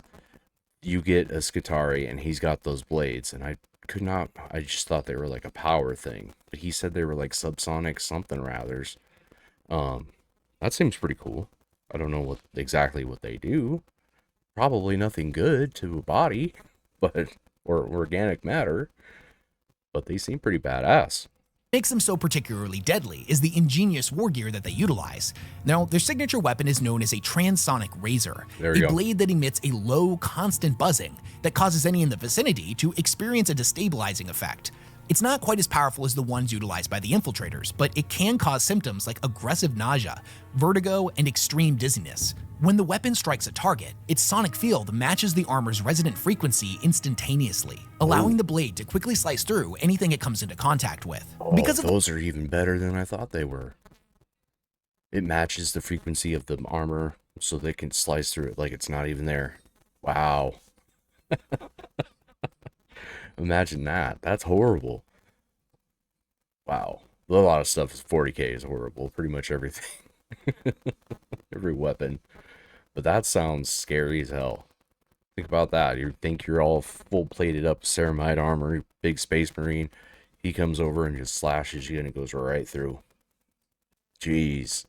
you get a Skitarii and he's got those blades, and I just thought they were like a power thing, but he said they were like subsonic something rathers. That seems pretty cool. I don't know exactly what they do. Probably nothing good to a body, or organic matter, but they seem pretty badass. Makes them so particularly deadly is the ingenious war gear that they utilize. Now, their signature weapon is known as a transonic razor, a blade that emits a low, constant buzzing that causes any in the vicinity to experience a destabilizing effect. It's not quite as powerful as the ones utilized by the infiltrators, but it can cause symptoms like aggressive nausea, vertigo, and extreme dizziness. When the weapon strikes a target, its sonic field matches the armor's resonant frequency instantaneously, allowing the blade to quickly slice through anything it comes into contact with. Those are even better than I thought they were. It matches the frequency of the armor, so they can slice through it like it's not even there. Wow. Imagine that. That's horrible. Wow. A lot of stuff is 40k is horrible. Pretty much everything. Every weapon. But that sounds scary as hell. Think about that. You think you're all full plated up ceramide armor, big space marine. He comes over and just slashes you and it goes right through. Jeez.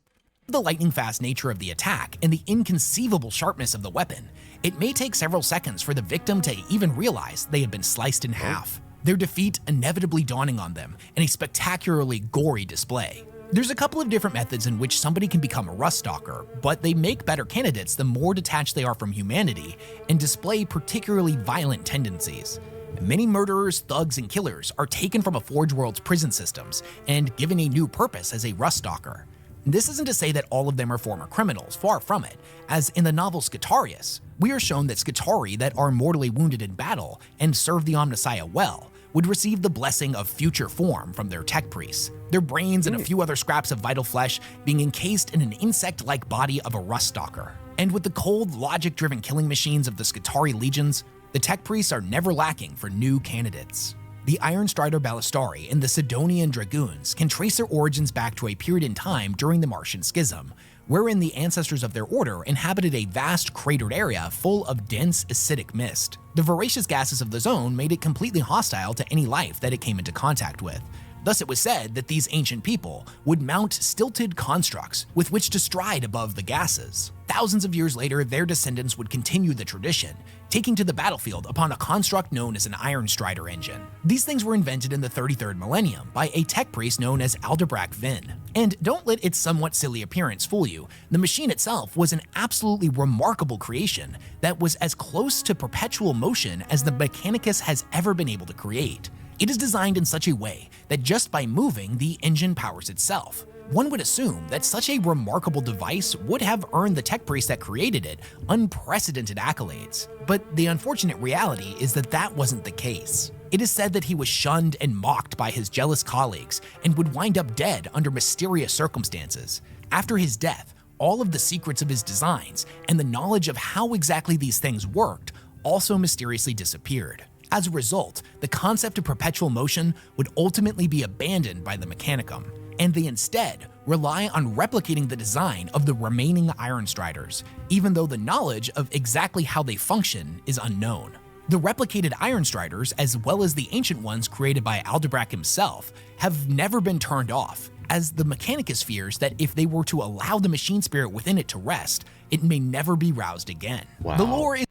The lightning fast nature of the attack and the inconceivable sharpness of the weapon, it may take several seconds for the victim to even realize they have been sliced in half. Their defeat inevitably dawning on them in a spectacularly gory display. There's a couple of different methods in which somebody can become a Ruststalker, but they make better candidates the more detached they are from humanity and display particularly violent tendencies. Many murderers, thugs, and killers are taken from a Forge World's prison systems and given a new purpose as a Ruststalker. This isn't to say that all of them are former criminals, far from it, as in the novel Skitarius, we are shown that Skitarii that are mortally wounded in battle and serve the Omnissiah well would receive the blessing of future form from their tech priests, their brains and a few other scraps of vital flesh being encased in an insect-like body of a Ruststalker. And with the cold, logic-driven killing machines of the Skitarii legions, the tech priests are never lacking for new candidates. The Iron Strider Ballistari and the Sidonian Dragoons can trace their origins back to a period in time during the Martian Schism, wherein the ancestors of their order inhabited a vast cratered area full of dense acidic mist. The voracious gases of the zone made it completely hostile to any life that it came into contact with. Thus it was said that these ancient people would mount stilted constructs with which to stride above the gases. Thousands of years later, their descendants would continue the tradition, taking to the battlefield upon a construct known as an Iron Strider engine. These things were invented in the 33rd millennium by a tech priest known as Aldebrak Vin. And don't let its somewhat silly appearance fool you, the machine itself was an absolutely remarkable creation that was as close to perpetual motion as the Mechanicus has ever been able to create. It is designed in such a way that just by moving, the engine powers itself. One would assume that such a remarkable device would have earned the tech priest that created it unprecedented accolades. But the unfortunate reality is that that wasn't the case. It is said that he was shunned and mocked by his jealous colleagues and would wind up dead under mysterious circumstances. After his death, all of the secrets of his designs and the knowledge of how exactly these things worked also mysteriously disappeared. As a result, the concept of perpetual motion would ultimately be abandoned by the Mechanicum, and they instead rely on replicating the design of the remaining Iron Striders, even though the knowledge of exactly how they function is unknown. The replicated Iron Striders, as well as the ancient ones created by Aldebrecht himself, have never been turned off, as the Mechanicus fears that if they were to allow the machine spirit within it to rest, it may never be roused again. Wow. The lore is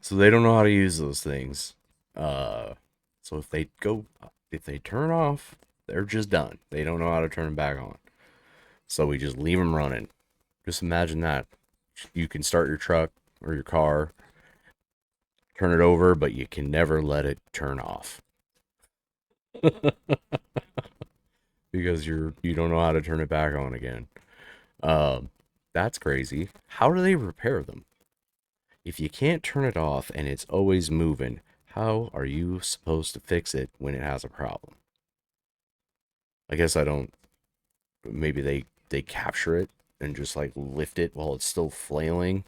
So they don't know how to use those things. So if they turn off, they're just done. They don't know how to turn them back on. So we just leave them running. Just imagine that. You can start your truck or your car, turn it over, but you can never let it turn off. Because you don't know how to turn it back on again. That's crazy. How do they repair them? If you can't turn it off and it's always moving, how are you supposed to fix it when it has a problem? I guess I don't. Maybe they capture it and just like lift it while it's still flailing.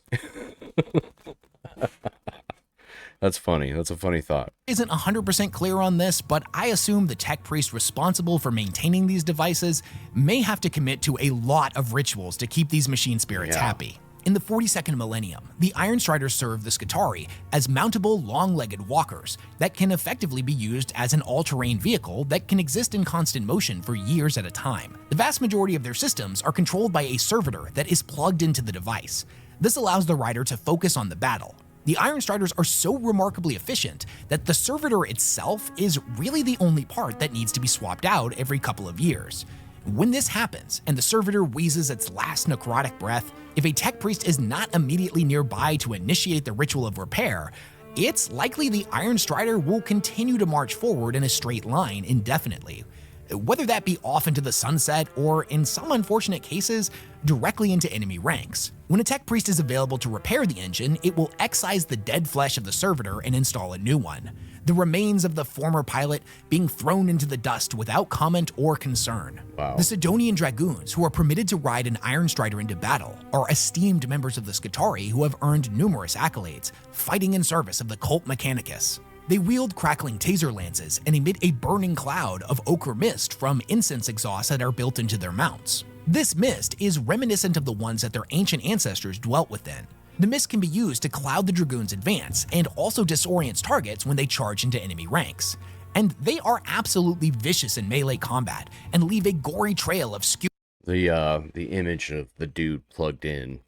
That's funny. That's a funny thought. Isn't 100% clear on this, but I assume the tech priest responsible for maintaining these devices may have to commit to a lot of rituals to keep these machine spirits happy. In the 42nd millennium, the Iron Striders served the Skitarii as mountable, long-legged walkers that can effectively be used as an all-terrain vehicle that can exist in constant motion for years at a time. The vast majority of their systems are controlled by a servitor that is plugged into the device. This allows the rider to focus on the battle. The Iron Striders are so remarkably efficient that the servitor itself is really the only part that needs to be swapped out every couple of years. When this happens, and the servitor wheezes its last necrotic breath, if a tech priest is not immediately nearby to initiate the ritual of repair, it's likely the Iron Strider will continue to march forward in a straight line indefinitely, whether that be off into the sunset or, in some unfortunate cases, directly into enemy ranks. When a tech priest is available to repair the engine, it will excise the dead flesh of the servitor and install a new one, the remains of the former pilot being thrown into the dust without comment or concern. Wow. The Sidonian Dragoons, who are permitted to ride an Iron Strider into battle, are esteemed members of the Skitarii who have earned numerous accolades, fighting in service of the cult Mechanicus. They wield crackling taser lances and emit a burning cloud of ochre mist from incense exhausts that are built into their mounts. This mist is reminiscent of the ones that their ancient ancestors dwelt within. The mist can be used to cloud the Dragoons' advance and also disorients targets when they charge into enemy ranks. And they are absolutely vicious in melee combat and leave a gory trail of skew. The image of the dude plugged in.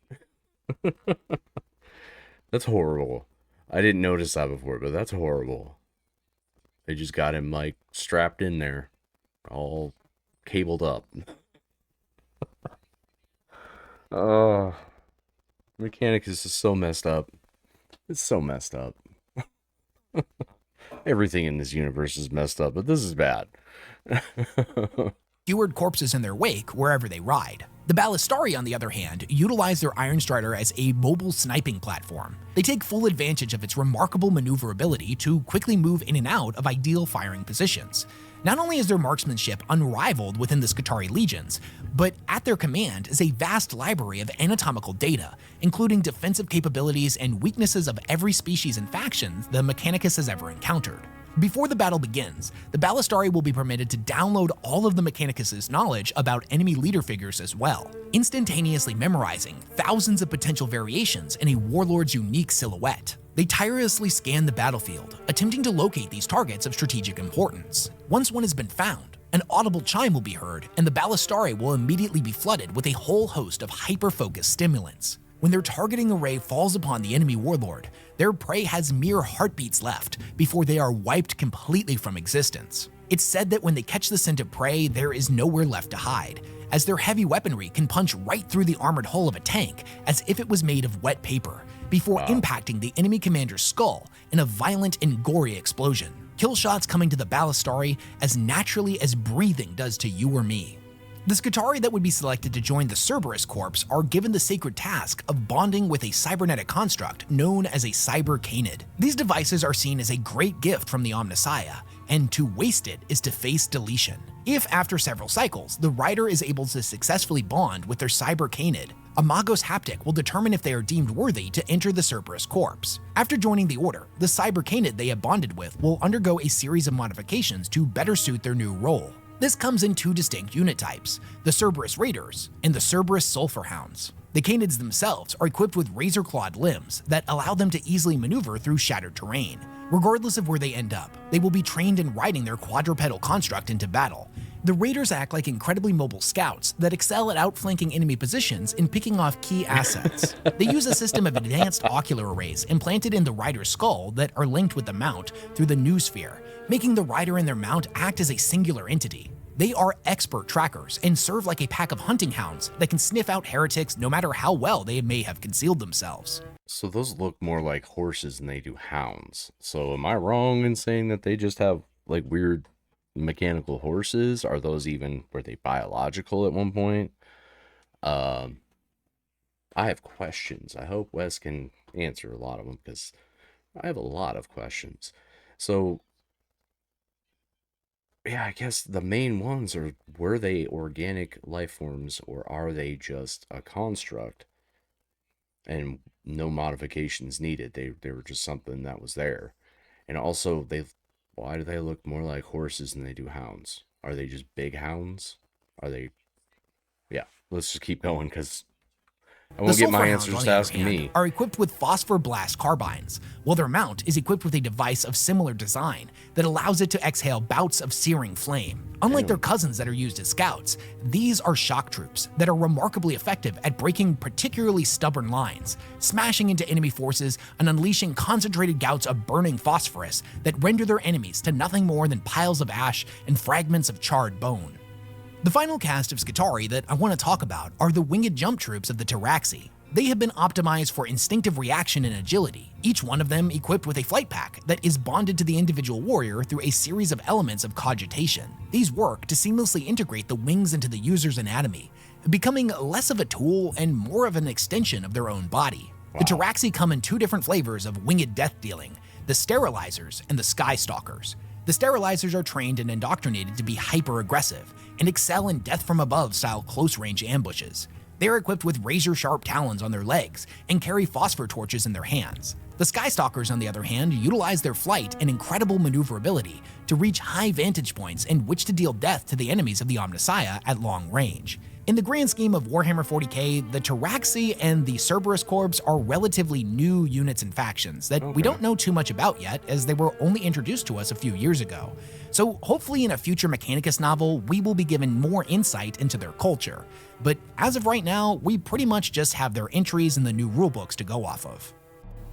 That's horrible. I didn't notice that before, but that's horrible. They just got him like strapped in there, all cabled up. Oh, Mechanicus is so messed up. It's so messed up. Everything in this universe is messed up, but this is bad. Skewered corpses in their wake wherever they ride. The Ballistari, on the other hand, utilize their Iron Strider as a mobile sniping platform. They take full advantage of its remarkable maneuverability to quickly move in and out of ideal firing positions. Not only is their marksmanship unrivaled within the Skitarii legions, but at their command is a vast library of anatomical data, including defensive capabilities and weaknesses of every species and faction the Mechanicus has ever encountered. Before the battle begins, the Ballistari will be permitted to download all of the Mechanicus' knowledge about enemy leader figures as well, instantaneously memorizing thousands of potential variations in a warlord's unique silhouette. They tirelessly scan the battlefield, attempting to locate these targets of strategic importance. Once one has been found, an audible chime will be heard, and the Ballistari will immediately be flooded with a whole host of hyper-focused stimulants. When their targeting array falls upon the enemy warlord, their prey has mere heartbeats left before they are wiped completely from existence. It's said that when they catch the scent of prey, there is nowhere left to hide, as their heavy weaponry can punch right through the armored hull of a tank as if it was made of wet paper, before impacting the enemy commander's skull in a violent and gory explosion. Kill shots coming to the Ballistari as naturally as breathing does to you or me. The Skitarii that would be selected to join the Cerberus Corps are given the sacred task of bonding with a cybernetic construct known as a Cyber Canid. These devices are seen as a great gift from the Omnissiah, and to waste it is to face deletion. If after several cycles, the rider is able to successfully bond with their Cyber Canid, A Magos haptic will determine if they are deemed worthy to enter the Cerberus Corps. After joining the Order, the cybercanid they have bonded with will undergo a series of modifications to better suit their new role. This comes in 2 distinct unit types, the Cerberus Raiders and the Cerberus Sulphur Hounds. The canids themselves are equipped with razor-clawed limbs that allow them to easily maneuver through shattered terrain. Regardless of where they end up, they will be trained in riding their quadrupedal construct into battle. The Raiders act like incredibly mobile scouts that excel at outflanking enemy positions and picking off key assets. They use a system of advanced ocular arrays implanted in the rider's skull that are linked with the mount through the noosphere, making the rider and their mount act as a singular entity. They are expert trackers and serve like a pack of hunting hounds that can sniff out heretics no matter how well they may have concealed themselves. So those look more like horses than they do hounds. So am I wrong in saying that they just have like weird mechanical horses? Are those even, were they biological at one point? I have questions. I hope Wes can answer a lot of them because I have a lot of questions. So yeah, I guess the main ones are, were they organic life forms or are they just a construct and no modifications needed? They were just something that was there. And also why do they look more like horses than they do hounds? Are they just big hounds? Are they, yeah, let's just keep going because I won't get my answers to asking me. Are equipped with phosphor blast carbines, while their mount is equipped with a device of similar design that allows it to exhale bouts of searing flame. Unlike their cousins that are used as scouts, these are shock troops that are remarkably effective at breaking particularly stubborn lines, smashing into enemy forces and unleashing concentrated gouts of burning phosphorus that render their enemies to nothing more than piles of ash and fragments of charred bone. The final cast of Skitarii that I want to talk about are the winged jump troops of the Taraxi. They have been optimized for instinctive reaction and agility, each one of them equipped with a flight pack that is bonded to the individual warrior through a series of elements of cogitation. These work to seamlessly integrate the wings into the user's anatomy, becoming less of a tool and more of an extension of their own body. Wow. The Taraxi come in 2 different flavors of winged death dealing, the Sterilizers and the Skystalkers. The Sterilizers are trained and indoctrinated to be hyper-aggressive and excel in death from above style close-range ambushes. They are equipped with razor-sharp talons on their legs and carry phosphor torches in their hands. The Skystalkers, on the other hand, utilize their flight and incredible maneuverability to reach high vantage points in which to deal death to the enemies of the Omnissiah at long range. In the grand scheme of Warhammer 40k, the Taraxi and the Cerberus Corps are relatively new units and factions that we don't know too much about yet, as they were only introduced to us a few years ago. So hopefully in a future Mechanicus novel, we will be given more insight into their culture. But as of right now, we pretty much just have their entries in the new rulebooks to go off of.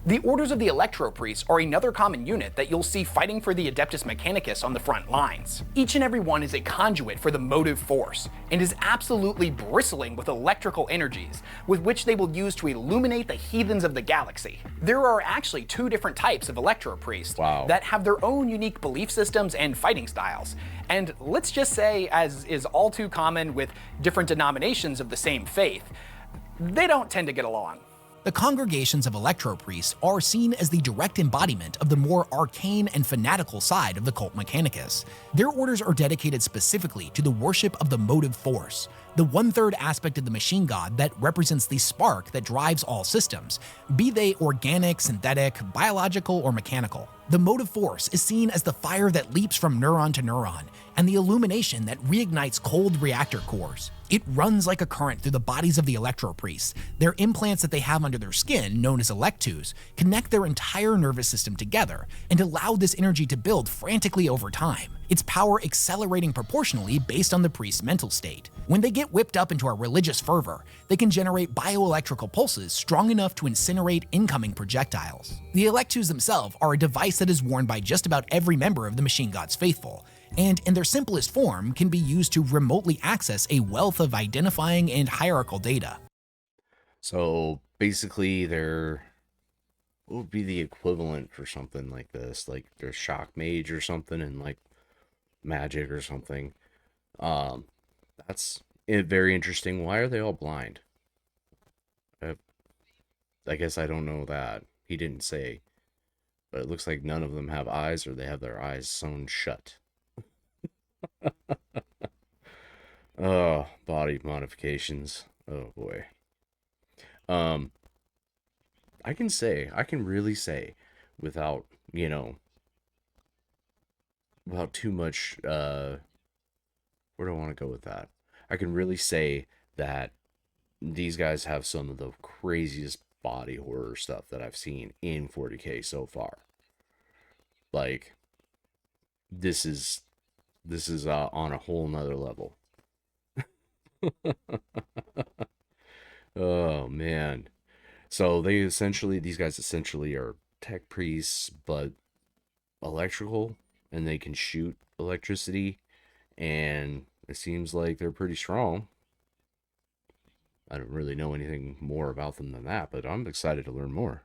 The Orders of the Electro-Priests are another common unit that you'll see fighting for the Adeptus Mechanicus on the front lines. Each and every one is a conduit for the motive force, and is absolutely bristling with electrical energies, with which they will use to illuminate the heathens of the galaxy. There are actually 2 different types of Electro-Priests that have their own unique belief systems and fighting styles. And let's just say, as is all too common with different denominations of the same faith, they don't tend to get along. The congregations of Electro-Priests are seen as the direct embodiment of the more arcane and fanatical side of the cult Mechanicus. Their orders are dedicated specifically to the worship of the motive force, the 1/3 aspect of the machine god that represents the spark that drives all systems, be they organic, synthetic, biological, or mechanical. The motive force is seen as the fire that leaps from neuron to neuron, and the illumination that reignites cold reactor cores. It runs like a current through the bodies of the Electro-Priests. Their implants that they have under their skin, known as electus, connect their entire nervous system together and allow this energy to build frantically over time, its power accelerating proportionally based on the priest's mental state. When they get whipped up into a religious fervor, they can generate bioelectrical pulses strong enough to incinerate incoming projectiles. The electus themselves are a device that is worn by just about every member of the Machine God's faithful, and in their simplest form can be used to remotely access a wealth of identifying and hierarchical data. So basically what would be the equivalent for something like this? Like there's shock mage or something and like magic or something. That's very interesting. Why are they all blind? I guess I don't know that. He didn't say. But it looks like none of them have eyes, or they have their eyes sewn shut. Oh, body modifications. Oh boy. I can really say, without, without too much, where do I want to go with that? I can really say that these guys have some of the craziest body horror stuff that I've seen in 40K so far. Like, this is on a whole nother level. Oh man. So these guys essentially are tech priests, but electrical, and they can shoot electricity, and it seems like they're pretty strong. I don't really know anything more about them than that, but I'm excited to learn more.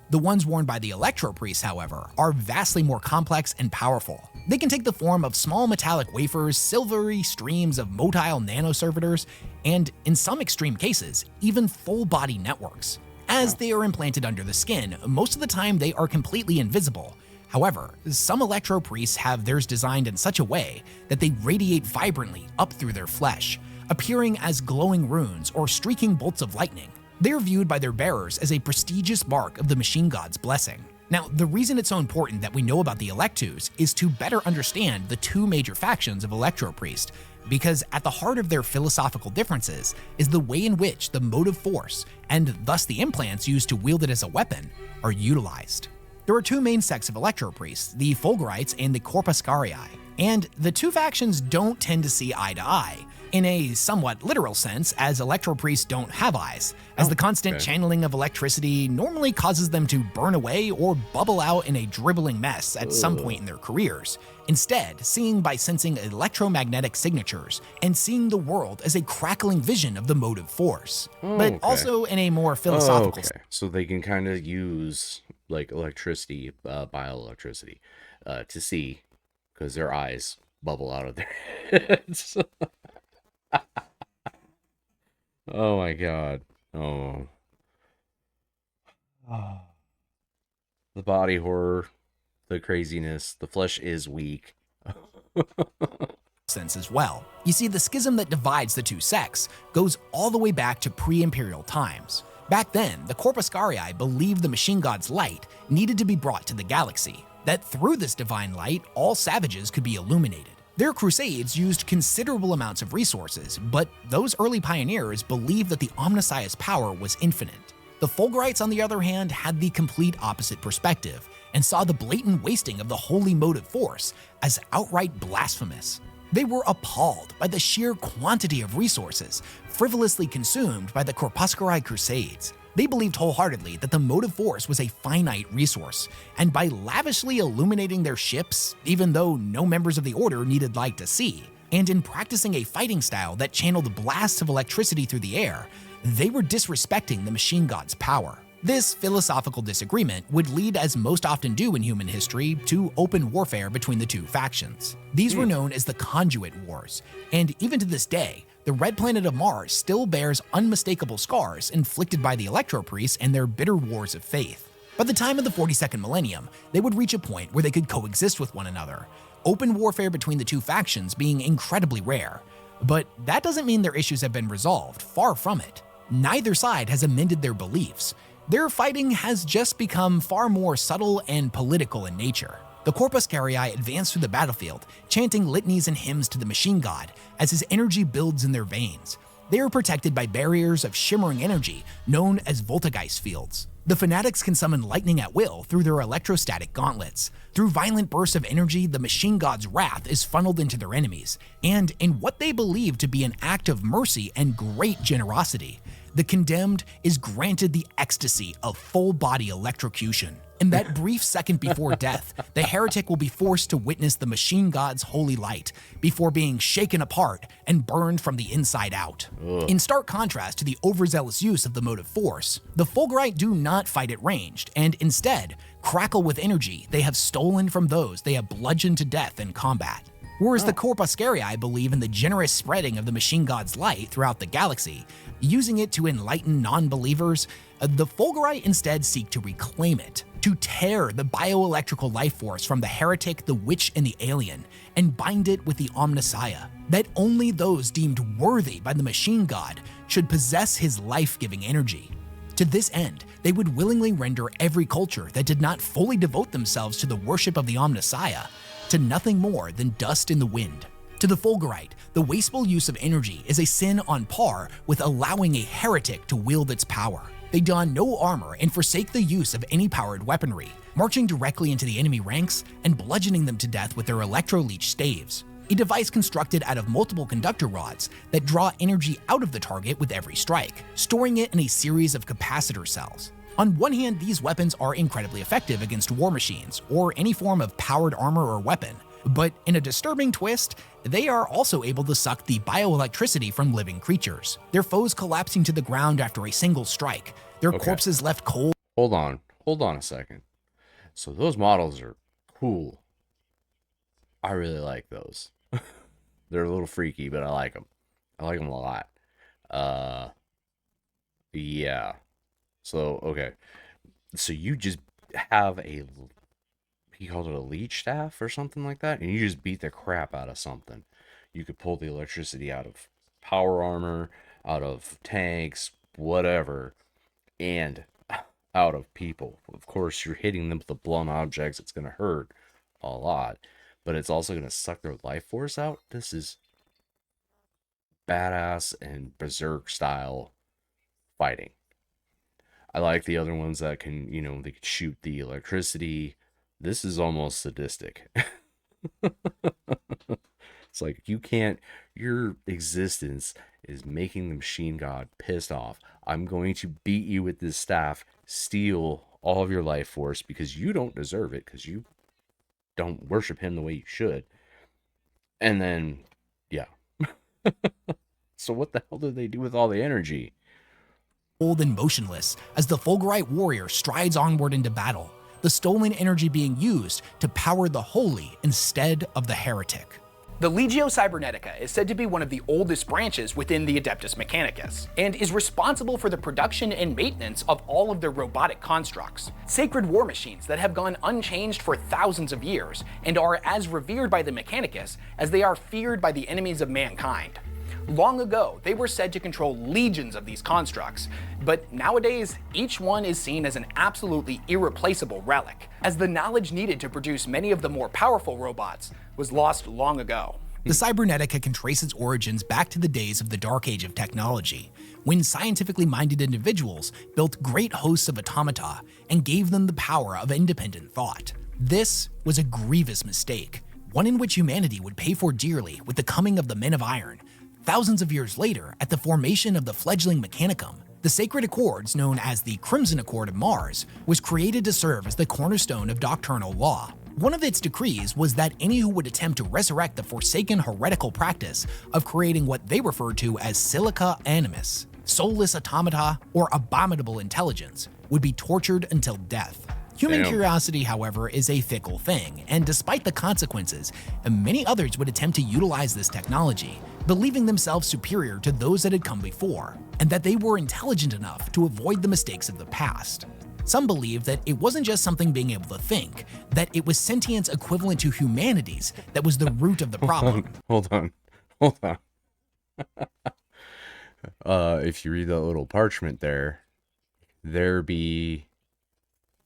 The ones worn by the Electro Priests, however, are vastly more complex and powerful. They can take the form of small metallic wafers, silvery streams of motile nanoservitors, and, in some extreme cases, even full-body networks. As they are implanted under the skin, most of the time they are completely invisible. However, some Electro Priests have theirs designed in such a way that they radiate vibrantly up through their flesh, appearing as glowing runes or streaking bolts of lightning. They are viewed by their bearers as a prestigious mark of the machine god's blessing. Now, the reason it's so important that we know about the Electus is to better understand the two major factions of Electro Priest, because at the heart of their philosophical differences is the way in which the motive force, and thus the implants used to wield it as a weapon, are utilized. There are two main sects of Electro Priests, the Fulgurites and the Corpuscarii, and the two factions don't tend to see eye to eye, in a somewhat literal sense, as Electro Priests don't have eyes, as the constant channeling of electricity normally causes them to burn away or bubble out in a dribbling mess at some point in their careers. Instead, seeing by sensing electromagnetic signatures and seeing the world as a crackling vision of the motive force, but also in a more philosophical sense. So they can kind of use like electricity, bioelectricity, to see, because their eyes bubble out of their heads. Oh my god. Oh. The body horror, the craziness, the flesh is weak. Sense as well. You see, the schism that divides the two sects goes all the way back to pre-imperial times. Back then, the Corpuscarii believed the machine god's light needed to be brought to the galaxy, that through this divine light, all savages could be illuminated. Their crusades used considerable amounts of resources, but those early pioneers believed that the Omnissiah's power was infinite. The Fulgurites, on the other hand, had the complete opposite perspective and saw the blatant wasting of the holy motive force as outright blasphemous. They were appalled by the sheer quantity of resources frivolously consumed by the Corpuscarii crusades. They believed wholeheartedly that the motive force was a finite resource, and by lavishly illuminating their ships, even though no members of the Order needed light to see, and in practicing a fighting style that channeled blasts of electricity through the air, they were disrespecting the machine god's power. This philosophical disagreement would lead, as most often do in human history, to open warfare between the two factions. These were known as the Conduit Wars, and even to this day, the red planet of Mars still bears unmistakable scars inflicted by the Electro Priests and their bitter wars of faith. By the time of the 42nd millennium, they would reach a point where they could coexist with one another, open warfare between the two factions being incredibly rare. But that doesn't mean their issues have been resolved, far from it. Neither side has amended their beliefs. Their fighting has just become far more subtle and political in nature. The Corpuscarii advance through the battlefield, chanting litanies and hymns to the machine god as his energy builds in their veins. They are protected by barriers of shimmering energy known as Voltaggeist fields. The fanatics can summon lightning at will through their electrostatic gauntlets. Through violent bursts of energy, the machine god's wrath is funneled into their enemies, and in what they believe to be an act of mercy and great generosity, the condemned is granted the ecstasy of full-body electrocution. In that brief second before death, the heretic will be forced to witness the machine god's holy light before being shaken apart and burned from the inside out. In stark contrast to the overzealous use of the motive force, the Fulgurite do not fight at ranged, and instead crackle with energy they have stolen from those they have bludgeoned to death in combat. Whereas the Corpuscarii believe in the generous spreading of the machine god's light throughout the galaxy, using it to enlighten non-believers, the Fulgurite instead seek to reclaim it, to tear the bioelectrical life force from the heretic, the witch, and the alien, and bind it with the Omnissiah, that only those deemed worthy by the machine god should possess his life-giving energy. To this end, they would willingly render every culture that did not fully devote themselves to the worship of the Omnissiah to nothing more than dust in the wind. To the Fulgurite, the wasteful use of energy is a sin on par with allowing a heretic to wield its power. They don no armor and forsake the use of any powered weaponry, marching directly into the enemy ranks and bludgeoning them to death with their electro-leech staves, a device constructed out of multiple conductor rods that draw energy out of the target with every strike, storing it in a series of capacitor cells. On one hand, these weapons are incredibly effective against war machines or any form of powered armor or weapon, but in a disturbing twist, they are also able to suck the bioelectricity from living creatures, their foes collapsing to the ground after a single strike, their corpses left cold. Hold on a second. So those models are cool. I really like those. They're a little freaky, but I like them. I like them a lot. Yeah. So, okay. So you just have he called it a leech staff or something like that, and you just beat the crap out of something. You could pull the electricity out of power armor, out of tanks, whatever, and out of people. Of course, you're hitting them with the blunt objects. It's going to hurt a lot, but it's also going to suck their life force out. This is badass and berserk style fighting. I like the other ones that can, they could shoot the electricity. This is almost sadistic. It's like your existence is making the machine god pissed off. I'm going to beat you with this staff, steal all of your life force because you don't deserve it, because you don't worship him the way you should. And then, yeah. So what the hell do they do with all the energy? Cold and motionless as the Fulgurite warrior strides onward into battle, the stolen energy being used to power the holy instead of the heretic. The Legio Cybernetica is said to be one of the oldest branches within the Adeptus Mechanicus, and is responsible for the production and maintenance of all of their robotic constructs, sacred war machines that have gone unchanged for thousands of years, and are as revered by the Mechanicus as they are feared by the enemies of mankind. Long ago, they were said to control legions of these constructs, but nowadays, each one is seen as an absolutely irreplaceable relic, as the knowledge needed to produce many of the more powerful robots was lost long ago. The Cybernetica can trace its origins back to the days of the Dark Age of technology, when scientifically minded individuals built great hosts of automata and gave them the power of independent thought. This was a grievous mistake, one in which humanity would pay for dearly with the coming of the Men of Iron. Thousands of years later, at the formation of the fledgling Mechanicum, the sacred accords known as the Crimson Accord of Mars was created to serve as the cornerstone of doctrinal law. One of its decrees was that any who would attempt to resurrect the forsaken heretical practice of creating what they referred to as silica animus, soulless automata, or abominable intelligence, would be tortured until death. Human curiosity, however, is a fickle thing, and despite the consequences, many others would attempt to utilize this technology, believing themselves superior to those that had come before, and that they were intelligent enough to avoid the mistakes of the past. Some believe that it wasn't just something being able to think, that it was sentience equivalent to humanity's that was the root of the problem. Hold on. If you read that little parchment there be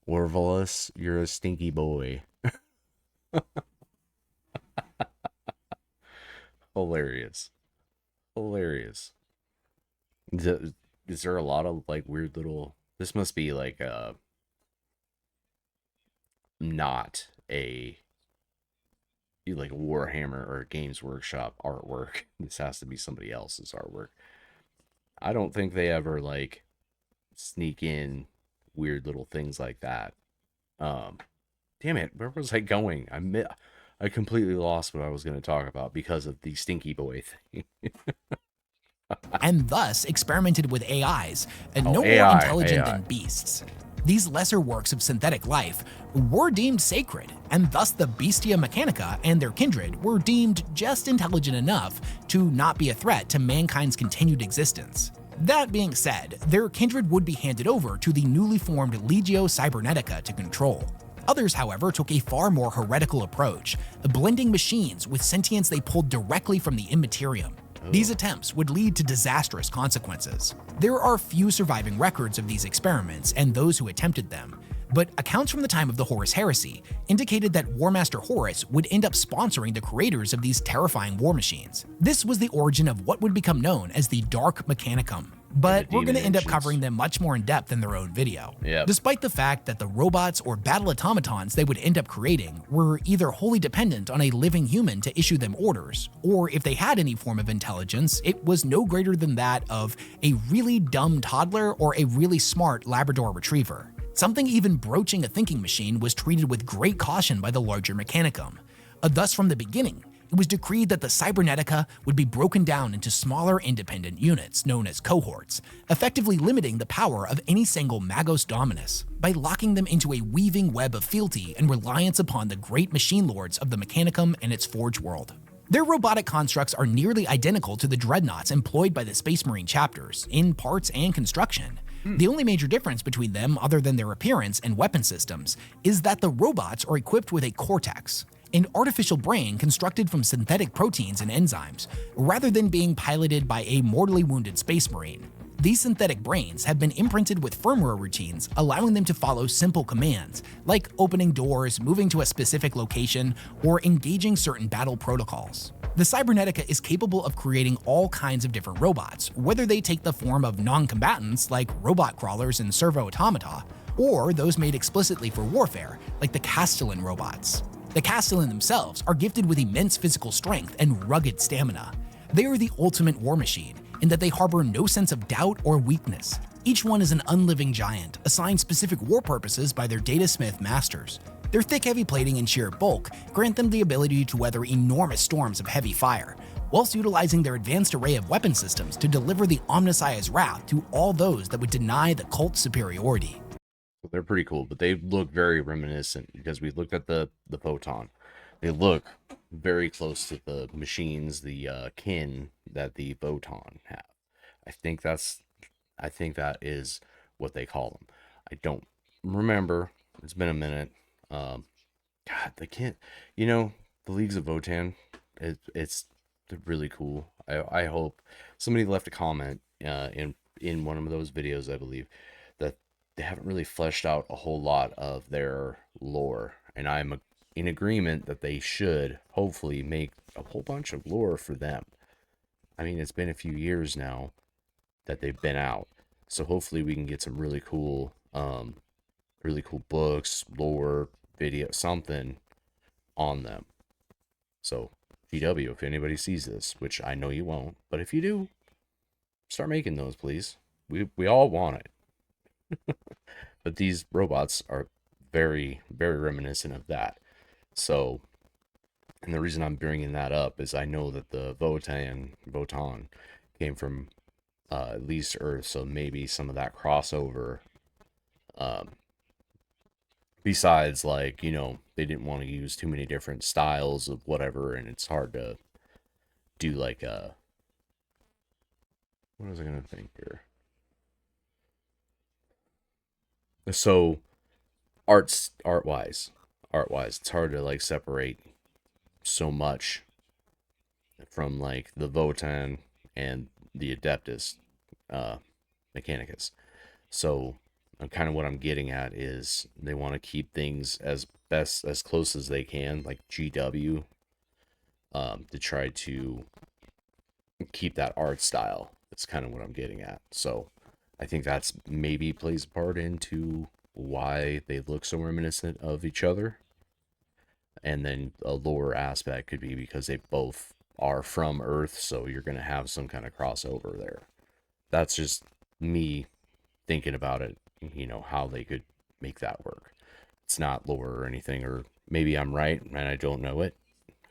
Orvalus, you're a stinky boy. Hilarious. Is there a lot of like weird little... This must be like not a like Warhammer or Games Workshop artwork. This has to be somebody else's artwork. I don't think they ever like sneak in weird little things like that. Damn it, where was I going? I completely lost what I was going to talk about because of the stinky boy thing. And thus experimented with AIs, and no more intelligent than beasts. These lesser works of synthetic life were deemed sacred, and thus the Bestia Mechanica and their kindred were deemed just intelligent enough to not be a threat to mankind's continued existence. That being said, their kindred would be handed over to the newly formed Legio Cybernetica to control. Others, however, took a far more heretical approach, blending machines with sentience they pulled directly from the Immaterium. These attempts would lead to disastrous consequences. There are few surviving records of these experiments and those who attempted them, but accounts from the time of the Horus Heresy indicated that War Master Horus would end up sponsoring the creators of these terrifying war machines. This was the origin of what would become known as the Dark Mechanicum. But we're going to end up covering them much more in depth in their own video. Despite the fact that the robots or battle automatons they would end up creating were either wholly dependent on a living human to issue them orders, or if they had any form of intelligence, it was no greater than that of a really dumb toddler or a really smart Labrador retriever. Something even broaching a thinking machine was treated with great caution by the larger Mechanicum. Thus, from the beginning, it was decreed that the Cybernetica would be broken down into smaller independent units known as cohorts, effectively limiting the power of any single Magos Dominus by locking them into a weaving web of fealty and reliance upon the great machine lords of the Mechanicum and its Forge world. Their robotic constructs are nearly identical to the dreadnoughts employed by the Space Marine chapters in parts and construction. The only major difference between them, other than their appearance and weapon systems, is that the robots are equipped with a cortex, an artificial brain constructed from synthetic proteins and enzymes, rather than being piloted by a mortally wounded Space Marine. These synthetic brains have been imprinted with firmware routines, allowing them to follow simple commands, like opening doors, moving to a specific location, or engaging certain battle protocols. The Cybernetica is capable of creating all kinds of different robots, whether they take the form of non-combatants like robot crawlers and servo automata, or those made explicitly for warfare, like the Castellan robots. The Castellan themselves are gifted with immense physical strength and rugged stamina. They are the ultimate war machine, in that they harbor no sense of doubt or weakness. Each one is an unliving giant, assigned specific war purposes by their Datasmith masters. Their thick heavy plating and sheer bulk grant them the ability to weather enormous storms of heavy fire, whilst utilizing their advanced array of weapon systems to deliver the Omnissiah's wrath to all those that would deny the cult's superiority. They're pretty cool, but they look very reminiscent because we looked at the photon. They look very close to the machines, the kin that the photon have. I think that is what they call them. I don't remember. It's been a minute. God, the kin. The Leagues of Votan. It's really cool. I hope somebody left a comment in one of those videos, I believe, that they haven't really fleshed out a whole lot of their lore, and I'm in agreement that they should hopefully make a whole bunch of lore for them. I mean, it's been a few years now that they've been out, so hopefully we can get some really cool books, lore, video, something on them. So GW, if anybody sees this, which I know you won't, but if you do, start making those, please. We all want it. But these robots are very, very reminiscent of that. So, and the reason I'm bringing that up is I know that the Votan came from at least Earth, so maybe some of that crossover. Besides, like, they didn't want to use too many different styles of whatever, and it's hard to do like what was I gonna think here? So, art-wise, it's hard to like separate so much from like the Votan and the Adeptus Mechanicus. So, kind of what I'm getting at is they want to keep things as close as they can, like GW, to try to keep that art style. That's kind of what I'm getting at. So I think that's maybe plays a part into why they look so reminiscent of each other. And then a lore aspect could be because they both are from Earth, so you're going to have some kind of crossover there. That's just me thinking about it, how they could make that work. It's not lore or anything, or maybe I'm right and I don't know it.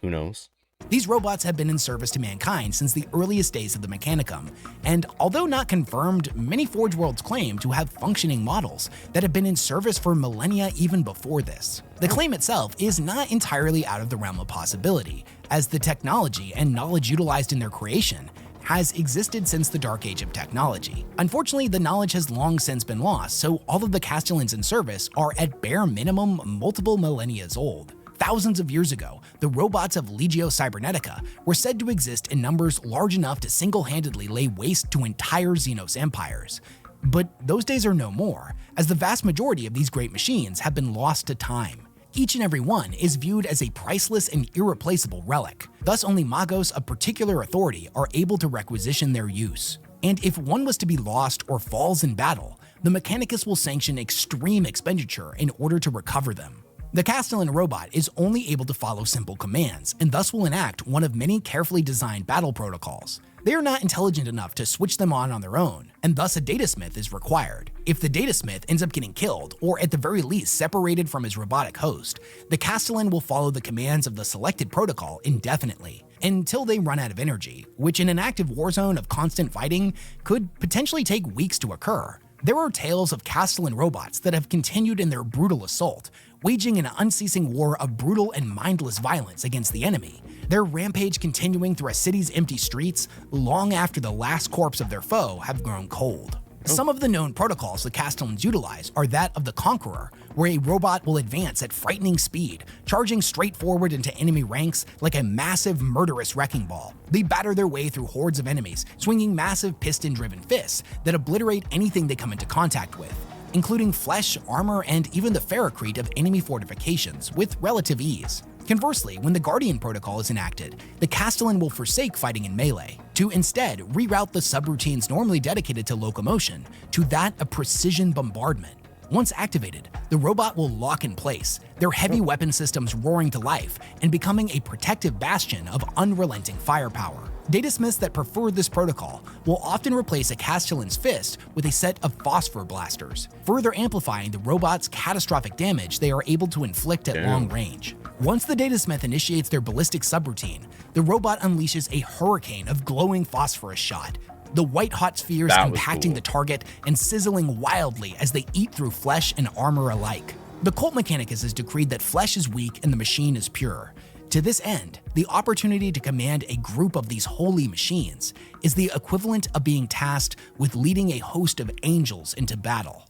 Who knows? These robots have been in service to mankind since the earliest days of the Mechanicum, and although not confirmed, many Forge Worlds claim to have functioning models that have been in service for millennia even before this. The claim itself is not entirely out of the realm of possibility, as the technology and knowledge utilized in their creation has existed since the Dark Age of technology. Unfortunately, the knowledge has long since been lost, so all of the Castellans in service are at bare minimum multiple millennia old. Thousands of years ago, the robots of Legio Cybernetica were said to exist in numbers large enough to single-handedly lay waste to entire Xenos empires. But those days are no more, as the vast majority of these great machines have been lost to time. Each and every one is viewed as a priceless and irreplaceable relic, thus only magos of particular authority are able to requisition their use. And if one was to be lost or falls in battle, the Mechanicus will sanction extreme expenditure in order to recover them. The Castellan robot is only able to follow simple commands, and thus will enact one of many carefully designed battle protocols. They are not intelligent enough to switch them on their own, and thus a datasmith is required. If the datasmith ends up getting killed, or at the very least separated from his robotic host, the Castellan will follow the commands of the selected protocol indefinitely, until they run out of energy, which in an active war zone of constant fighting could potentially take weeks to occur. There are tales of Castellan robots that have continued in their brutal assault, waging an unceasing war of brutal and mindless violence against the enemy, their rampage continuing through a city's empty streets long after the last corpse of their foe have grown cold. Some of the known protocols the Castellans utilize are that of the Conqueror, where a robot will advance at frightening speed, charging straight forward into enemy ranks like a massive murderous wrecking ball. They batter their way through hordes of enemies, swinging massive piston-driven fists that obliterate anything they come into contact with, including flesh, armor, and even the ferrocrete of enemy fortifications with relative ease. Conversely, when the Guardian Protocol is enacted, the Castellan will forsake fighting in melee, to instead reroute the subroutines normally dedicated to locomotion to that of precision bombardment. Once activated, the robot will lock in place, their heavy weapon systems roaring to life and becoming a protective bastion of unrelenting firepower. Datasmiths that prefer this protocol will often replace a Castellan's fist with a set of phosphor blasters, further amplifying the robot's catastrophic damage they are able to inflict at long range. Once the Datasmith initiates their ballistic subroutine, the robot unleashes a hurricane of glowing phosphorus shot, the white-hot spheres impacting the target and sizzling wildly as they eat through flesh and armor alike. The Cult Mechanicus has decreed that flesh is weak and the machine is pure. To this end, the opportunity to command a group of these holy machines is the equivalent of being tasked with leading a host of angels into battle.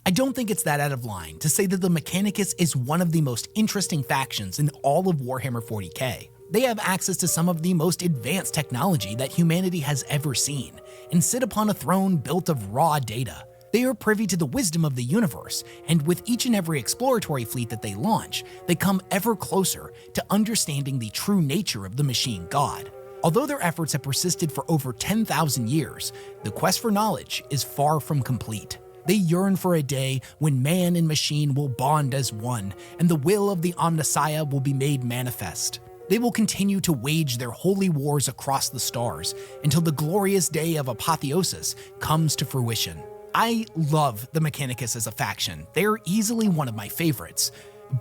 I don't think it's that out of line to say that the Mechanicus is one of the most interesting factions in all of Warhammer 40k. They have access to some of the most advanced technology that humanity has ever seen, and sit upon a throne built of raw data. They are privy to the wisdom of the universe, and with each and every exploratory fleet that they launch, they come ever closer to understanding the true nature of the machine god. Although their efforts have persisted for over 10,000 years, the quest for knowledge is far from complete. They yearn for a day when man and machine will bond as one, and the will of the Omnissiah will be made manifest. They will continue to wage their holy wars across the stars until the glorious day of apotheosis comes to fruition. I love the Mechanicus as a faction. They're easily one of my favorites,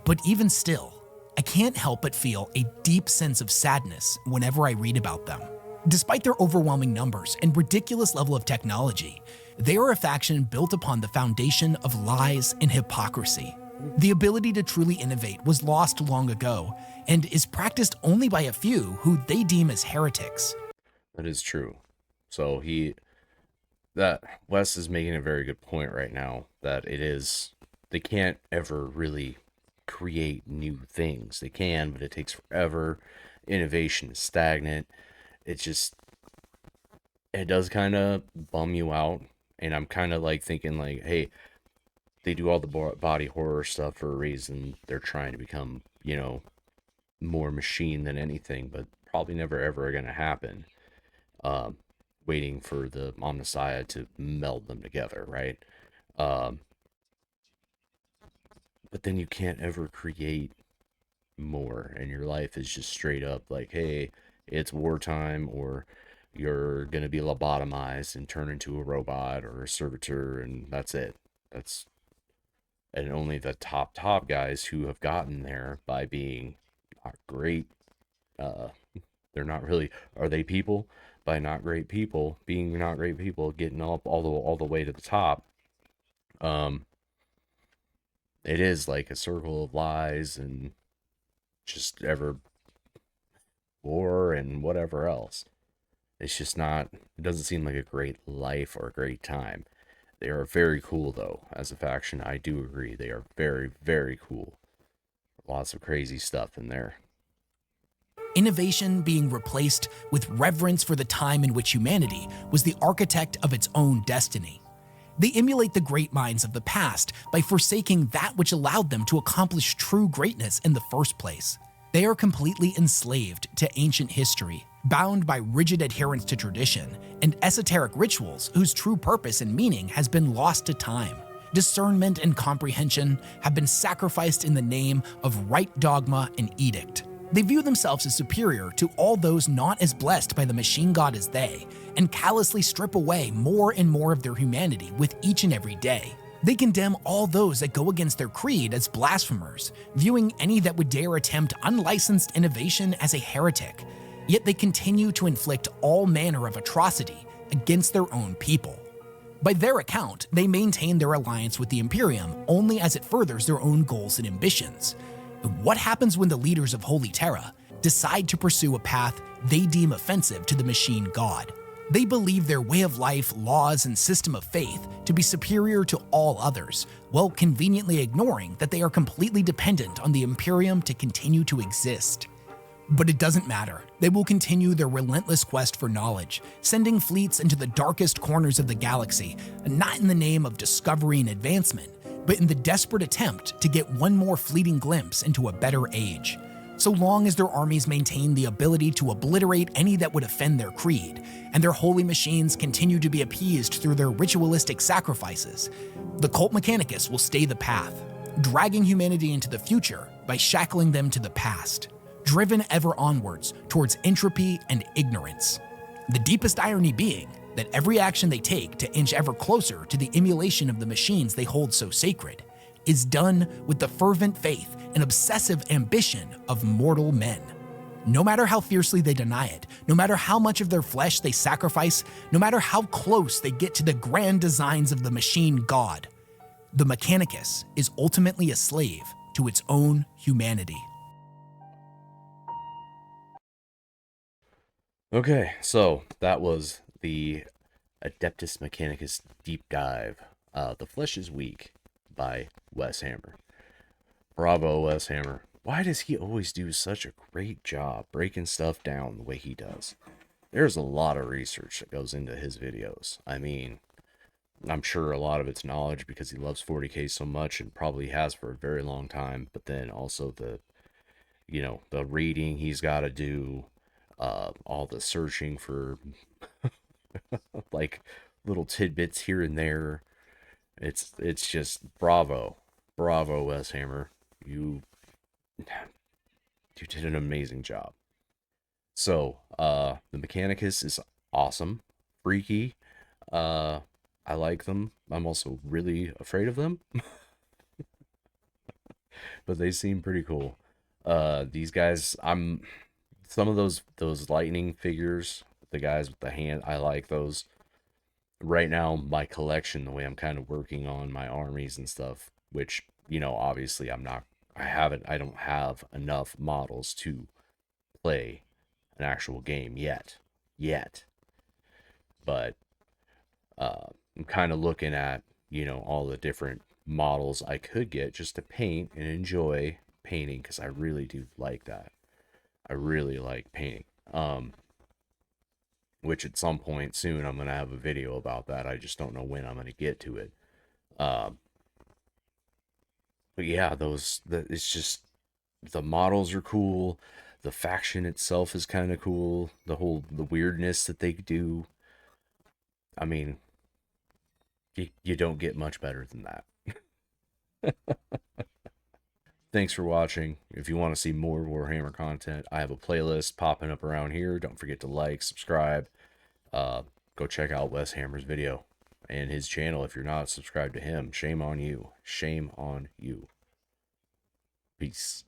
but even still, I can't help but feel a deep sense of sadness whenever I read about them. Despite their overwhelming numbers and ridiculous level of technology, they are a faction built upon the foundation of lies and hypocrisy. The ability to truly innovate was lost long ago and is practiced only by a few who they deem as heretics. That is true. So Wes is making a very good point right now, that they can't ever really create new things. They can, but it takes forever. Innovation is stagnant. It does kind of bum you out. And I'm kind of like thinking like, hey, they do all the body horror stuff for a reason. They're trying to become, more machine than anything, but probably never ever going to happen. Waiting for the Omnissiah to meld them together, right? But then you can't ever create more, and your life is just straight up like, hey, it's wartime, or you're going to be lobotomized and turn into a robot or a servitor, and that's it. And only the top guys who have gotten there by being not great, they're not really, are they people? By not great people, being not great people, getting up all the way to the top. It is like a circle of lies and just ever war and whatever else. It's just not, it doesn't seem like a great life or a great time. They are very cool, though, as a faction. I do agree. They are very, very cool. Lots of crazy stuff in there. Innovation being replaced with reverence for the time in which humanity was the architect of its own destiny. They emulate the great minds of the past by forsaking that which allowed them to accomplish true greatness in the first place. They are completely enslaved to ancient history, bound by rigid adherence to tradition, and esoteric rituals whose true purpose and meaning has been lost to time. Discernment and comprehension have been sacrificed in the name of right dogma and edict. They view themselves as superior to all those not as blessed by the machine god as they, and callously strip away more and more of their humanity with each and every day. They condemn all those that go against their creed as blasphemers, viewing any that would dare attempt unlicensed innovation as a heretic. Yet they continue to inflict all manner of atrocity against their own people. By their account, they maintain their alliance with the Imperium only as it furthers their own goals and ambitions. What happens when the leaders of Holy Terra decide to pursue a path they deem offensive to the machine god? They believe their way of life, laws, and system of faith to be superior to all others, while conveniently ignoring that they are completely dependent on the Imperium to continue to exist. But it doesn't matter. They will continue their relentless quest for knowledge, sending fleets into the darkest corners of the galaxy, not in the name of discovery and advancement, but in the desperate attempt to get one more fleeting glimpse into a better age. So long as their armies maintain the ability to obliterate any that would offend their creed, and their holy machines continue to be appeased through their ritualistic sacrifices, the Cult Mechanicus will stay the path, dragging humanity into the future by shackling them to the past, driven ever onwards towards entropy and ignorance. The deepest irony being that every action they take to inch ever closer to the emulation of the machines they hold so sacred is done with the fervent faith and obsessive ambition of mortal men. No matter how fiercely they deny it, no matter how much of their flesh they sacrifice, no matter how close they get to the grand designs of the machine god, the Mechanicus is ultimately a slave to its own humanity. Okay, so that was the Adeptus Mechanicus deep dive. The Flesh is Weak by Weshammer. Bravo, Weshammer. Why does he always do such a great job breaking stuff down the way he does? There's a lot of research that goes into his videos. I mean, I'm sure a lot of it's knowledge because he loves 40K so much and probably has for a very long time, but then also the reading he's got to do, all the searching for like little tidbits here and there. It's just bravo, Weshammer. You did an amazing job. So the Mechanicus is awesome, freaky. I like them. I'm also really afraid of them, but they seem pretty cool. These guys, some of those lightning figures, the guys with the hand, I like those. Right now, my collection, the way I'm kind of working on my armies and stuff, which, obviously I don't have enough models to play an actual game yet. But I'm kind of looking at, all the different models I could get just to paint and enjoy painting, because I really do like that. I really like painting. Which at some point soon I'm going to have a video about that. I just don't know when I'm going to get to it. But yeah, it's just, the models are cool. The faction itself is kind of cool. The weirdness that they do. I mean, you don't get much better than that. Thanks for watching. If you want to see more Warhammer content, I have a playlist popping up around here. Don't forget to like, subscribe. Go check out Weshammer's video and his channel if you're not subscribed to him. Shame on you. Shame on you. Peace.